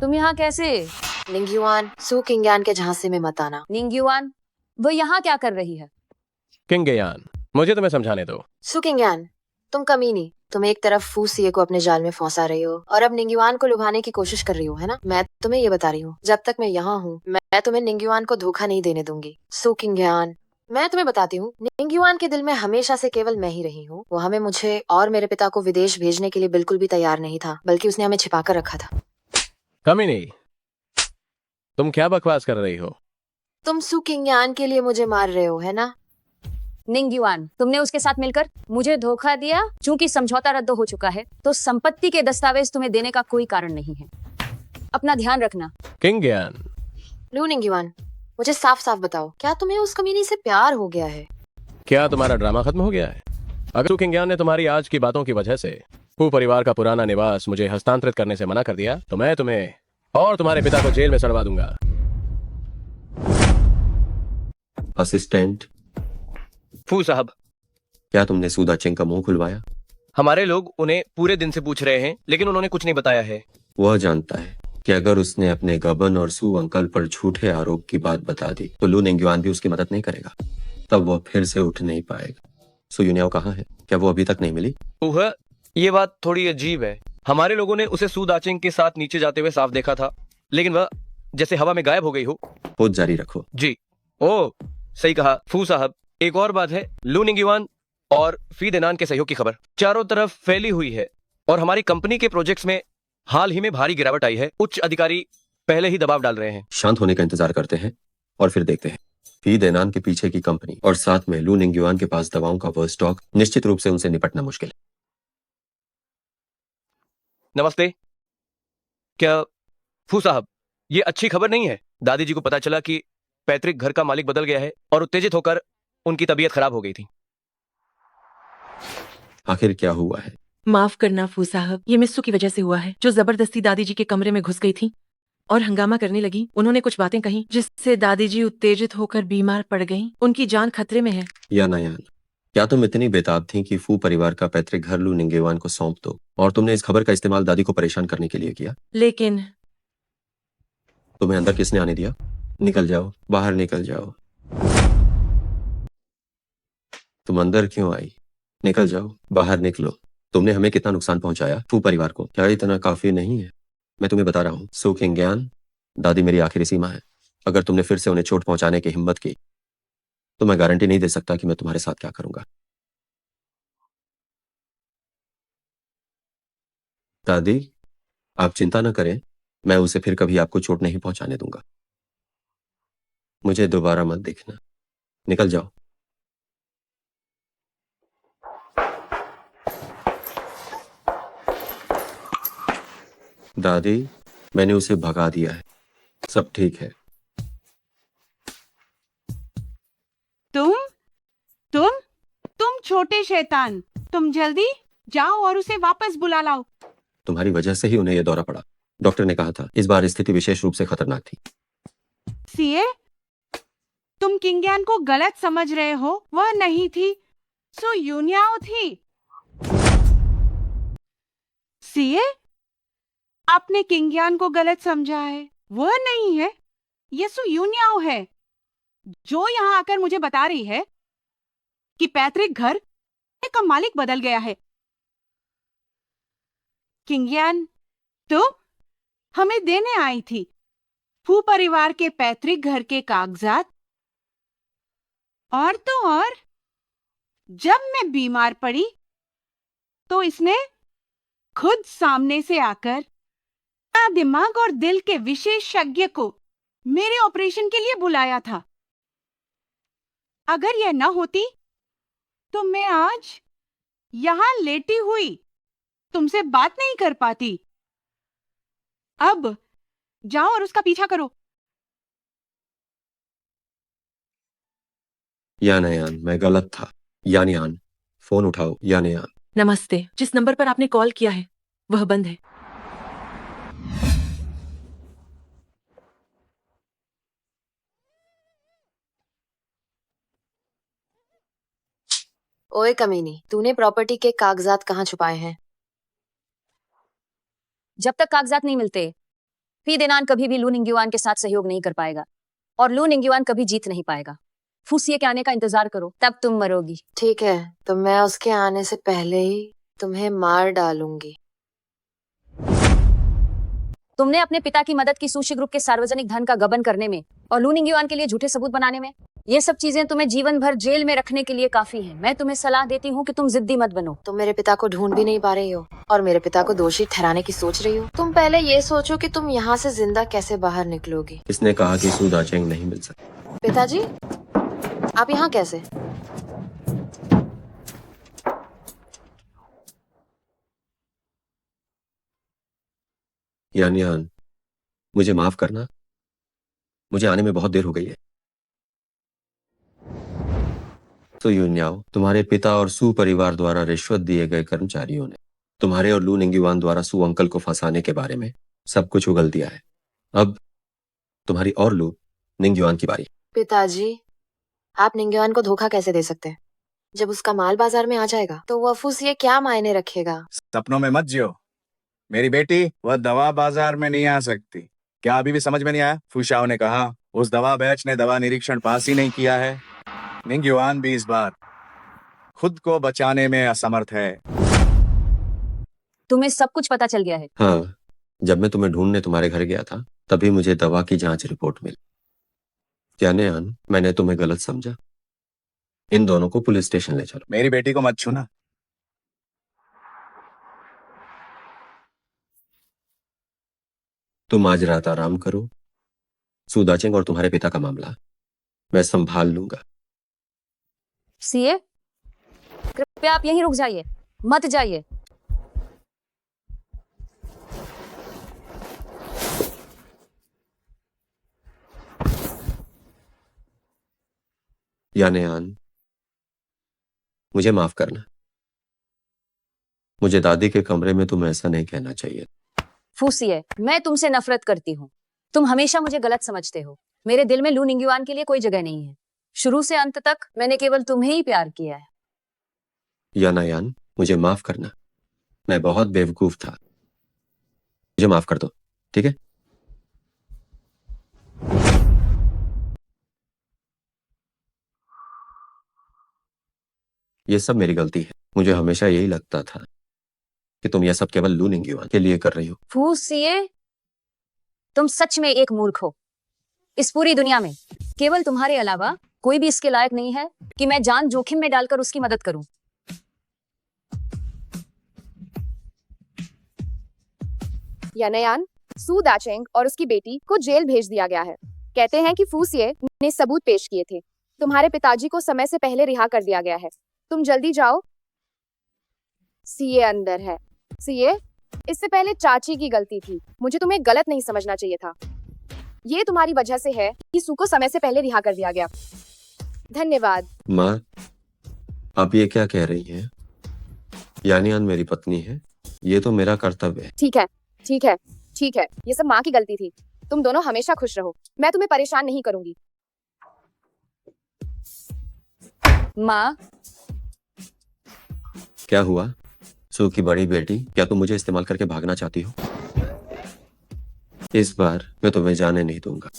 तुम यहाँ कैसे? निंग्युआन, सू किंग्यान के झांसे में मत आना। निंग्युआन, वो यहाँ क्या कर रही है? किंगयान, मुझे तुम्हें समझाने दो। सू किंग्यान, तुम कमीनी। तुम एक तरफ फूसीए को अपने जाल में फंसा रही हो और अब निंग्युआन को लुभाने की कोशिश कर रही हो, है ना? मैं तुम्हें ये बता रही हूँ, जब तक मैं यहाँ हूँ मैं तुम्हें निंग्युआन को धोखा नहीं देने दूंगी। सू किंग्यान, मैं तुम्हें बताती हूँ, निंग्युआन के दिल में हमेशा से केवल मैं ही रही हूँ। वो हमें, मुझे और मेरे पिता को विदेश भेजने के लिए बिल्कुल भी तैयार नहीं था, बल्कि उसने हमें छिपा कर रखा था। कमी नहीं, तुम क्या बकवास कर रही हो? तुम सू किंग्यान के लिए मुझे मार रहे हो, है ना? निंग्युआन, तुमने उसके साथ मिलकर मुझे धोखा दिया। चूंकि समझौता रद्द हो चुका है, तो संपत्ति के दस्तावेज तुम्हें देने का कोई कारण नहीं है। अपना ध्यान रखना। किंगयान, लू निंग्युआन, मुझे साफ साफ बताओ, क्या तुम्हें उस कमीनी से प्यार हो गया है? क्या तुम्हारा ड्रामा खत्म हो गया है? अगर सू किंगयान ने तुम्हारी आज की बातों की वजह से फू परिवार का पुराना निवास मुझे हस्तांतरित करने से मना कर दिया, तो मैं तुम्हें और तुम्हारे पिता को जेल में सड़वा दूंगा। असिस्टेंट, फू साहब, क्या तुमने सू दाचेंग का मुंह खुलवाया? हमारे लोग उन्हें पूरे दिन से पूछ रहे हैं, लेकिन उन्होंने कुछ नहीं बताया है। वह जानता है कि अगर उसने अपने गबन और सू अंकल पर झूठे आरोप की बात बता दी तो लू निंग्युआन भी उसकी मदद नहीं करेगा, तब वह फिर से उठ नहीं पाएगा। सू यूनियाओ कहाँ है? क्या वो अभी तक नहीं मिली? ये बात थोड़ी अजीब है। हमारे लोगों ने उसे सू दाचेंग के साथ नीचे जाते हुए साफ देखा था, लेकिन वह जैसे हवा में गायब हो गई हो। खोज जारी रखो। जी। ओ, सही कहा फू साहब। एक और बात है, लू निंग्युआन और फी देनान के सहयोग की खबर चारों तरफ फैली हुई है और हमारी कंपनी के प्रोजेक्ट्स में हाल ही में भारी गिरावट आई है। उच्च अधिकारी पहले ही दबाव डाल रहे हैं। शांत होने का इंतजार करते हैं और फिर देखते हैं। फी देनान के पीछे की कंपनी और साथ में लू निंगयुआन के पास दवाओं का वो स्टॉक, निश्चित रूप से उनसे निपटना मुश्किल है। नमस्ते। क्या फू साहब, ये अच्छी खबर नहीं है। दादी जी को पता चला कि पैतृक घर का मालिक बदल गया है और उत्तेजित होकर उनकी तबीयत खराब हो गई थी। आखिर क्या हुआ है? माफ करना फू साहब, ये मिस्सू की वजह से हुआ है, जो जबरदस्ती दादी जी के कमरे में घुस गई थी और हंगामा करने लगी। उन्होंने कुछ बातें कही जिससे दादी जी उत्तेजित होकर बीमार पड़ गईं। उनकी जान खतरे में है। या नयान, क्या तुम इतनी बेताब थी कि फू परिवार का पैतृक घर लू निंगयुआन को सौंप दो और तुमने इस खबर का इस्तेमाल दादी को परेशान करने के लिए किया? लेकिन तुम्हें अंदर किसने आने दिया? निकल जाओ, बाहर निकल जाओ। तुम अंदर क्यों आई? निकल जाओ, बाहर निकलो। तुमने हमें कितना नुकसान पहुंचाया, फू परिवार को। क्या इतना काफी नहीं है? मैं तुम्हें बता रहा हूँ, सू किंगयान, दादी मेरी आखिरी सीमा है। अगर तुमने फिर से उन्हें चोट पहुंचाने की हिम्मत की तो मैं गारंटी नहीं दे सकता कि मैं तुम्हारे साथ क्या करूंगा। दादी, आप चिंता न करें, मैं उसे फिर कभी आपको चोट नहीं पहुंचाने दूंगा। मुझे दोबारा मत देखना। निकल जाओ। दादी, मैंने उसे भगा दिया है, सब ठीक है। तुम छोटे शैतान, तुम जल्दी जाओ और उसे वापस बुला लाओ। तुम्हारी वजह से ही उन्हें यह दौरा पड़ा। डॉक्टर ने कहा था इस बार स्थिति विशेष रूप से खतरनाक थी। सीए, तुम किंगयान को गलत समझ रहे हो। वह नहीं थी, सो यूनियाओ थी। सीए, आपने किंगयान को गलत समझा है। वह नहीं है, ये सु यूनियाओ है, जो यहाँ आकर मुझे बता रही है कि पैतृक घर का मालिक बदल गया है। किंगयान, तुम हमें देने आई थी फू परिवार के पैतृक घर के कागजात, और तो और जब मैं बीमार पड़ी तो इसने खुद सामने से आकर दिमाग और दिल के विशेषज्ञ को मेरे ऑपरेशन के लिए बुलाया था। अगर यह न होती तो मैं आज यहां लेटी हुई तुमसे बात नहीं कर पाती। अब जाओ और उसका पीछा करो। यानयान, मैं गलत था। यानयान, फोन उठाओ। यानयान। नमस्ते। जिस नंबर पर आपने कॉल किया है वह बंद है। ओए कमीनी, तूने प्रॉपर्टी के कागजात कहाँ छुपाए हैं? जब तक कागजात नहीं मिलते, फी देनान कभी भी लू निंगयुआन के साथ सहयोग नहीं कर पाएगा और लू निंगयुआन कभी जीत नहीं पाएगा। फूसिए के आने का इंतजार करो, तब तुम मरोगी। ठीक है, तो मैं उसके आने से पहले ही तुम्हें मार डालूंगी। तुमने अपने पिता की मदद की सूशी ग्रुप के सार्वजनिक धन का गबन करने में और लू निंगयुआन के लिए झूठे सबूत बनाने में। ये सब चीजें तुम्हें जीवन भर जेल में रखने के लिए काफी हैं। मैं तुम्हें सलाह देती हूँ कि तुम जिद्दी मत बनो। तुम मेरे पिता को ढूंढ भी नहीं पा रही हो और मेरे पिता को दोषी ठहराने की सोच रही हो। तुम पहले ये सोचो कि तुम यहाँ से जिंदा कैसे बाहर निकलोगी। इसने कहा कि सू दाचेंग नहीं मिल सकती। पिताजी, आप यहाँ कैसे? यानयान, मुझे माफ करना, मुझे आने में बहुत देर हो गई है। तो यून्याओ, तुम्हारे पिता और सू परिवार द्वारा रिश्वत दिए गए कर्मचारियों ने तुम्हारे और लू निंगयुआन द्वारा सू अंकल को फंसाने के बारे में सब कुछ उगल दिया है। अब तुम्हारी और लू निंगयुआन की बारी। पिताजी, आप निंगयुआन को धोखा कैसे दे सकते हैं? जब उसका माल बाजार में आ जाएगा तो वो फूसिए क्या मायने रखेगा? सपनों में मत जियो मेरी बेटी। वह दवा बाजार में नहीं आ सकती। क्या अभी भी समझ में नहीं आया? फूशाओ ने कहा उस दवा बैच ने दवा निरीक्षण पास ही नहीं किया है। निंगयुआन भी इस बार खुद को बचाने में असमर्थ है। तुम्हें सब कुछ पता चल गया है। हाँ, जब मैं तुम्हें ढूंढने तुम्हारे घर गया था तभी मुझे दवा की जांच रिपोर्ट मिली। यानयान, मैंने तुम्हें गलत समझा। इन दोनों को पुलिस स्टेशन ले चलो। मेरी बेटी को मत छूना। तुम आज रात आराम करो। सू दाचेंग और तुम्हारे पिता का मामला मैं संभाल लूंगा। सीए, कृपया आप यहीं रुक जाइए, मत जाइए। यानयान, मुझे माफ करना। मुझे दादी के कमरे में तुम्हें ऐसा नहीं कहना चाहिए। फूसिए, मैं तुमसे नफरत करती हूँ। तुम हमेशा मुझे गलत समझते हो। मेरे दिल में लू निंगयुआन के लिए कोई जगह नहीं है। शुरू से अंत तक मैंने केवल तुम्हें ही प्यार किया है। यानयान, मुझे माफ करना। मैं बहुत बेवकूफ था। मुझे माफ कर दो, ठीक है? ये सब मेरी गलती है। मुझे हमेशा यही लगता था कि तुम यह सब केवल लू निंगयुआन के लिए कर रही हो। फूसिए, तुम सच में एक मूर्ख हो। इस पूरी दुनिया में केवल तुम्हारे अलावा कोई भी इसके लायक नहीं है कि मैं जान जोखिम में डालकर उसकी मदद करूं। यानयान, सू दाचेंग और उसकी बेटी को जेल भेज दिया गया है। कहते हैं कि फूसिए ने सबूत पेश किए थे। तुम्हारे पिताजी को समय से पहले रिहा कर दिया गया है। तुम जल्दी जाओ। सीए अंदर है। सीए, इससे पहले चाची की गलती थी। मुझे तुम्हें गलत नहीं समझना चाहिए था। ये तुम्हारी वजह से है कि सू को समय से पहले रिहा कर दिया गया। धन्यवाद। माँ, आप ये क्या कह रही हैं? यानयान मेरी पत्नी है। ये तो मेरा कर्तव्य है। ठीक है, ठीक है, ठीक है। ये सब माँ की गलती थी। तुम दोनों हमेशा खुश रहो। मैं तुम्हें परेशान नहीं करूंगी। माँ, क्या हुआ? सू की बड़ी बेटी, क्या तुम मुझे इस्तेमाल करके भागना चाहती हो? इस बार मैं तुम्हें जाने नहीं दूंगा।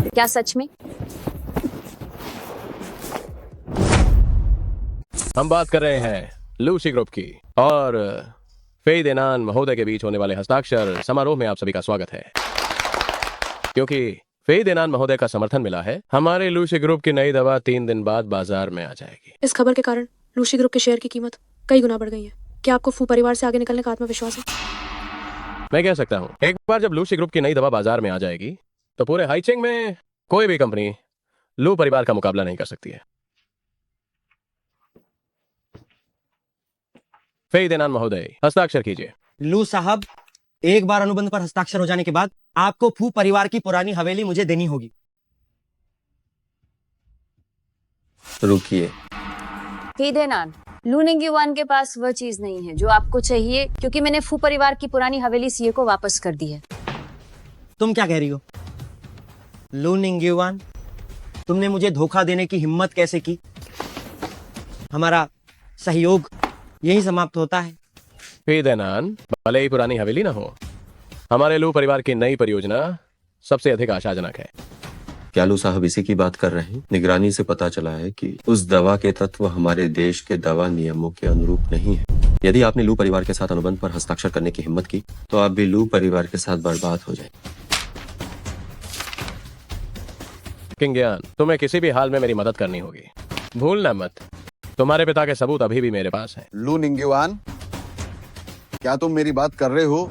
क्या सच में? हम बात कर रहे हैं लूसी ग्रुप की और फेई देनान महोदय के बीच होने वाले हस्ताक्षर समारोह में आप सभी का स्वागत है। क्योंकि फेई देनान महोदय का समर्थन मिला है, हमारे लूसी ग्रुप की नई दवा 3 दिन बाद बाजार में आ जाएगी। इस खबर के कारण लूसी ग्रुप के शेयर की कीमत कई गुना बढ़ गई है। क्या आपको फू परिवार से आगे निकलने का आत्मविश्वास है? मैं कह सकता हूँ, एक बार जब लूसी ग्रुप की नई दवा बाजार में आ जाएगी तो पूरे हाईचेंग में कोई भी कंपनी लू परिवार का मुकाबला नहीं कर सकती है। फेई देनान महोदय, हस्ताक्षर कीजिए। लू साहब, एक बार अनुबंध पर हस्ताक्षर हो जाने के बाद आपको फू परिवार की पुरानी हवेली मुझे देनी होगी। रुकिए। फेई देनान, लू निंगयुआन के पास वह चीज नहीं है जो आपको चाहिए, क्योंकि मैंने फू परिवार की पुरानी हवेली सीए को वापस कर दी है। तुम क्या कह रही हो? लू निंगयुआन, तुमने मुझे धोखा देने की हिम्मत कैसे की? हमारा सहयोग यही समाप्त होता है। फेई देनान, भले ही पुरानी हवेली ना हो, हमारे लू परिवार की नई परियोजना सबसे अधिक आशाजनक है। क्या लू साहब इसी की बात कर रहे हैं? निगरानी से पता चला है कि उस दवा के तत्व हमारे देश के दवा नियमों के अनुरूप नहीं है। यदि आपने लू परिवार के साथ अनुबंध पर हस्ताक्षर करने की हिम्मत की तो आप भी लू परिवार के साथ बर्बाद हो जाए। किंग ज्ञान, तुम्हें किसी भी हाल में मेरी मदद करनी होगी। भूलना मत, तुम्हारे पिता के सबूत अभी भी मेरे पास हैं। लू निंगयुआन, क्या तुम मेरी बात कर रहे हो?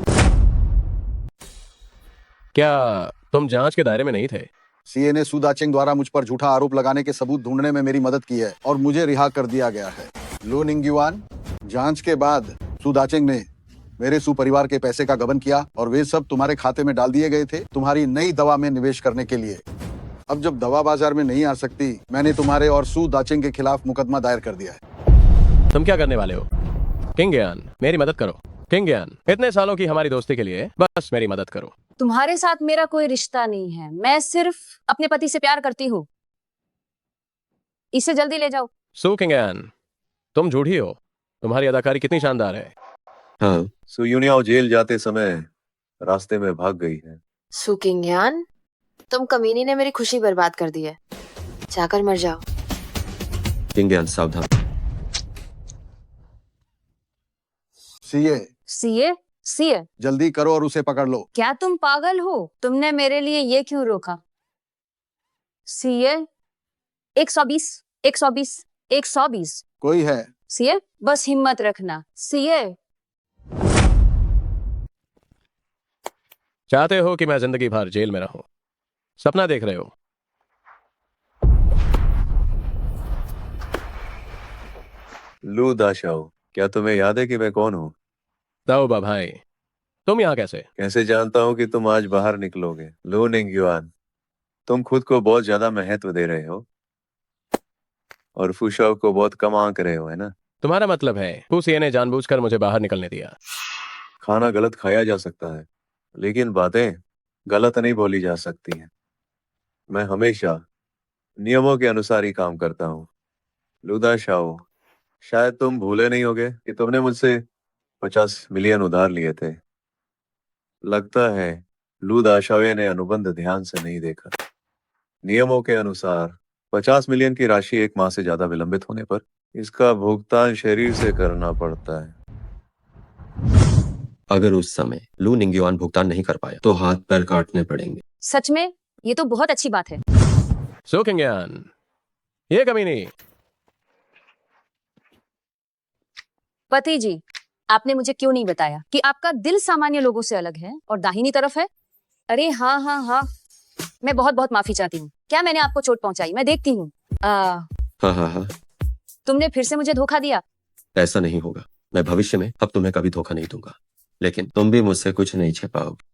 क्या तुम जांच के दायरे में नहीं थे? सीए ने सू दाचेंग द्वारा मुझ पर झूठा आरोप लगाने के सबूत ढूंढने में मेरी मदद की है और मुझे रिहा कर दिया गया है। लू निंगयुआन, जांच के बाद सू दाचेंग ने मेरे सू परिवार के पैसे का गबन किया और वे सब तुम्हारे खाते में डाल दिए गए थे तुम्हारी नई दवा में निवेश करने के लिए। अब जब दवा बाजार में नहीं आ सकती, मैंने तुम्हारे और सू दाचेंग के खिलाफ मुकदमा दायर कर दिया है। तुम क्या करने वाले हो? किंग ज्ञान, मेरी मदद करो। किंग ज्ञान, इतने सालों की हमारी दोस्ती के लिए बस मेरी मदद करो। तुम्हारे साथ मेरा कोई रिश्ता नहीं है। मैं सिर्फ अपने पति से प्यार करती हूँ। इसे जल्दी ले जाओ। सू किंग ज्ञान, तुम झूठी हो। तुम्हारी अदाकारी कितनी शानदार है। हाँ, सू यूनियाओ जेल जाते समय रास्ते में भाग गई है। सू किंगयान, तुम कमीनी ने मेरी खुशी बर्बाद कर दी है। जाकर मर जाओ। किंग ज्ञान, सावधान। सीए, सीए, सीए, जल्दी करो और उसे पकड़ लो। क्या तुम पागल हो? तुमने मेरे लिए ये क्यों रोका? सीए, 120, 120, 120। कोई है? सीए, बस हिम्मत रखना। सीए, चाहते हो कि मैं जिंदगी भर जेल में रहूं? सपना देख रहे हो? लू दाशाओ, क्या तुम्हें याद है कि मैं कौन हूँ? तौबा भाई, तुम यहाँ कैसे? कैसे जानता हूँ कि तुम आज बाहर निकलोगे? लू निंगयुआन, तुम खुद को बहुत ज्यादा महत्व दे रहे हो और फुशाओ को बहुत कम आंक रहे हो, है ना? तुम्हारा मतलब है फूसिए ने जानबूझकर मुझे बाहर निकलने दिया? खाना गलत खाया जा सकता है, लेकिन बातें गलत नहीं बोली जा सकती हैं। मैं हमेशा नियमों के अनुसार ही काम करता हूँ। लूदा शाओ, शायद तुम भूले नहीं होगे कि तुमने मुझसे 50 मिलियन उधार लिए थे। लगता है लू दाशावे ने अनुबंध ध्यान से नहीं देखा। नियमों के अनुसार 50 मिलियन की राशि 1 माह से ज्यादा विलंबित होने पर इसका भुगतान शरीर से करना पड़ता है। अगर उस समय लू निंगयुआन भुगतान नहीं कर पाया तो हाथ पैर काटने पड़ेंगे। सच में ये तो बहुत अच्छी बात है। सू किंगयान, ये कमी नहीं। पति जी, आपने मुझे क्यों नहीं बताया कि आपका दिल सामान्य लोगों से अलग है और दाहिनी तरफ है? अरे हाँ हाँ हाँ, मैं बहुत बहुत माफी चाहती हूँ। क्या मैंने आपको चोट पहुंचाई? मैं देखती हूँ। हाँ हाँ हाँ, तुमने फिर से मुझे धोखा दिया। ऐसा नहीं होगा। मैं भविष्य में अब तुम्हें कभी धोखा नहीं दूंगा, लेकिन तुम भी मुझसे कुछ नहीं छिपाओगे।